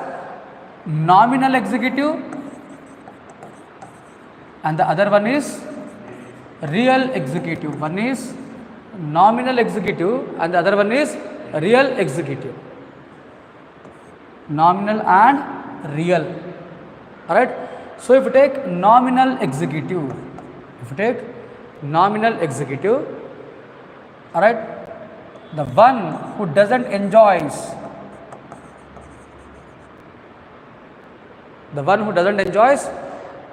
nominal executive and the other one is real executive. One is nominal executive and the other one is real executive. Nominal and real. Alright, so if you take nominal executive, alright, the one who doesn't enjoys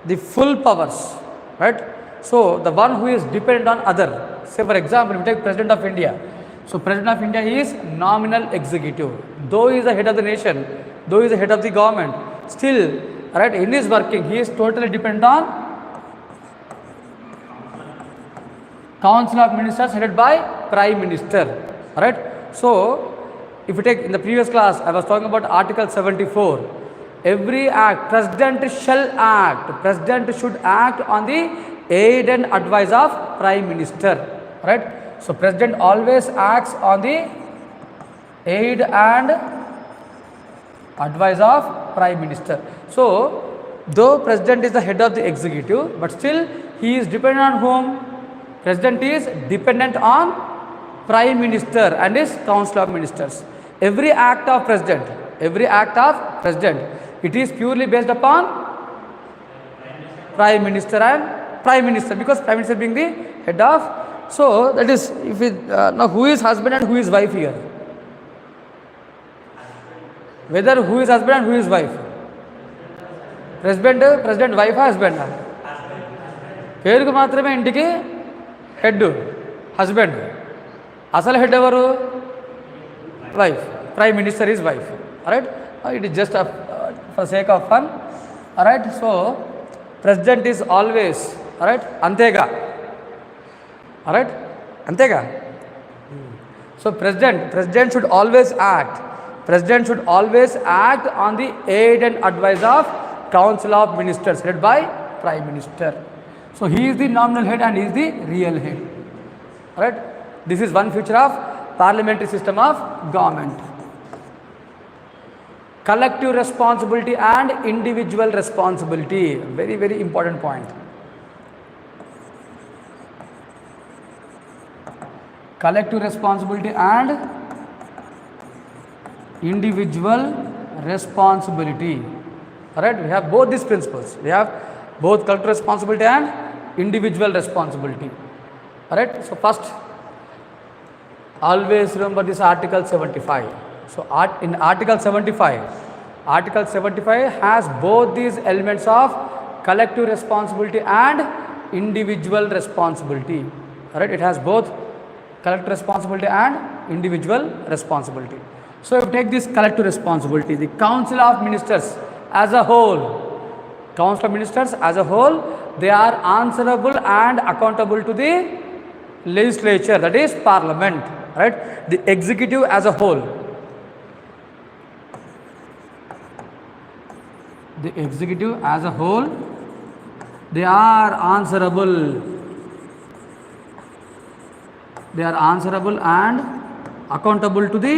the full powers, right? So the one who is dependent on other, say for example, we take President of India. So President of India is nominal executive. Though he is the head of the nation, though he is the head of the government, still, right, in his working he is totally dependent on Council of Ministers headed by Prime Minister. Right. So if you take in the previous class I was talking about Article 74. Every act President should act on the aid and advice of Prime Minister. Right. So President always acts on the aid and advice of Prime Minister. So though President is the head of the executive, but still he is dependent on whom? President is dependent on Prime Minister and his Council of Ministers. Every act of President, it is purely based upon Prime Minister and Prime Minister, because Prime Minister being the head of. So that is, if it, now who is husband and who is wife here? Whether who is husband and who is wife? President wife husband. పేరుకు మాత్రమే ఇంటికి head husband, అసలు head ఎవరు? Wife. Prime minister is wife. Right, it is just for sake of fun. Right, so president is always, right, అంతేగా, right, అంతేగా. So president should always act. President should always act on the aid and advice of Council of Ministers headed by Prime Minister. So he is the nominal head and he is the real head. Alright, this is one feature of parliamentary system of government. Collective responsibility and individual responsibility, very very important point. Collective responsibility and individual responsibility. Alright, we have both these principles. We have both collective responsibility and individual responsibility. Alright, so first, always remember this Article 75. So in Article 75 has both these elements of collective responsibility and individual responsibility. Alright, it has both collective responsibility and individual responsibility. So if you take this collective responsibility, the Council of Ministers as a whole, they are answerable and accountable to the legislature, that is Parliament, right? The executive as a whole, they are answerable and accountable to the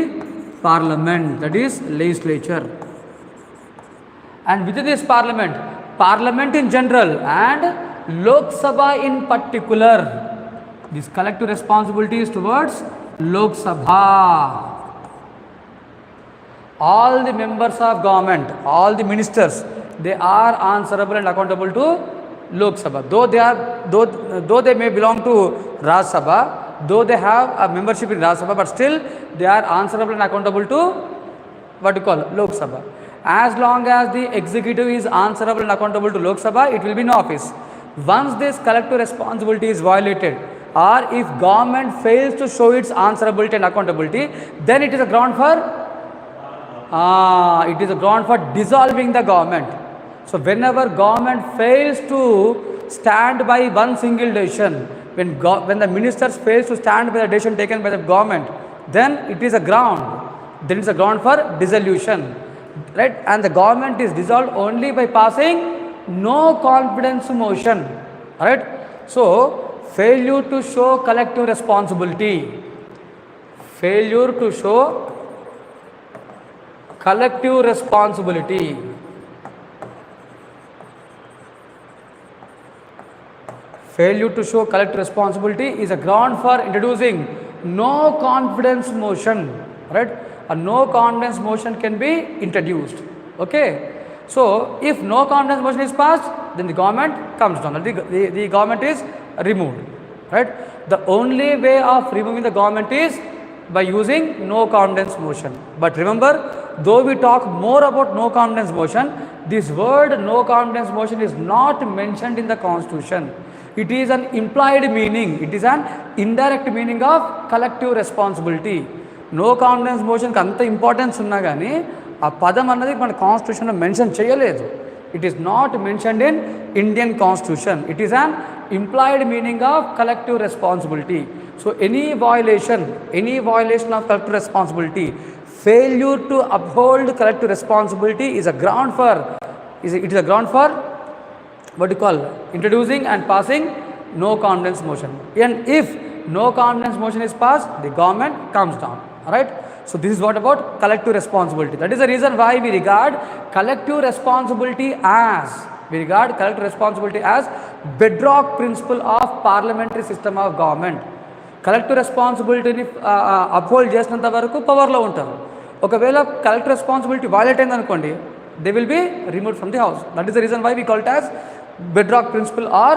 Parliament, that is legislature. And within this Parliament in general and Lok Sabha in particular, this collective responsibility is towards Lok Sabha. All the members of government, all the ministers, they are answerable and accountable to Lok Sabha. Though they may belong to Raj Sabha, though they have a membership in Raj Sabha, but still they are answerable and accountable to what you call Lok Sabha. As long as the executive is answerable and accountable to Lok Sabha, it will be in office. Once this collective responsibility is violated, or if government fails to show its answerability and accountability, then it is a ground for dissolving the government. So whenever government fails to stand by one single decision, when the ministers fails to stand by the decision taken by the government, then it is a ground for dissolution, right? And the government is dissolved only by passing no confidence motion, right? So failure to show collective responsibility, failure to show collective responsibility is a ground for introducing no confidence motion, right? A no confidence motion can be introduced. Okay, so if no confidence motion is passed, then the government comes down, the government is removed, right? The only way of removing the government is by using no confidence motion. But remember, though we talk more about no confidence motion, this word no confidence motion is not mentioned in the Constitution. It is an implied meaning, it is an indirect meaning of collective responsibility. No confidence motion కి అంత importance ఉన్నా కానీ ఆ పదం అన్నది మన కాన్స్టిట్యూషన్లో mention చేయలేదు. It is not mentioned in Indian Constitution. It is an implied meaning of collective responsibility. So any violation of collective responsibility, failure to uphold collective responsibility is a ground for what you call introducing and passing no confidence motion. And if no confidence motion is passed, the government comes down. Alright, so this is what about collective responsibility. That is the reason why we regard collective responsibility as We regard collective responsibility as bedrock principle of parliamentary system of government. Collective రెస్పాన్సిబిలిటీని uphold చేసినంత వరకు పవర్లో ఉంటారు. ఒకవేళ collective responsibility violate అయిందనుకోండి, they will be removed from the house. That is the reason why we call it as bedrock principle or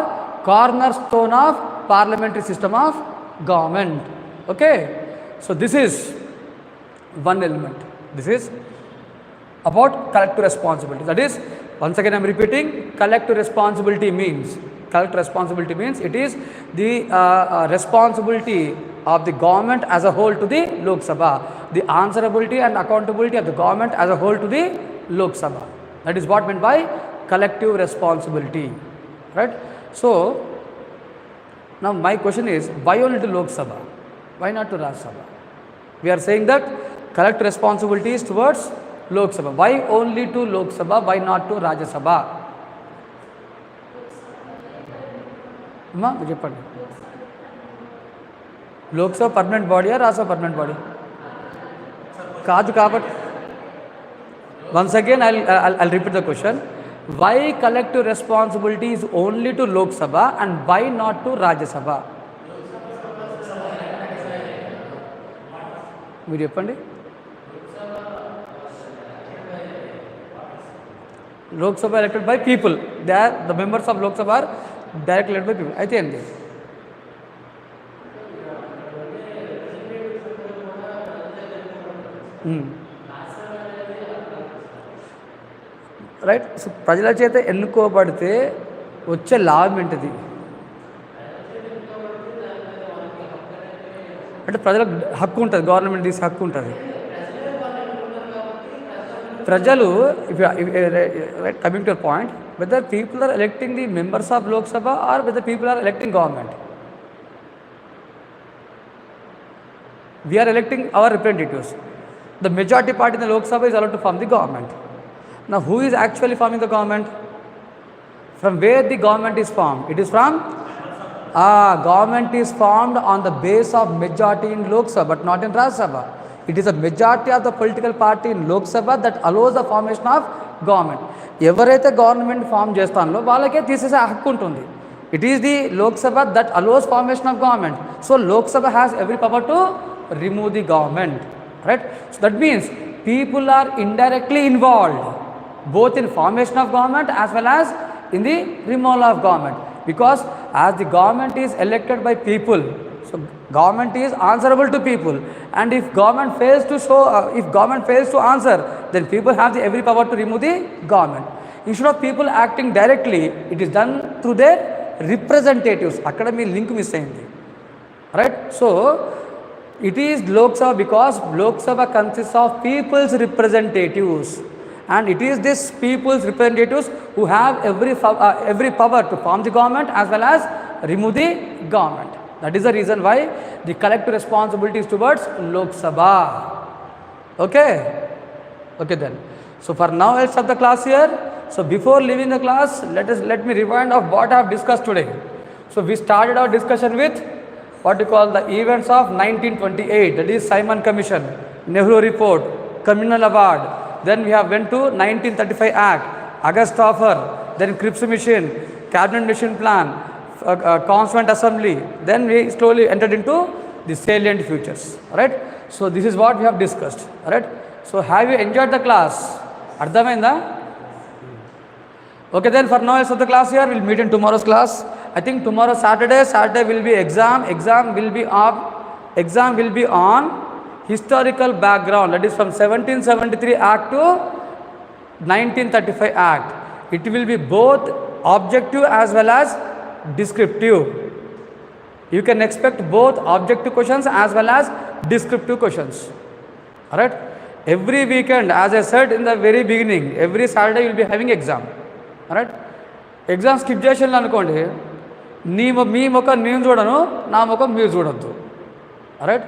cornerstone of parliamentary system of government. Okay, so this is one element. This is about collective responsibility. That is, once again I am repeating, collective responsibility means it is the responsibility of the government as a whole to the Lok Sabha, the answerability and accountability of the government as a whole to the Lok Sabha. That is what meant by collective responsibility, right? So now my question is, why only to Lok Sabha? Why not to Rajya Sabha? We are saying that collective responsibility is towards Lok Sabha. Why only to Lok Sabha? Why not to Rajya Sabha? మీరు చెప్పండి. Lok Sabha permanent బాడీయా, Rajya Sabha permanent body కాదు కాబట్టి once again I'll repeat the question. Why collective responsibility is only to Lok Sabha and why not to Rajya Sabha? మీరు చెప్పండి. Lok Sabha elected by people. They are the members of Lok Sabha are directly elected by people. అయితే ఏంటి? Right. So ప్రజల చేత ఎన్నుకోబడితే వచ్చే లాభం ఏంటిది? అంటే ప్రజలకు హక్కు ఉంటుంది, గవర్నమెంట్ తీసే హక్కు ఉంటుంది. ప్రజలు, coming to point, whether people are electing the members of Lok Sabha or whether people are electing government, we are electing our representatives. The majority party in the Lok Sabha is allowed to form the government. Now who is actually forming the government? From where the government is formed? It is from government is formed on the base of majority in Lok Sabha but not in Rajya Sabha. It is a majority of the political party in Lok Sabha that allows the formation of government. ఎవరైతే government form చేస్తానో వాళ్ళకే తీసేసే హక్కు ఉంటుంది. It is the Lok Sabha that allows formation of government. So Lok Sabha has every power to remove the government, right? So that means people are indirectly involved both in formation of government as well as in the removal of government, because as the government is elected by people, so government is answerable to people, and if government fails to show if government fails to answer, then people have the every power to remove the government. Instead of people acting directly, it is done through their representatives. Akkada mee link miss ayindi, right? So it is Lok Sabha because Lok Sabha consists of people's representatives, and it is this people's representatives who have every power to form the government as well as remove the government. That is the reason why the collective responsibility is towards Lok Sabha. Okay then. So for now I'll stop the class here. So before leaving the class, let me rewind of what I have discussed today. So we started our discussion with what we call the events of 1928, that is Simon Commission, Nehru Report, Communal Award. Then we have went to 1935 Act, August offer, then Cripps Mission, Cabinet Mission Plan, Constituent Assembly. Then we slowly entered into the salient futures. Right? So this is what we have discussed. Right? So have you enjoyed the class? Ardhamainda? Okay, then for now I'll stop the class here. We'll meet in tomorrow's class. I think tomorrow Saturday will be exam will be on historical background, that is from 1773 Act to 1935 Act. It will be both objective as well as descriptive. You can expect both objective questions as well as descriptive questions. Alright? Every weekend, as I said in the very beginning, every Saturday you will be having exam. Alright? Exam skip చేసిన అనుకోండి, మీ ముఖం నేను చూడను, నా ముఖం మీరు చూడొద్దు. Alright?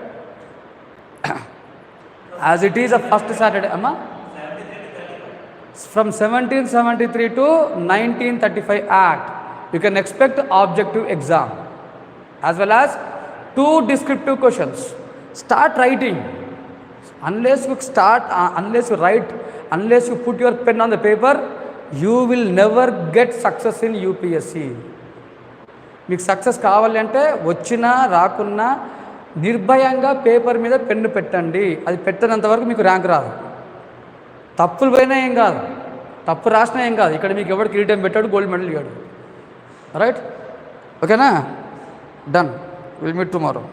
As it is a first Saturday, from 1773 to 1935 Act, you can expect objective exam as well as 2 descriptive questions. Start writing. Unless you write, unless you put your pen on the paper, you will never get success in UPSC. మీకు success కావాలి అంటే వచ్చినా రాకున్నా నిర్భయంగా paper మీద pen పెట్టండి. అది పెట్టినంత వరకు మీకు ర్యాంక్ రాదు. తప్పులు పోయినా ఏం కాదు, తప్పు రాసినా ఏం కాదు. ఇక్కడ మీకు ఎవడు కిరీటం పెట్టాడు, గోల్డ్ మెడల్ ఇవ్వడు. రైట్, ఓకేనా? Done, will meet tomorrow.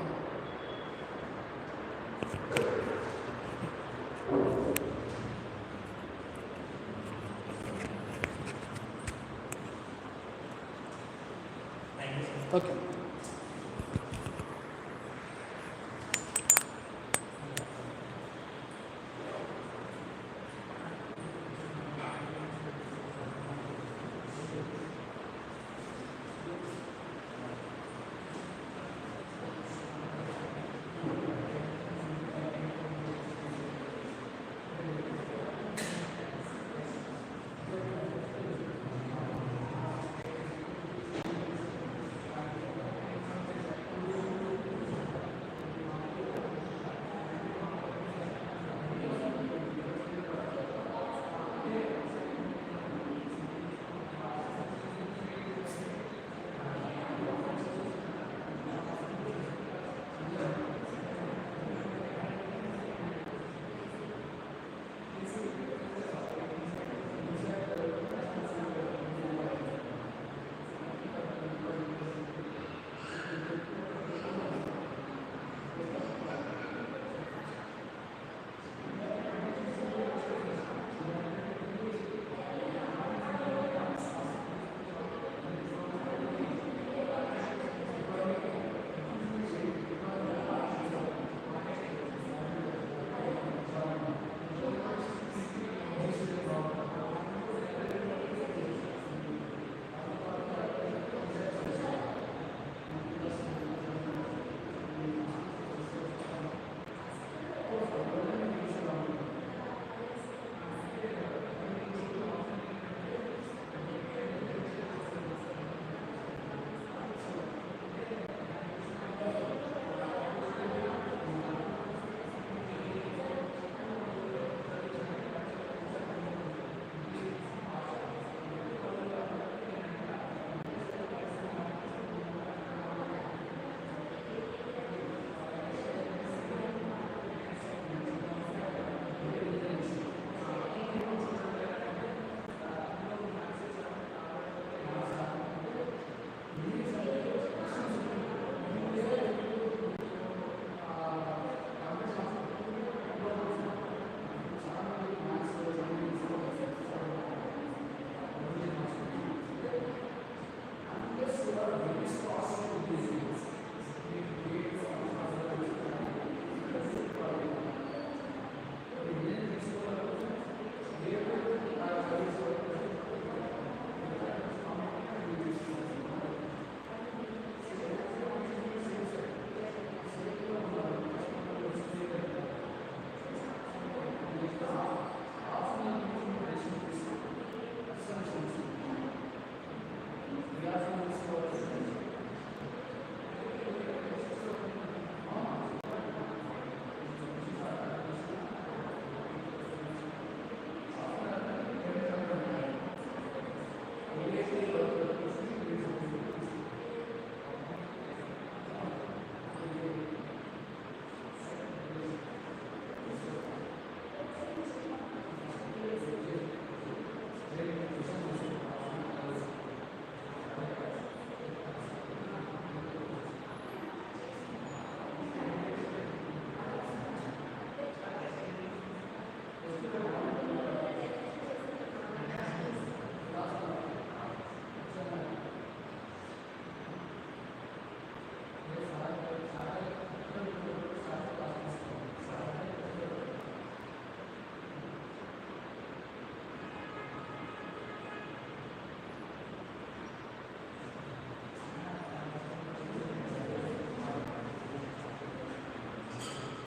Okay.